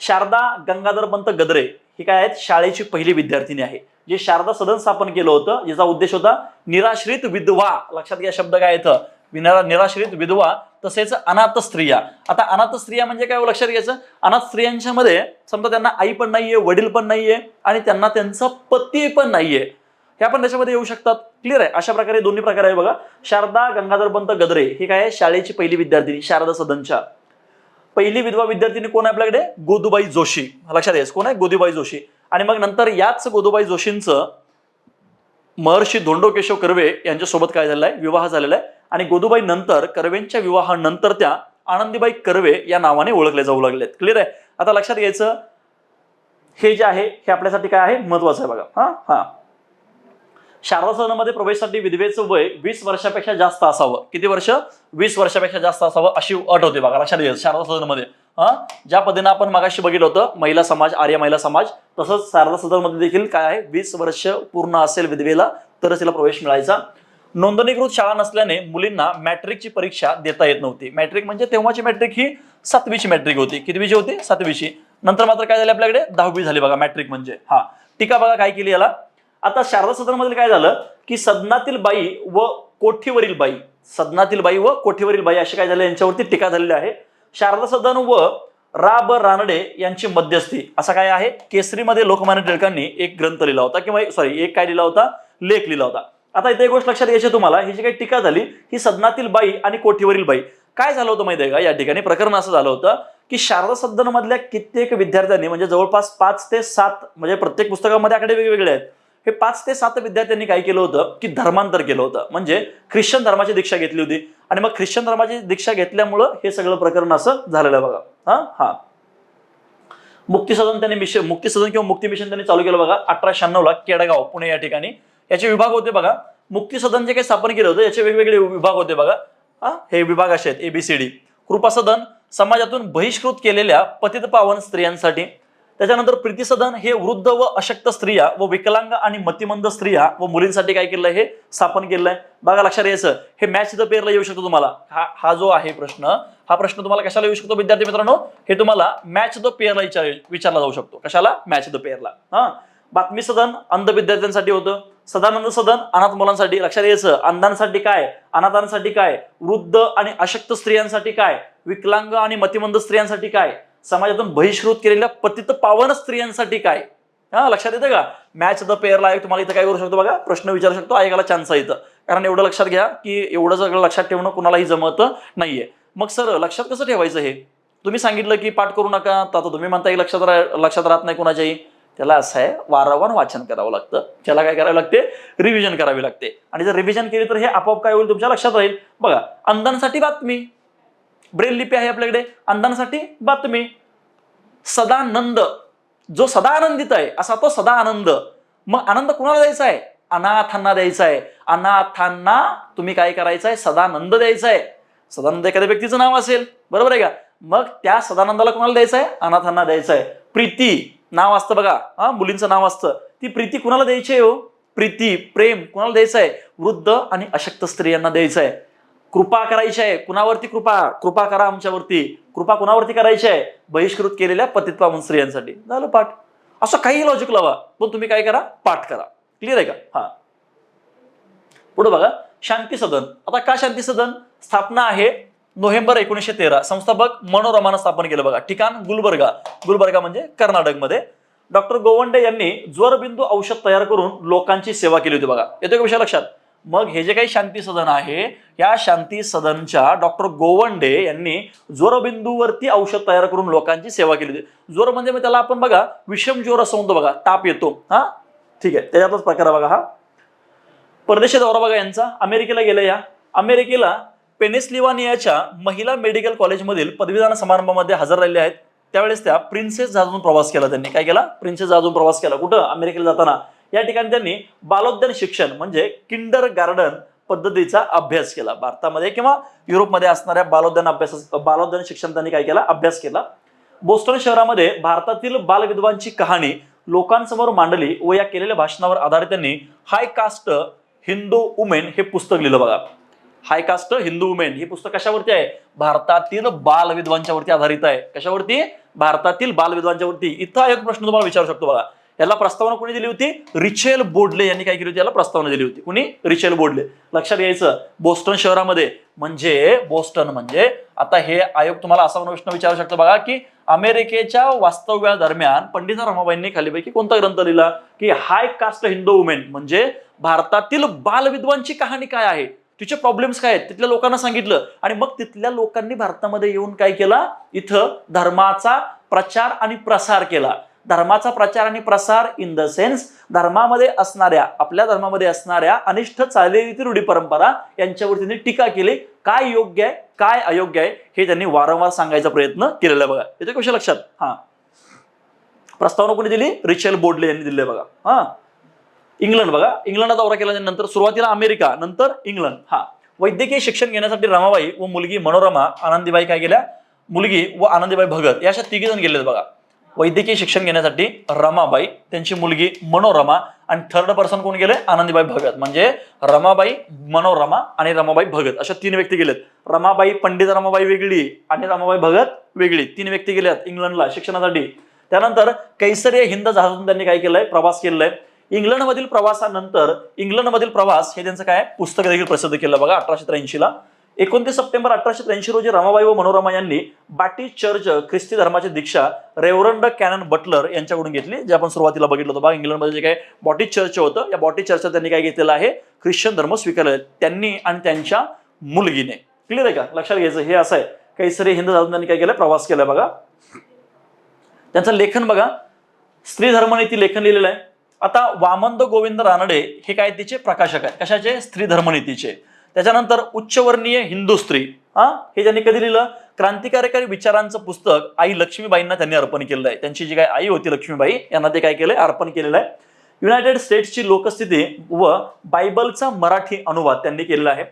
शारदा गंगाधरपंत गद्रे ही काय आहेत, शाळेची पहिली विद्यार्थिनी आहे. जे शारदा सदन स्थापन केलं होतं, ज्याचा उद्देश होता निराश्रित विधवा, लक्षात घ्या शब्द काय येतं, निराश्रित विधवा तसेच अनाथ स्त्रिया. आता अनाथ स्त्रिया म्हणजे काय लक्षात घ्यायचं, अनाथ स्त्रियांच्या मध्ये समजा त्यांना आई पण नाहीये, वडील पण नाहीये आणि त्यांना त्यांचा पती पण नाहीये, हे आपण त्याच्यामध्ये येऊ शकतात. क्लिअर आहे. अशा प्रकारे दोन्ही प्रकार आहे बघा. शारदा गंगाधरपंत गद्रे ही काय आहे, शाळेची पहिली विद्यार्थिनी, शारदा सदनच्या. पहिली विधवा विद्यार्थिनी कोण आहे आपल्याकडे, गोदूबाई जोशी, लक्षात घ्यायचं कोण आहे, गोदूबाई जोशी. आणि मग नंतर याच गोदूबाई जोशींचं महर्षी धोंडो केशव कर्वे यांच्यासोबत काय झालेलं आहे, विवाह झालेला आहे. आणि गोदूबाई नंतर कर्वेंच्या विवाहानंतर त्या आनंदीबाई कर्वे या नावाने ओळखले जाऊ लागलेत. क्लिअर आहे. आता लक्षात घ्यायचं हे जे आहे हे आपल्यासाठी काय आहे, महत्वाचं आहे बघा. हा, शारदा सदनामध्ये प्रवेशासाठी विधवेचं वय 20 वर्षापेक्षा जास्त असावं. किती वर्ष, 20 वर्षापेक्षा जास्त असावं अशी अट होते बघा. लक्षात घ्यायचं शारदा सदनामध्ये. ज्या पद्धतीने आपण मागाशी बघितलं होतं महिला समाज, आर्य महिला समाज, तसंच शारदा सदनमध्ये देखील काय आहे, 20 वर्ष पूर्ण असेल विधवेला तरच तिला प्रवेश मिळायचा. नोंदणीकृत शाळा नसल्याने मुलींना मॅट्रिकची परीक्षा देता येत नव्हती. मॅट्रिक म्हणजे तेव्हाची मॅट्रिक ही 7वीची मॅट्रिक होती. कितवीची होती, 7वीची. नंतर मात्र काय झाले आपल्याकडे, 10वी झाली बघा मॅट्रिक म्हणजे. हा, टीका बघा काय केली याला. आता शारदा सदनमध्ये काय झालं की सदनातील बाई व कोठीवरील बाई, सदनातील बाई व कोठीवरील बाई असे काय झाले, यांच्यावरती टीका झालेली आहे. शारदा सदन व रा ब रानडे यांची मध्यस्थी असा काय आहे, केसरीमध्ये लोकमान्य टिळकांनी एक ग्रंथ लिहिला होता, किंवा एक काय लिहिला होता, लेख लिहिला होता. आता इथे एक गोष्ट लक्षात घ्यायची तुम्हाला, ही जी काही टीका झाली ही सदनातील बाई आणि कोठीवरील बाई. काय झालं होतं माहिती आहे का, या ठिकाणी प्रकरण असं झालं होतं की शारदा सदन मधल्या कित्येक विद्यार्थ्यांनी, म्हणजे जवळपास 5 ते 7, म्हणजे प्रत्येक पुस्तकामध्ये आकडे वेगवेगळे आहेत, हे 5 ते 7 विद्यार्थ्यांनी काय केलं होतं की धर्मांतर केलं होतं, म्हणजे ख्रिश्चन धर्माची दीक्षा घेतली होती. आणि मग ख्रिश्चन धर्माची दीक्षा घेतल्यामुळं हे सगळं प्रकरण असं झालेलं आहे बघा. हा, मुक्ती सदन त्यांनी मुक्ती सदन किंवा मुक्ती मिशन त्यांनी चालू केलं बघा 1896 ला, केडगाव, पुणे या ठिकाणी. याचे विभाग होते बघा. मुक्ती सदन जे काही स्थापन केलं होतं याचे वेगवेगळे विभाग होते बघा. हे विभाग असे आहेत, ABCD. कृपा सदन समाजातून बहिष्कृत केलेल्या पतित पावन स्त्रियांसाठी. त्याच्यानंतर प्रीती सदन हे वृद्ध व अशक्त स्त्रिया व विकलांग आणि मतिमंद स्त्रिया व मुलींसाठी काय केलंय, हे स्थापन केलंय बघा. लक्षात यायचं, हे मॅच द पेअरला येऊ शकतो तुम्हाला. हा जो आहे प्रश्न, हा प्रश्न तुम्हाला कशाला येऊ शकतो विद्यार्थी मित्रांनो, हे तुम्हाला मॅच द पेअरला विचारला जाऊ शकतो. कशाला, मॅच द पेअरला. बातमी सदन अंध विद्यार्थ्यांसाठी होतं. सदानंद सदन अनाथ मुलांसाठी. लक्षात यायचं, अंधांसाठी काय, अनाथांसाठी काय, वृद्ध आणि अशक्त स्त्रियांसाठी काय, विकलांग आणि मतिमंद स्त्रियांसाठी काय, समाजातून बहिष्कृत केलेल्या पतित पावन स्त्रियांसाठी काय. लक्षात येतं का, मॅच द पेअरला आहे. तुम्हाला इथं काय करू शकतो बघा, प्रश्न विचारू शकतो, ऐकायला चान्स आहे इथं. कारण एवढं लक्षात घ्या की एवढं सगळं लक्षात ठेवणं कुणालाही जमत नाहीये. मग सर लक्षात कसं ठेवायचं, हे तुम्ही सांगितलं की पाठ करू नका, तर आता तुम्ही म्हणता की लक्षात राहत नाही कुणाच्याही. त्याला असं आहे, वारंवार वाचन करावं लागतं. त्याला काय करावं लागते, रिव्हिजन करावी लागते. आणि जर रिव्हिजन केली तर हे आपोआप काय होईल, तुमच्या लक्षात राहील. बघा, अंधांसाठी बातमी, ब्रेल लिपी आहे आपल्याकडे, अंधांसाठी बातमी. सदानंद, जो सदा आनंदित आहे असा तो सदा आनंद. मग आनंद कुणाला द्यायचा आहे, अनाथांना द्यायचा आहे. अनाथांना तुम्ही काय करायचं आहे, सदानंद द्यायचा आहे. सदानंद एखाद्या व्यक्तीचं नाव असेल, बरोबर आहे का, मग त्या सदानंदाला कुणाला द्यायचं आहे, अनाथांना द्यायचं आहे. प्रीती नाव असतं बघा, मुलींचं नाव असतं, ती प्रीती कुणाला द्यायची आहे हो, प्रीती प्रेम कुणाला द्यायचं आहे, वृद्ध आणि अशक्त स्त्रियांना द्यायचं आहे. कृपा करायची आहे, कुणावरती कृपा करा आमच्यावरती. कृपा कुणावरती करायची आहे, बहिष्कृत केलेल्या पतित पावन स्त्रियांसाठी. झालं पाठ. असं काही लॉजिक लावा, पण तुम्ही काय करा, पाठ करा. क्लिअर आहे का. पुढे बघा, शांती सदन. आता का शांती सदन, स्थापना आहे नोव्हेंबर 1913. संस्थापक मनोरमानं स्थापन केलं बघा. ठिकाण गुलबर्गा म्हणजे कर्नाटकमध्ये. डॉक्टर गोवंडे यांनी ज्वरबिंदू औषध तयार करून लोकांची सेवा केली होती बघा. येतो का विषय लक्षात. मग हे जे काही शांती सदन आहे, या शांती सदनच्या डॉक्टर गोवंडे यांनी ज्वरबिंदूवरती औषध तयार करून लोकांची सेवा केली होती. ज्वर म्हणजे मग त्याला आपण बघा विषम ज्वर असं म्हणतो बघा, ताप येतो. हा ठीक आहे, त्याच्यातच प्रकार आहे बघा हा. परदेशी दौरा बघा यांचा, अमेरिकेला गेले. या अमेरिकेला पेनिसिल्व्हानियाच्या महिला मेडिकल कॉलेजमधील पदवीदान समारंभामध्ये हजर राहिले आहेत. त्यावेळेस त्या प्रिन्सेस जहाजातून प्रवास केला. त्यांनी काय केला? प्रिन्सेस जहाजातून प्रवास केला. कुठं? अमेरिकेला जाताना. या ठिकाणी त्यांनी बालोद्यान शिक्षण म्हणजे किंडर गार्डन पद्धतीचा अभ्यास केला. भारतामध्ये किंवा युरोपमध्ये असणाऱ्या बालोद्यान शिक्षण त्यांनी काय केला? अभ्यास केला. बोस्टन शहरामध्ये भारतातील बालविधवांची कहाणी लोकांसमोर मांडली व या केलेल्या भाषणावर आधारित त्यांनी हाय कास्ट हिंदू वुमेन हे पुस्तक लिहिलं बघा. हाय कास्ट हिंदू वुमेन ही पुस्तक कशावरती आहे? भारतातील बालविधवांच्या वरती आधारित आहे. कशावरती? भारतातील बालविधवांच्या वरती. इथं एक प्रश्न तुम्हाला विचारू शकतो बघा. याला प्रस्तावना कोणी दिली होती? रिचेल बोर्डले यांनी काय केली होती? याला प्रस्तावना दिली होती. कोणी? रिचेल बोर्डले. लक्षात घ्यायचं, बोस्टन शहरामध्ये म्हणजे बोस्टन म्हणजे आता हे आयोग तुम्हाला असा प्रश्न विचारू शकतो बघा की अमेरिकेच्या वास्तव्यादरम्यान पंडिता रमाबाईंनी खालीपैकी कोणता ग्रंथ लिहिला? की हाय कास्ट हिंदू वुमेन म्हणजे भारतातील बालविधवांची कहाणी काय आहे, तिचे प्रॉब्लेम्स काय आहेत, तिथल्या लोकांना सांगितलं. आणि मग तिथल्या लोकांनी भारतामध्ये येऊन काय केला? इथं धर्माचा प्रचार आणि प्रसार केला. धर्माचा प्रचार आणि प्रसार इन द सेन्स धर्मामध्ये असणाऱ्या, आपल्या धर्मामध्ये असणाऱ्या अनिष्ट चालीरीती रूढी परंपरा यांच्यावर त्यांनी टीका केली. काय योग्य आहे, काय अयोग्य आहे हे त्यांनी वारंवार सांगायचा प्रयत्न केलेला आहे बघा. येते कशा लक्षात? हा, प्रस्तावना कोणी दिली? रिचेल बोर्डले यांनी दिली बघा. हा, इंग्लंड बघा, इंग्लंडचा दौरा केल्यानंतर सुरुवातीला अमेरिका, नंतर इंग्लंड. हा, वैद्यकीय शिक्षण घेण्यासाठी रमाबाई व मुलगी मनोरमा आनंदीबाई काय केल्या? मुलगी व आनंदीबाई भगत या अशा तिघी जण गेलेत बघा. वैद्यकीय शिक्षण घेण्यासाठी रमाबाई, त्यांची मुलगी मनोरमा आणि थर्ड पर्सन कोण गेले? आनंदीबाई भगत. म्हणजे रमाबाई, मनोरमा आणि रमाबाई भगत अशा तीन व्यक्ती गेलेत. रमाबाई, पंडित रमाबाई वेगळी आणि रमाबाई भगत वेगळी. तीन व्यक्ती गेल्यात इंग्लंडला शिक्षणासाठी. त्यानंतर कैसरिया हिंद जहाजातून त्यांनी काय केलंय? प्रवास केलाय. इंग्लंडमधील प्रवासानंतर इंग्लंडमधील प्रवास हे त्यांचं काय पुस्तक देखील प्रसिद्ध केलं बघा 1883 ला. 29 सप्टेंबर 1883 रोजी रमाबाई व मनोरमा यांनी बाप्टिस्ट चर्च ख्रिस्ती धर्माची दीक्षा रेव्हरंड कॅनन बटलर यांच्याकडून घेतली. जे आपण सुरुवातीला बघितलं होतं बघा, इंग्लंडमध्ये जे काय बाप्टिस्ट चर्च होतं, या बाप्टिस्ट चर्चचा त्यांनी काय घेतलेलं आहे? ख्रिश्चन धर्म स्वीकारला त्यांनी आणि त्यांच्या मुलगीने. क्लिअर आहे का? लक्षात घ्यायचं हे असं आहे. कैसरिया हिंद जहाजातून त्यांनी काय केलं? प्रवास केला बघा. त्यांचं लेखन बघा, स्त्री धर्मनीती लेखन लिहिलेलं आहे. आता वामंद गोविंद रानडे हे काय तिचे प्रकाशक आहेत. कशाचे? स्त्री धर्मनीतीचे. त्याच्यानंतर उच्चवर्णीय हिंदू स्त्री, हे त्यांनी कधी लिहिलं? क्रांतिकारकारी विचारांचं पुस्तक आई लक्ष्मीबाईंना त्यांनी अर्पण केलेलं आहे. त्यांची जी काय आई होती लक्ष्मीबाई यांना ते काय केलंय? अर्पण केलेलं आहे. युनायटेड स्टेट्सची लोकस्थिती व बायबलचा मराठी अनुवाद त्यांनी केलेला आहे.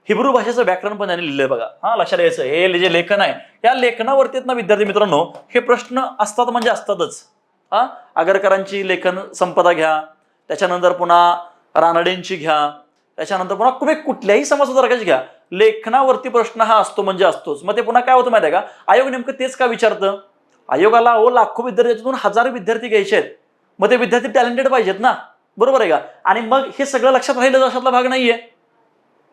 हिब्रू भाषेचं व्याकरण पण त्यांनी लिहिलंय बघा. हा, लक्षात द्यायचं, हे जे लेखन आहे या लेखनावरती ना विद्यार्थी मित्रांनो हे प्रश्न असतात म्हणजे असतातच. आगरकरांची लेखन संपदा घ्या, त्याच्यानंतर पुन्हा रानडेंची घ्या, त्याच्यानंतर पुन्हा तुम्ही कुठल्याही समाजसुधारकाची घ्या, लेखनावरती प्रश्न हा असतो म्हणजे असतोच. मग ते पुन्हा काय होतं माहिती आहे का? आयोग नेमकं तेच का विचारतं? आयोगाला लाखो विद्यार्थ्यांतून हजार विद्यार्थी घ्यायचे आहेत. मग ते विद्यार्थी टॅलेंटेड पाहिजेत ना, बरोबर आहे का? आणि मग हे सगळं लक्षात राहिलं अशातला भाग नाहीये.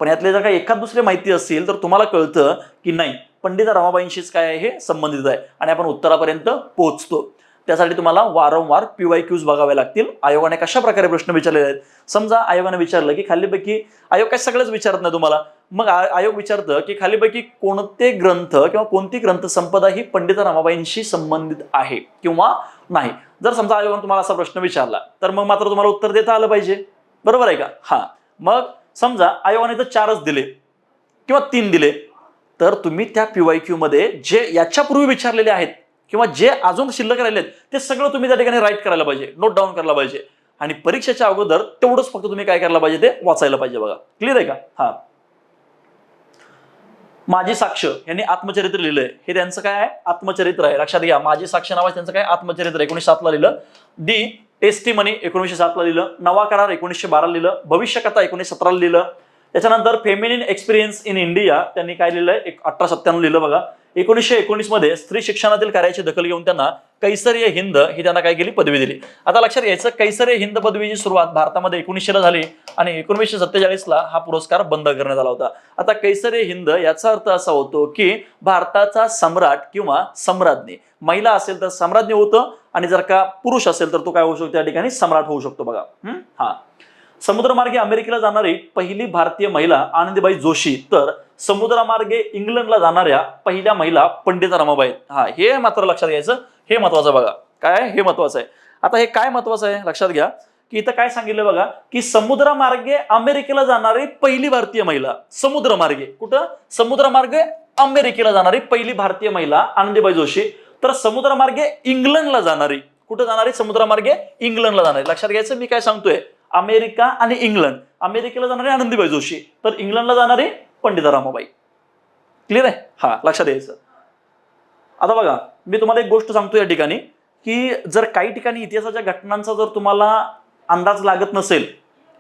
पण यातले जर काही एखाद दुसरी माहिती असेल तर तुम्हाला कळतं की नाही पंडिता रमाबाईंशीच काय आहे हे संबंधित आहे आणि आपण उत्तरापर्यंत पोहोचतो. त्यासाठी तुम्हाला वारंवार PYQs बघावे लागतील. आयोगाने कशा प्रकारे प्रश्न विचारलेले आहेत. समजा आयोगाने विचारलं की खालीपैकी, आयोग काय सगळंच विचारत नाही तुम्हाला, मग आयोग विचारतं की खालीपैकी कोणते ग्रंथ किंवा कोणती ग्रंथ संपदा ही पंडिता रमाबाईंशी संबंधित आहे किंवा नाही. जर समजा आयोगाने तुम्हाला असा प्रश्न विचारला तर मग मात्र तुम्हाला उत्तर देता आलं पाहिजे, बरोबर आहे का? हा, मग समजा आयोगाने तर 4च दिले किंवा 3 दिले तर तुम्ही त्या PYQ मध्ये जे याच्यापूर्वी विचारलेले आहेत किंवा जे अजून शिल्लक राहिलेत ते सगळं तुम्ही त्या ठिकाणी राईट करायला पाहिजे, नोट डाऊन करायला पाहिजे. आणि परीक्षेच्या अगोदर तेवढंच फक्त तुम्ही काय करायला पाहिजे? ते वाचायला पाहिजे बघा. क्लिअर आहे का? हा, माझी साक्ष यांनी आत्मचरित्र लिहिलंय. हे त्यांचं काय आहे? आत्मचरित्र आहे. लक्षात घ्या, माझी साक्ष नावाचं त्यांचं काय आत्मचरित्र 1907 ला लिहिलं. दी टेस्टिमनी 1907 ला लिहिलं. नवा करार 1912 ला लिहिलं. भविष्यकथा 1917 ला लिहिलं. त्याच्यानंतर फेमिनिन एक्सपिरियन्स इन इंडिया त्यांनी काय लिहिलंय? 1897 लिहिलं बघा. 1919 मध्ये स्त्री शिक्षणातील कार्याची दखल घेऊन त्यांना कैसरिया हिंद ही त्यांना काय केली? पदवी दिली. आता लक्षात घ्यायचं, कैसरिया हिंद पदवीची सुरुवात भारतामध्ये 1900 ला झाली आणि 1947 ला हा पुरस्कार बंद करण्यात आला होता. आता कैसरिया हिंद याचा अर्थ असा होतो की भारताचा सम्राट किंवा सम्राज्ञी, महिला असेल तर सम्राज्ञी होतं आणि जर का पुरुष असेल तर तो काय होऊ शकतो? त्या ठिकाणी सम्राट होऊ शकतो बघा. हा, समुद्रमार्गे अमेरिकेला जाणारी पहिली भारतीय महिला आनंदीबाई जोशी, तर समुद्रमार्गे इंग्लंडला जाणाऱ्या पहिल्या महिला पंडिता रमाबाई. हा, हे मात्र लक्षात घ्यायचं, हे महत्वाचं बघा. काय हे महत्वाचं आहे. आता हे काय महत्वाचं आहे लक्षात घ्या की इथं काय सांगितलं बघा की समुद्रमार्गे अमेरिकेला जाणारी पहिली भारतीय महिला, समुद्रमार्गे कुठं, समुद्रमार्गे अमेरिकेला जाणारी पहिली भारतीय महिला आनंदीबाई जोशी, तर समुद्रमार्गे इंग्लंडला जाणारी, कुठं जाणारी, समुद्रमार्गे इंग्लंडला जाणारी. लक्षात घ्यायचं मी काय सांगतोय, अमेरिका आणि इंग्लंड. अमेरिकेला जाणारी आनंदीबाई जोशी, तर इंग्लंडला जाणारी पंडिता रमाबाई. क्लिअर आहे. हा, लक्षात द्यायचं. आता बघा मी तुम्हाला एक गोष्ट सांगतो या ठिकाणी की जर काही ठिकाणी इतिहासाच्या घटनांचा जर तुम्हाला अंदाज लागत नसेल,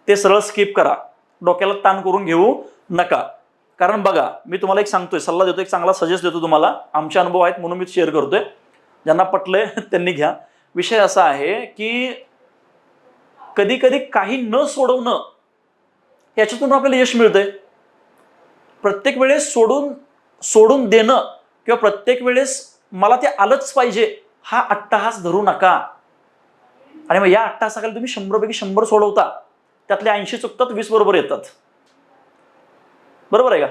ते सरळ स्किप करा, डोक्याला ताण करून घेऊ नका. कारण बघा मी तुम्हाला एक सांगतोय, सल्ला देतो, एक चांगला सजेस्ट देतो तुम्हाला, आमचे अनुभव आहेत म्हणून मी शेअर करतोय, ज्यांना पटलंय त्यांनी घ्या. विषय असा आहे की कधी कधी काही न सोडवणं याच्यातून आपल्याला यश मिळतंय. प्रत्येक वेळेस सोडून देणं किंवा प्रत्येक वेळेस मला ते आलंच पाहिजे हा अट्टहास धरू नका. आणि मग या अट्टहासाखाली तुम्ही 100 पैकी 100 सोडवता, त्यातले 80 चुकतात, 20 बरोबर येतात. बरोबर आहे का.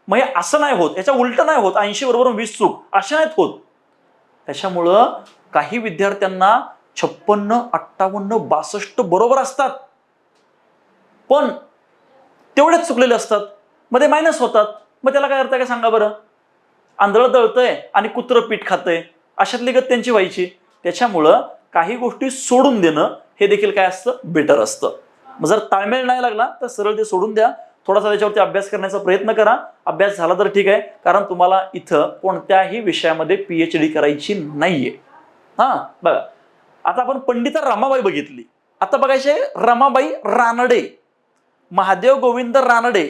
मग हे असं नाही होत, याच्या उलट नाही होत, 80 बरोबर 20 चूक अशा नाहीत होत. त्याच्यामुळं काही विद्यार्थ्यांना 56, 58, 62 बरोबर असतात, पण तेवढेच चुकलेले असतात, मध्ये मायनस होतात. मग त्याला काय अर्थ काय सांगा बरं. आंधळं दळतंय आणि कुत्रं पीठ खातंय, अशातली गत त्यांची व्हायची. त्याच्यामुळं काही गोष्टी सोडून देणं हे देखील काय असतं, बेटर असतं. मग जर ताळमेळ नाही लागला तर सरळ ते सोडून द्या, थोडासा त्याच्यावरती अभ्यास करण्याचा प्रयत्न करा. अभ्यास झाला तर ठीक आहे, कारण तुम्हाला इथं कोणत्याही विषयामध्ये PhD करायची नाहीये. हा बघा, आता आपण पंडिता रमाबाई बघितली, आता बघायचे रमाबाई रानडे, महादेव गोविंद रानडे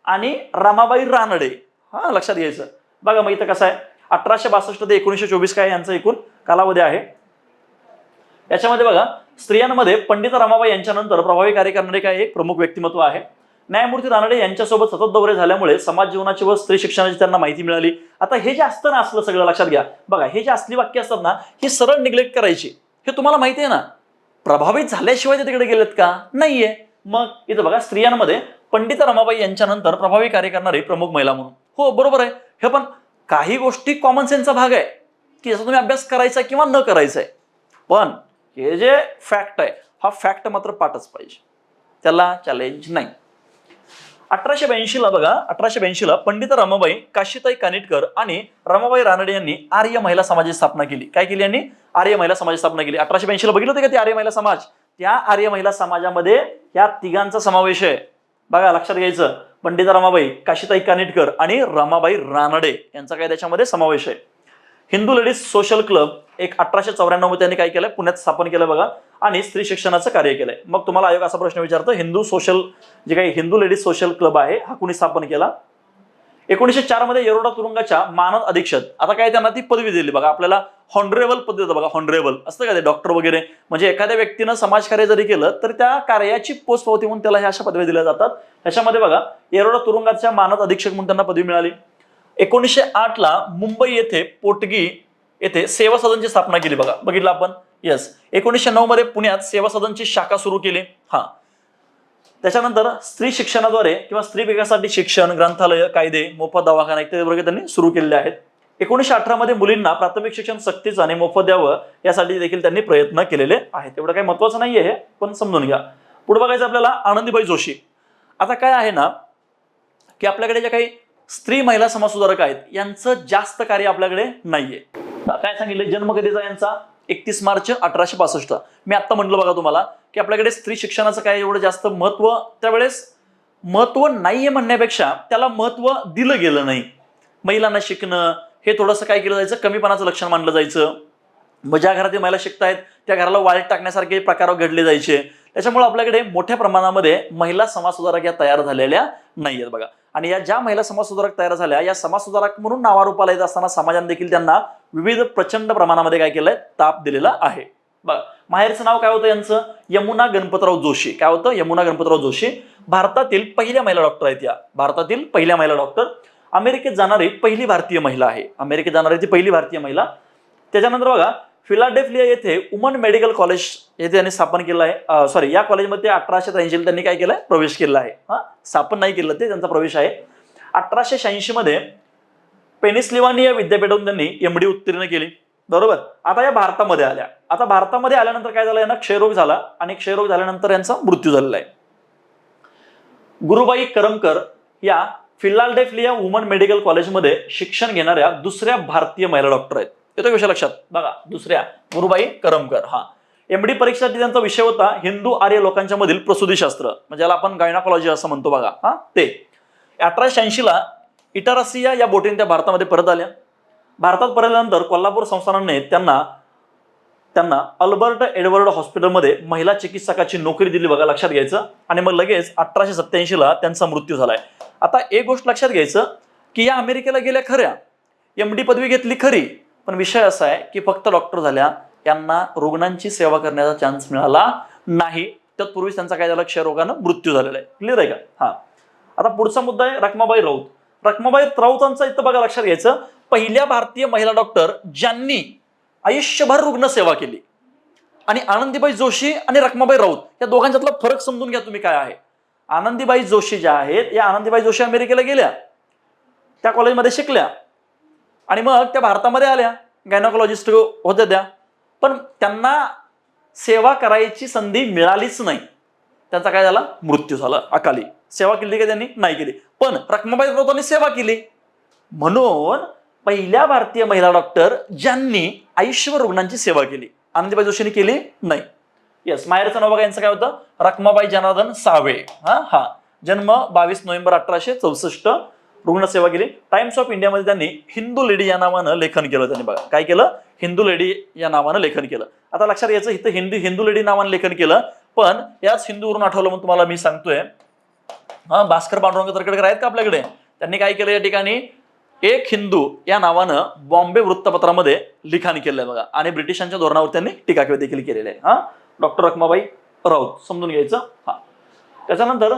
आणि रमाबाई रानडे. हा, लक्षात घ्यायचं. बघा मग इथं कसं आहे, 1862 ते 1924 काय यांचा एकूण कालावधी आहे. याच्यामध्ये बघा स्त्रियांमध्ये पंडिता रमाबाई यांच्यानंतर प्रभावी कार्य करणारे काय एक प्रमुख व्यक्तिमत्व आहे. न्यायमूर्ती रानडे यांच्यासोबत सतत दौरे झाल्यामुळे समाज जीवनाची व स्त्री शिक्षणाची त्यांना माहिती मिळाली. आता हे जे असतं ना, असलं सगळं लक्षात घ्या. बघा हे जे असली वाक्य असतात ना, ही सरळ निग्लेक्ट करायची. हे तुम्हाला माहिती आहे ना, प्रभावित झाल्याशिवाय ते तिकडे गेलेत का, नाहीये. मग इथं बघा स्त्रियांमध्ये पंडिता रमाबाई यांच्यानंतर प्रभावी कार्य करणारी प्रमुख महिला म्हणून. हो बरोबर आहे. हे पण काही गोष्टी कॉमन सेन्सचा भाग आहे की याचा तुम्ही अभ्यास करायचा किंवा न करायचा आहे, पण हे जे फॅक्ट आहे हा फॅक्ट मात्र पाठच पाहिजे, त्याला चॅलेंज नाही. 1882ला बघा, 1882ला पंडिता रमाबाई, काशीताई कानिटकर आणि रमाबाई रानडे यांनी आर्य महिला समाजाची स्थापना केली. काय केली यांनी, आर्य महिला समाजाची स्थापना केली. 1882ला बघितलं होते का ते आर्य महिला समाज, त्या आर्य महिला समाजामध्ये या तिघांचा समावेश आहे. बघा लक्षात घ्यायचं, पंडिता रमाबाई, काशीताई कानिटकर आणि रमाबाई रानडे यांचा काय त्याच्यामध्ये समावेश आहे. हिंदू लेडीज सोशल क्लब एक 1894 मध्ये त्यांनी काय केलंय, पुण्यात स्थापन केलं बघा, आणि स्त्री शिक्षणाचं कार्य केलंय. मग तुम्हाला आयोग असा प्रश्न विचारतो, जे काही हिंदू लेडीज सोशल क्लब आहे हा कुणी स्थापन केला. 1904 मध्ये येरोडा तुरुंगाच्या मानद अधीक्षक, आता काय त्यांना ती पदवी दिली बघा. आपल्याला हॉनरेबल पदवी देतं बघा, हॉनरेबल असतं का ते, डॉक्टर वगैरे, म्हणजे एखाद्या व्यक्तीनं समाजकार्य जरी केलं तर त्या कार्याची पोच पावती म्हणून त्याला ह्या अशा पदव्या दिल्या जातात. त्याच्यामध्ये बघा येरोडा तुरुंगाच्या मानद अधीक्षक म्हणून त्यांना पदवी मिळाली. 1908ला मुंबई येथे पोटगी येथे सेवा सदनची स्थापना केली बघा, बघितलं आपण. यस. 1909 मध्ये पुण्यात सेवा सदनची शाखा सुरू केली. हा, त्याच्यानंतर स्त्री शिक्षणाद्वारे किंवा स्त्री विकासासाठी शिक्षण, ग्रंथालय, कायदे, मोफत दवाखाना इत्यादी वर्ग त्यांनी सुरू केलेले आहेत. 1918 मध्ये मुलींना प्राथमिक शिक्षण सक्तीचं आणि मोफत द्यावं यासाठी देखील त्यांनी प्रयत्न केलेले आहेत. एवढं काही महत्वाचं नाहीये हे, पण समजून घ्या. पुढे बघायचं आपल्याला आनंदीबाई जोशी. आता काय आहे ना की आपल्याकडे ज्या काही स्त्री महिला समाज सुधारक आहेत यांचं जास्त कार्य आपल्याकडे नाहीये. काय सांगितलं, जन्म कधीचा यांचा 31 मार्च 1865. मी आता म्हटलं बघा तुम्हाला की आपल्याकडे स्त्री शिक्षणाचं काय एवढं जास्त महत्व त्यावेळेस महत्व नाहीये म्हणण्यापेक्षा त्याला महत्व दिलं गेलं नाही. महिलांना शिकणं हे थोडंसं काय केलं जायचं, कमीपणाचं लक्षण मानलं जायचं. मग ज्या घरातील महिला शिकतायत त्या घराला वाळीत टाकण्यासारखे प्रकार घडले जायचे. त्याच्यामुळे आपल्याकडे मोठ्या प्रमाणामध्ये महिला समाज सुधारक या तयार झालेल्या नाहीयेत बघा. आणि या ज्या महिला समाज सुधारक तयार झाल्या, या समाज सुधारक म्हणून नावारूपाला येत असताना समाजाने देखील त्यांना विविध प्रचंड प्रमाणामध्ये काय केलंय, ताप दिलेला आहे बघा. माहेरचं नाव काय होतं यांचं, यमुना गणपतराव जोशी. काय होतं, यमुना गणपतराव जोशी. भारतातील पहिल्या महिला डॉक्टर आहेत या, भारतातील पहिल्या महिला डॉक्टर. अमेरिकेत जाणारी पहिली भारतीय महिला आहे, अमेरिकेत जाणारी ती पहिली भारतीय महिला. त्याच्यानंतर बघा फिलाडेल्फिया येथे वुमन मेडिकल कॉलेज येथे त्यांनी स्थापन केलं आहे. सॉरी, या कॉलेजमध्ये 1883 त्यांनी काय केलंय, प्रवेश केला आहे. स्थापन नाही केलं, ते त्यांचा प्रवेश आहे. 1886 मध्ये पेनिसिल्व्हानिया विद्यापीठातून त्यांनी MD उत्तीर्ण केली. बरोबर. आता या भारतामध्ये आल्या. आता भारतामध्ये आल्यानंतर काय झालं, यांना क्षयरोग झाला आणि क्षयरोग झाल्यानंतर यांचा मृत्यू झालेला आहे. गुरुबाई करमकर या फिलाडेल्फिया वुमन मेडिकल कॉलेजमध्ये शिक्षण घेणाऱ्या दुसऱ्या भारतीय महिला डॉक्टर आहेत. येतो विषय लक्षात बघा, दुसऱ्या गुरुबाई करमकर. MD परीक्षेसाठी त्यांचा विषय होता हिंदू आर्य लोकांच्या मधील प्रसूतीशास्त्र, म्हणजे ज्याला आपण गायनाकॉलॉजी असं म्हणतो बघा. ते 1886 ला इटारसिया या बोटीने त्या भारतामध्ये परत आल्या. भारतात परतल्यानंतर कोल्हापूर संस्थानाने त्यांना अल्बर्ट एडवर्ड हॉस्पिटलमध्ये महिला चिकित्सकाची नोकरी दिली बघा, लक्षात घ्यायचं. आणि मग लगेच 1887 ला त्यांचा मृत्यू झालाय. आता एक गोष्ट लक्षात घ्यायचं की या अमेरिकेला गेल्या खऱ्या, MD पदवी घेतली खरी, पण विषय असा आहे की फक्त डॉक्टर झाल्या, यांना रुग्णांची सेवा करण्याचा चान्स मिळाला नाही. तत्पूर्वीच त्यांचा काय झालं, क्षयरोगानं मृत्यू झालेला आहे. क्लिअर आहे का? आता पुढचा मुद्दा आहे रखमाबाई राऊत. रखमाबाई राऊतांचा इथं बघा, लक्षात घ्यायचं, पहिल्या भारतीय महिला डॉक्टर ज्यांनी आयुष्यभर रुग्णसेवा केली. आणि आनंदीबाई जोशी आणि रखमाबाई राऊत या दोघांच्यातला फरक समजून घ्या तुम्ही काय आहे. आनंदीबाई जोशी ज्या आहेत, या आनंदीबाई जोशी अमेरिकेला गेल्या, त्या कॉलेजमध्ये शिकल्या आणि मग त्या भारतामध्ये आल्या, गायनाकोलॉजिस्ट होत्या त्या, पण त्यांना सेवा करायची संधी मिळालीच नाही. त्यांचा काय झाला, मृत्यू झाला अकाली. सेवा केली का त्यांनी, नाही केली. पण रखमाबाई राऊतांनी सेवा केली, म्हणून पहिल्या भारतीय महिला डॉक्टर ज्यांनी आयुष्यभर रुग्णांची सेवा केली. आनंदीबाई जोशींनी केली नाही. येस, माहेरचं नाव बघा यांचं काय होतं, रखमाबाई जनार्दन सावे. जन्म 22 नोव्हेंबर 1864. रुग्णसेवा केली. टाइम्स ऑफ इंडियामध्ये त्यांनी हिंदू लेडी या नावानं लेखन केलं. त्यांनी बघा काय केलं, हिंदू लेडी या नावानं लेखन केलं. आता लक्षात घ्यायचं, इथं हिंदू लेडी नावानं लेखन केलं, पण याच हिंदूवरून आठवलं म्हणून तुम्हाला मी सांगतोय. भास्कर पांडुरंग तरखडकर आहेत का आपल्याकडे, त्यांनी काय केलं या ठिकाणी, एक हिंदू या नावानं बॉम्बे वृत्तपत्रामध्ये लिखाण केलंय बघा, आणि ब्रिटिशांच्या धोरणावर त्यांनी टीका देखील केलेली आहे. डॉक्टर रखमाबाई राऊत समजून घ्यायचं. त्याच्यानंतर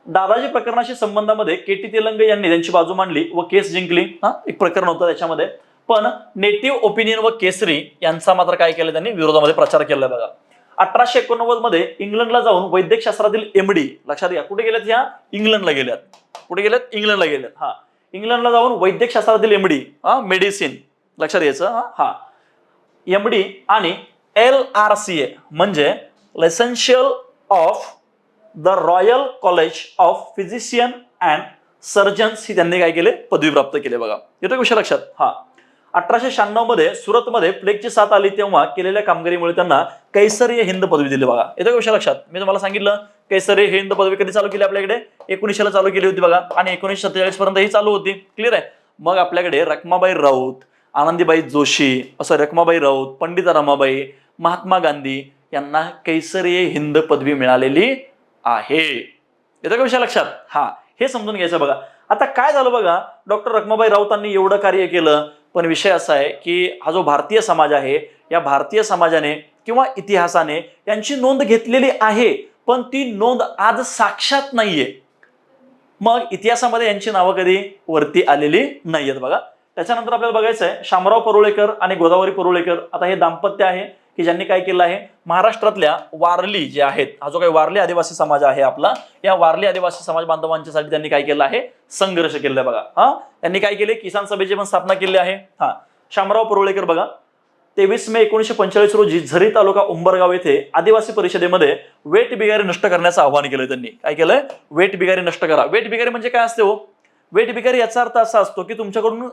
दादाजी प्रकरणाशी संबंधामध्ये KT तेलंगे यांनी त्यांची बाजू मांडली व केस जिंकली. एक प्रकरण होतं त्याच्यामध्ये, पण नेटिव्ह ओपिनियन व केसरी यांचा मात्र काय केलं, त्यांनी विरोधामध्ये प्रचार केलाय बघा. 1889 मध्ये इंग्लंडला जाऊन वैद्यकशास्त्रातील MD, लक्षात घ्या, कुठे गेल्यात ह्या, इंग्लंडला गेल्यात. कुठे गेल्यात, इंग्लंडला गेल्यात. इंग्लंडला जाऊन वैद्यकशास्त्रातील MD, मेडिसिन, लक्षात घ्यायचं. MD आणि LRCA म्हणजे licentiate of the royal college of physician and surgeons ही त्यांनी काय केले, पदवी प्राप्त केली बघा. येतो विषय लक्षात. 1896 मध्ये सुरतमध्ये प्लेगची साथ आली तेव्हा केलेल्या कामगिरीमुळे त्यांना कैसरीय हिंद पदवी दिली बघा. येतो विषय लक्षात. मी तुम्हाला सांगितलं कैसरीय हिंद पदवी कधी चालू केली आपल्याकडे, 1900 ला चालू केली होती बघा, आणि 1947 पर्यंत ही चालू होती. क्लिअर आहे. मग आपल्याकडे रखमाबाई राऊत, आनंदीबाई जोशी, रखमाबाई राऊत, पंडिता रमाबाई, महात्मा गांधी यांना कैसरीय हिंद पदवी मिळालेली आहे. येतो का विषय लक्षात. हे समजून घ्यायचं बघा. आता काय झालं बघा, डॉक्टर रखमाबाई राऊतांनी एवढं कार्य केलं, पण विषय असा आहे की हा जो भारतीय समाज आहे, या भारतीय समाजाने किंवा इतिहासाने यांची नोंद घेतलेली आहे, पण ती नोंद आज साक्षात नाहीये. मग इतिहासामध्ये यांची नावं कधी वरती आलेली नाहीयेत बघा. त्याच्यानंतर आपल्याला बघायचं आहे शामराव परुळेकर आणि गोदावरी परुळेकर. आता हे दाम्पत्य आहे की ज्यांनी काय केलं आहे, महाराष्ट्रातल्या वारली जे आहेत, हा जो काही वारली आदिवासी समाज आहे आपला, या वारली आदिवासी समाज बांधवांच्यासाठी त्यांनी काय केलं आहे, संघर्ष केलाय बघा. त्यांनी काय केले, किसान सभेची पण स्थापना केली आहे. शामराव परुळेकर बघा 23 मे 1945 रोजी झरी तालुका उंबरगाव येथे आदिवासी परिषदेमध्ये वेठ बिगारी नष्ट करण्याचं आवाहन केलं. त्यांनी काय केलंय, वेठ बिगारी नष्ट करा. वेठ बिगारी म्हणजे काय असते हो, वेठ बिगारी याचा अर्थ असा असतो की तुमच्याकडून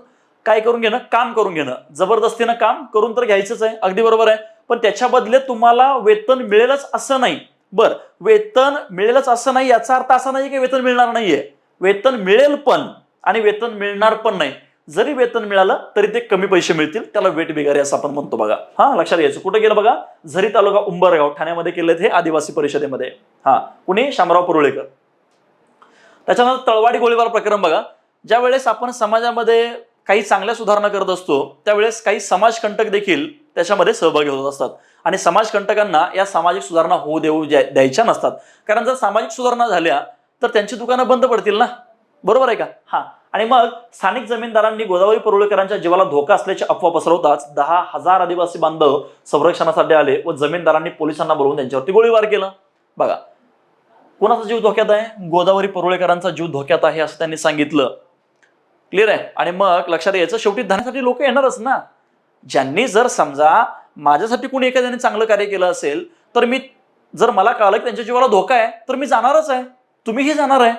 काय करून घेणं, काम करून घेणं, जबरदस्तीनं काम करून तर घ्यायचंच आहे, अगदी बरोबर आहे, पण त्याच्या बदले तुम्हाला वेतन मिळेलच असं नाही. बर, वेतन मिळेलच असं नाही याचा अर्थ असा नाही की वेतन मिळणार नाहीये, वेतन मिळेल पण आणि वेतन मिळणार पण नाही. जरी वेतन मिळालं तरी ते कमी पैसे मिळतील, त्याला वेठ बिगारी असं आपण म्हणतो बघा. लक्षात घ्यायचं. कुठे गेलं बघा, झरी तालुका उंबरगाव ठाण्यामध्ये केलेत हे आदिवासी परिषदेमध्ये. कुणी, शामराव परुळेकर. त्याच्यानंतर तळवाडी गोळीबार प्रकरण बघा. ज्या वेळेस आपण समाजामध्ये काही चांगल्या सुधारणा करत असतो त्यावेळेस काही समाजकंटक देखील त्याच्यामध्ये सहभागी होत असतात, आणि समाजकंटकांना या सामाजिक सुधारणा होऊ द्यायच्या नसतात. कारण जर सामाजिक सुधारणा झाल्या तर त्यांची दुकानं बंद पडतील ना. बरोबर आहे का? हा. आणि मग स्थानिक जमीनदारांनी गोदावरी परुळेकरांच्या जीवाला धोका असल्याची अफवा पसरवताच 10,000 आदिवासी बांधव संरक्षणासाठी आले व जमीनदारांनी पोलिसांना बोलवून त्यांच्यावरती गोळीबार केला. बघा, कोणाचा जीव धोक्यात आहे? गोदावरी परुळेकरांचा जीव धोक्यात आहे असं त्यांनी सांगितलं. क्लिअर आहे? आणि मग लक्षात यायचं, शेवटी धनासाठी लोक येणारच ना. ज्यांनी जर समजा माझ्यासाठी कोणी एखाद्याने चांगलं कार्य केलं असेल तर मी, जर मला कळलं की त्यांच्या जीवाला धोका आहे तर मी जाणारच आहे. तुम्हीही जाणार आहे.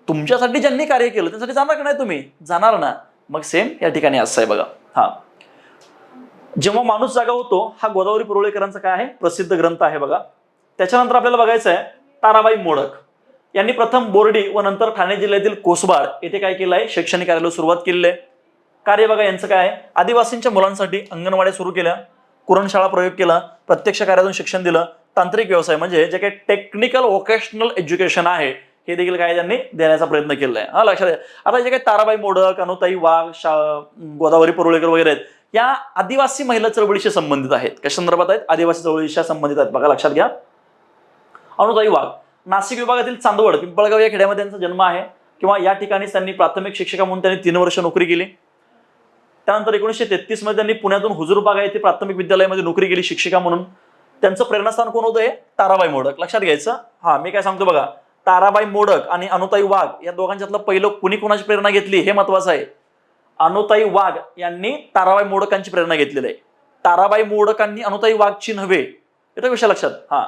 तुमच्यासाठी ज्यांनी कार्य केलं त्यासाठी जाणार का नाही? तुम्ही जाणार ना. मग सेम या ठिकाणी असं आहे बघा. हा, जेव्हा माणूस जागा होतो हा गोदावरी परुळेकरांचा काय आहे? प्रसिद्ध ग्रंथ आहे बघा. त्याच्यानंतर आपल्याला बघायचं आहे ताराबाई मोडक यांनी प्रथम बोर्डी व नंतर ठाणे जिल्ह्यातील कोसबाड येथे काय केलं आहे? शैक्षणिक कार्याला सुरुवात केलेली आहे. कार्य बघा यांचं काय आहे? आदिवासींच्या मुलांसाठी अंगणवाड्या सुरू केल्या, कुरणशाळा प्रयोग केला, प्रत्यक्ष कार्यातून शिक्षण दिलं, तांत्रिक व्यवसाय म्हणजे जे काही टेक्निकल व्होकेशनल एज्युकेशन आहे हे देखील काय त्यांनी देण्याचा प्रयत्न केलेला आहे. हा, लक्षात आहे. आता जे काही ताराबाई मोडक, अनुताई वाघ, गोदावरी परुळेकर वगैरे आहेत, या आदिवासी महिला चळवळीशी संबंधित आहेत. कशा संदर्भात आहेत? आदिवासी चळवळीशी संबंधित आहेत. बघा, लक्षात घ्या. अनुताई वाघ नाशिक विभागातील चांदवड पिंपळगाव या खेड्यामध्ये त्यांचा जन्म आहे, किंवा या ठिकाणीच त्यांनी प्राथमिक शिक्षिका म्हणून त्यांनी 3 वर्ष नोकरी केली. त्यानंतर 1933 मध्ये त्यांनी पुण्यातून हुजूरबाग येथे प्राथमिक विद्यालयामध्ये नोकरी केली शिक्षिका म्हणून. त्यांचं प्रेरणास्थान कोण होतं? हे ताराबाई मोडक. लक्षात घ्यायचं. हा, मी काय सांगतो बघा, ताराबाई मोडक आणि अनुताई वाघ या दोघांच्यातलं पहिलं कुणी कोणाची प्रेरणा घेतली हे महत्वाचं आहे. अनुताई वाघ यांनी ताराबाई मोडकांची प्रेरणा घेतलेली आहे. ताराबाई मोडकांनी अनुताई वाघची नव्हे. येतो विषय लक्षात? हा.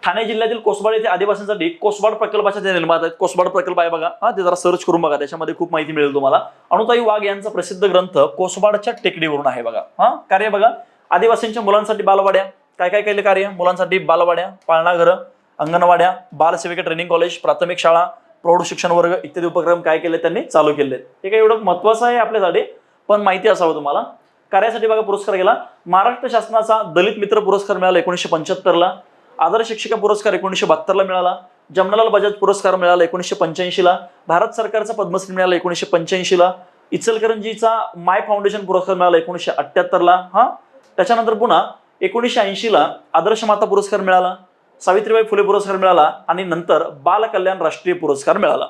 ठाणे जिल्ह्यातील कोसबाड येथे आदिवासींसाठी कोसबाड प्रकल्पाच्या ते निर्मात आहेत. कोसबाड प्रकल्प आहे बघा. हा, ते जरा सर्च करून बघा, त्याच्यामध्ये खूप माहिती मिळेल तुम्हाला. अनुताई वाघ यांचा प्रसिद्ध ग्रंथ कोसबाडच्या टेकडीवरून आहे बघा. हा, कार्य बघा, आदिवासींच्या मुलांसाठी बालवाड्या, काय काय केले कार्य? मुलांसाठी बालवाड्या, पाळणा घरं, अंगणवाड्या, बालसेविका ट्रेनिंग कॉलेज, प्राथमिक शाळा, प्रौढ शिक्षण वर्ग इत्यादी उपक्रम काय केले? त्यांनी चालू केले. हे काय एवढं महत्वाचं आहे आपल्यासाठी, पण माहिती असावं तुम्हाला. कार्यासाठी बघा पुरस्कार गेला. महाराष्ट्र शासनाचा दलित मित्र पुरस्कार मिळाला 1975 ला. आदर्श शिक्षिका पुरस्कार 1972 ला मिळाला. जमनालाल बजाज पुरस्कार मिळाला 1985 ला. भारत सरकारचा पद्मश्री मिळाला 1985 ला. इचलकरंजीचा माय फाउंडेशन पुरस्कार मिळाला 1978 ला. हा, त्याच्यानंतर पुन्हा 1980 ला आदर्श माता पुरस्कार मिळाला, सावित्रीबाई फुले पुरस्कार मिळाला आणि नंतर बाल कल्याण राष्ट्रीय पुरस्कार मिळाला.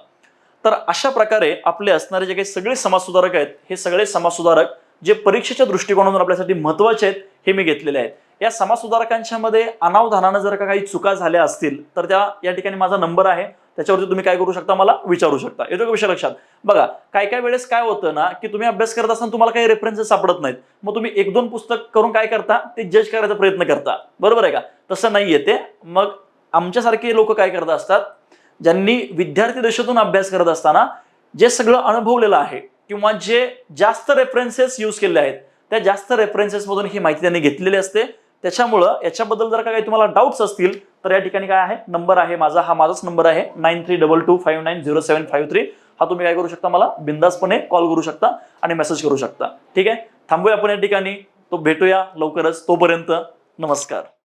तर अशा प्रकारे आपले असणारे जे काही सगळे समाजसुधारक आहेत, हे सगळे समाजसुधारक जे परीक्षेच्या दृष्टिकोनातून आपल्यासाठी महत्वाचे आहेत हे मी घेतलेले आहेत. या समाजसुधारकांच्या मध्ये अनावधानानं जर का काही चुका झाल्या असतील तर त्या या ठिकाणी माझा नंबर आहे, त्याच्यावरती तुम्ही काय करू शकता? मला विचारू शकता. येतो का विषय लक्षात? बघा, काय काय वेळेस काय होतं ना की तुम्ही अभ्यास करत असताना तुम्हाला काही रेफरन्सेस सापडत नाहीत, मग तुम्ही 1-2 पुस्तक करून काय करता? ते जज करायचा प्रयत्न करता. बरोबर आहे का? तसं नाहीये ते. मग आमच्यासारखे लोक काय करत असतात, ज्यांनी विद्यार्थी दशेतून अभ्यास करत असताना जे सगळं अनुभवलेलं आहे किंवा जे जास्त रेफरन्सेस यूज केले आहेत, त्या जास्त रेफरन्सेस मधून ही माहिती त्यांनी घेतलेली असते. त्याच्यामुळं याच्याबद्दल जर का काही तुम्हाला डाऊट्स असतील तर या ठिकाणी काय आहे? नंबर आहे माझा, हा माझाच नंबर आहे 9322590753. हा तुम्ही काय करू शकता? मला बिंदासपणे कॉल करू शकता आणि मेसेज करू शकता. ठीक आहे, थांबूया आपण या ठिकाणी. तो भेटूया लवकरच. तोपर्यंत नमस्कार.